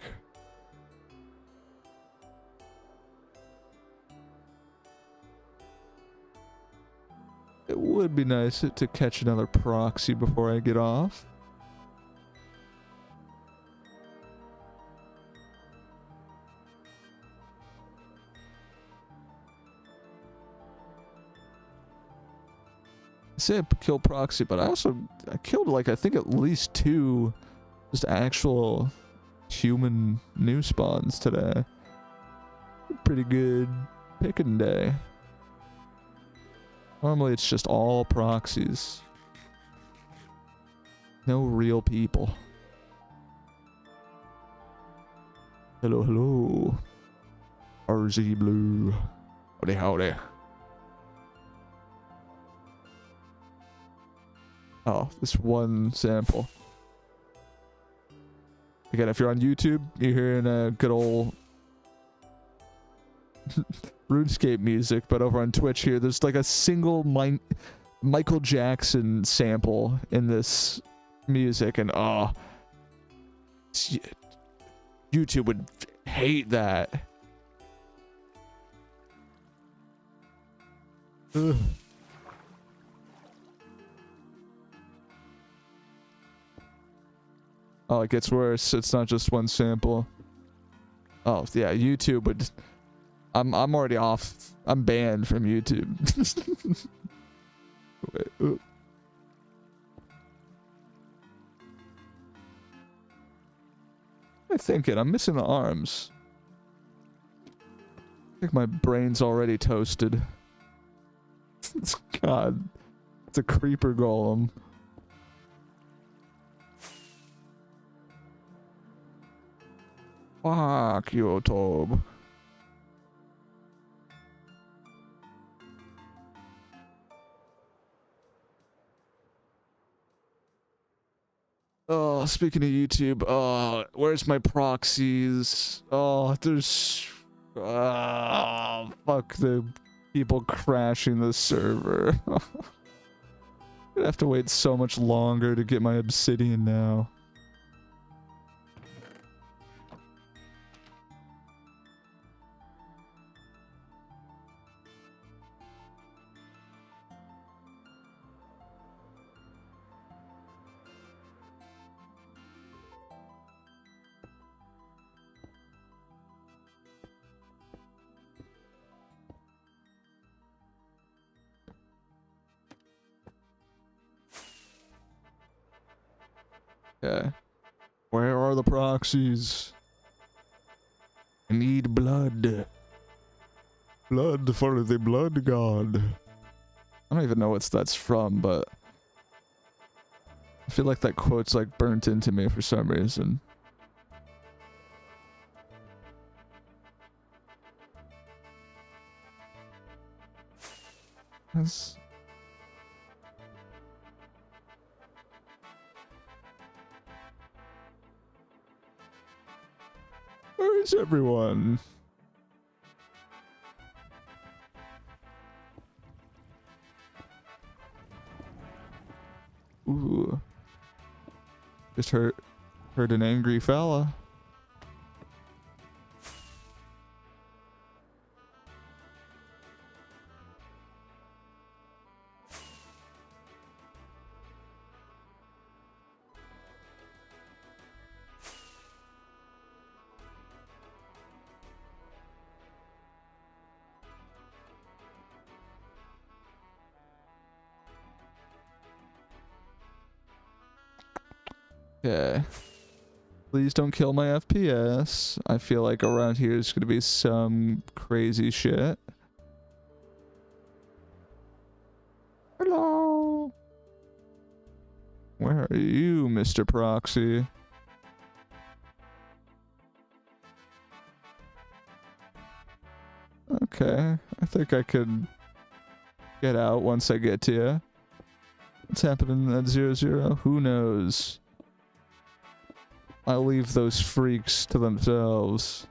It would be nice to catch another proxy before I get off. I say I kill proxy, but I killed like I think at least 2 just actual human new spawns today. Pretty good picking day. Normally it's just all proxies. No real people. Hello, hello. RZ Blue. Howdy, howdy. Oh, this one sample. Again, if you're on YouTube, you're hearing a good old RuneScape music, but over on Twitch here, there's like a single Michael Jackson sample in this music, and YouTube would hate that. Ugh. Oh, it gets worse. It's not just one sample. Oh, yeah, YouTube would... I'm already off. I'm banned from YouTube. Wait, what am I thinking? I'm missing the arms. I think my brain's already toasted. God. It's a creeper golem. Fuck YouTube. Oh, speaking of YouTube, where's my proxies? Oh, there's... fuck the people crashing the server. I'm gonna have to wait so much longer to get my obsidian now. Okay. Where are the proxies? I need blood. Blood for the blood god. I don't even know what that's from, but I feel like that quote's like burnt into me for some reason. That's... Where is everyone? Ooh. Just heard an angry fella. Okay. Please don't kill my FPS. I feel like around here is gonna be some crazy shit. Hello. Where are you, Mr. Proxy? Okay. I think I could get out once I get to you. What's happening at 0-0? Who knows? I'll leave those freaks to themselves.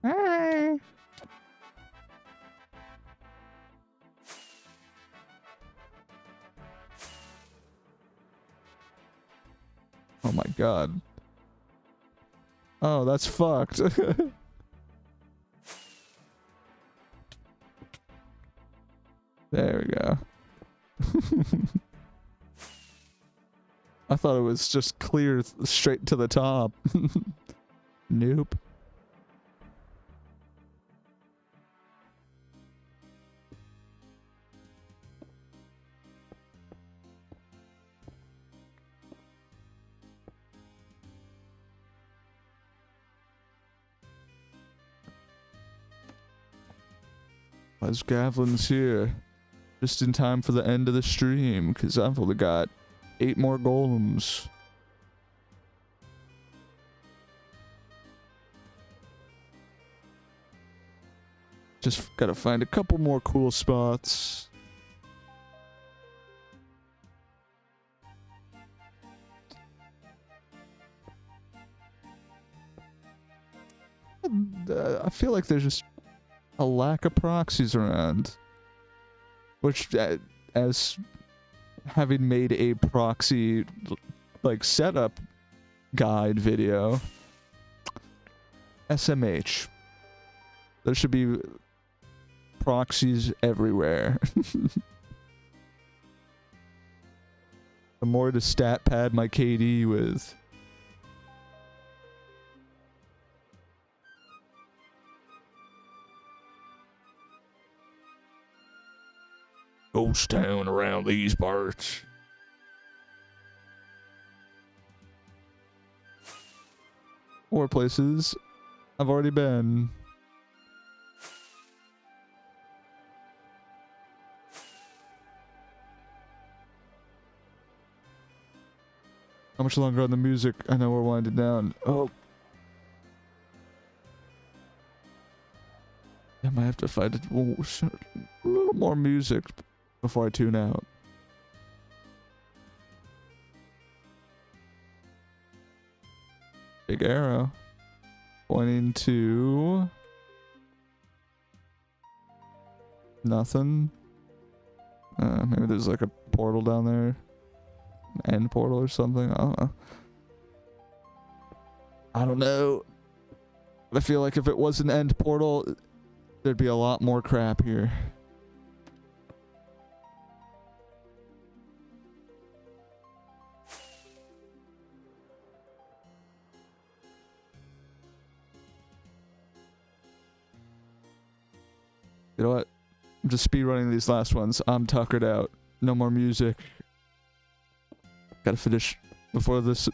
Hey. Oh my god. Oh, that's fucked. There we go. I thought it was just clear straight to the top. Nope. Les Gavlin's here. Just in time for the end of the stream, because I've only got 8 more golems. Just gotta find a couple more cool spots. I feel like there's just a lack of proxies around. Which, as having made a proxy, like, setup guide video, SMH. There should be proxies everywhere. The more to stat pad my KD with. Ghost town around these parts. Or places I've already been. How much longer on the music? I know we're winding down. Oh. I might have to find a little more music before I tune out. Big arrow. Pointing to... nothing. Maybe there's like a portal down there. An end portal or something. I don't know. I don't know. But I feel like if it was an end portal, there'd be a lot more crap here. You know what? I'm just speedrunning these last ones. I'm tuckered out. No more music. Gotta finish before this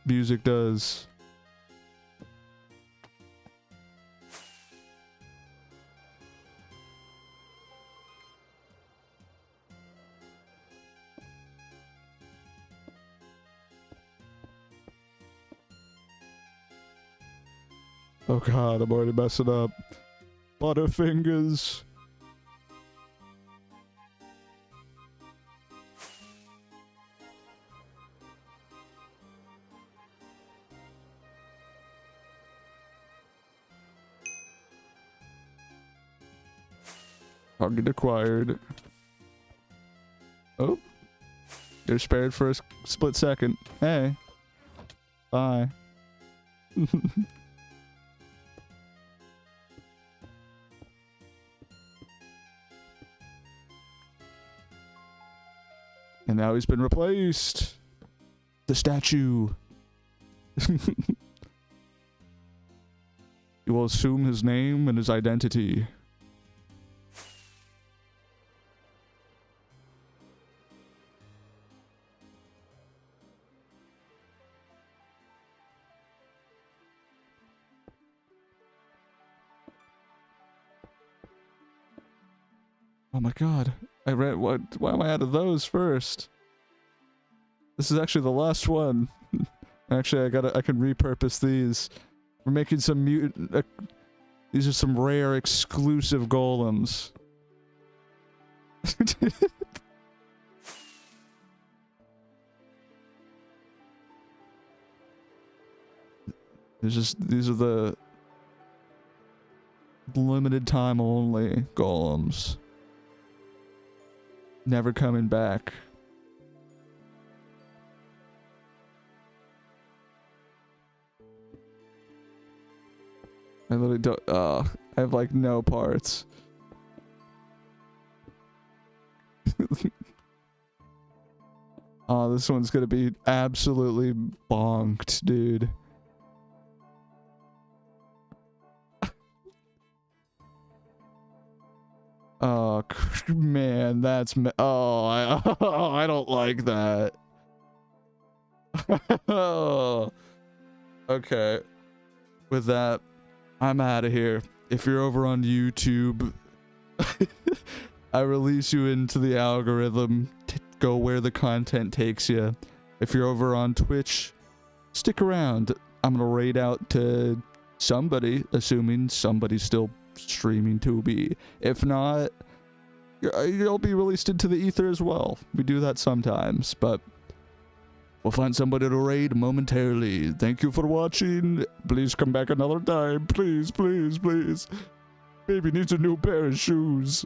music does. Oh god, I'm already messing up. Butterfingers. Target acquired. Oh. You're spared for a split second. Hey. Bye. And now he's been replaced. The statue. You will assume his name and his identity. Oh my god. I read what? Why am I out of those first? This is actually the last one. Actually, I can repurpose these. We're making some mutant. These are some rare exclusive golems. These are the limited time only golems. Never coming back. I literally don't. I have like no parts. Oh, this one's gonna be absolutely bonked, dude. Oh man, that's I don't like that. Oh, okay. With that, I'm out of here. If you're over on YouTube, I release you into the algorithm. Go where the content takes you. If you're over on Twitch, stick around. I'm gonna raid out to somebody, assuming somebody's still streaming Tubi. If not, you'll be released into the ether as well. We do that sometimes, but We'll find somebody to raid momentarily. Thank you for watching. Please come back another time. Please, please, please. Baby needs a new pair of shoes.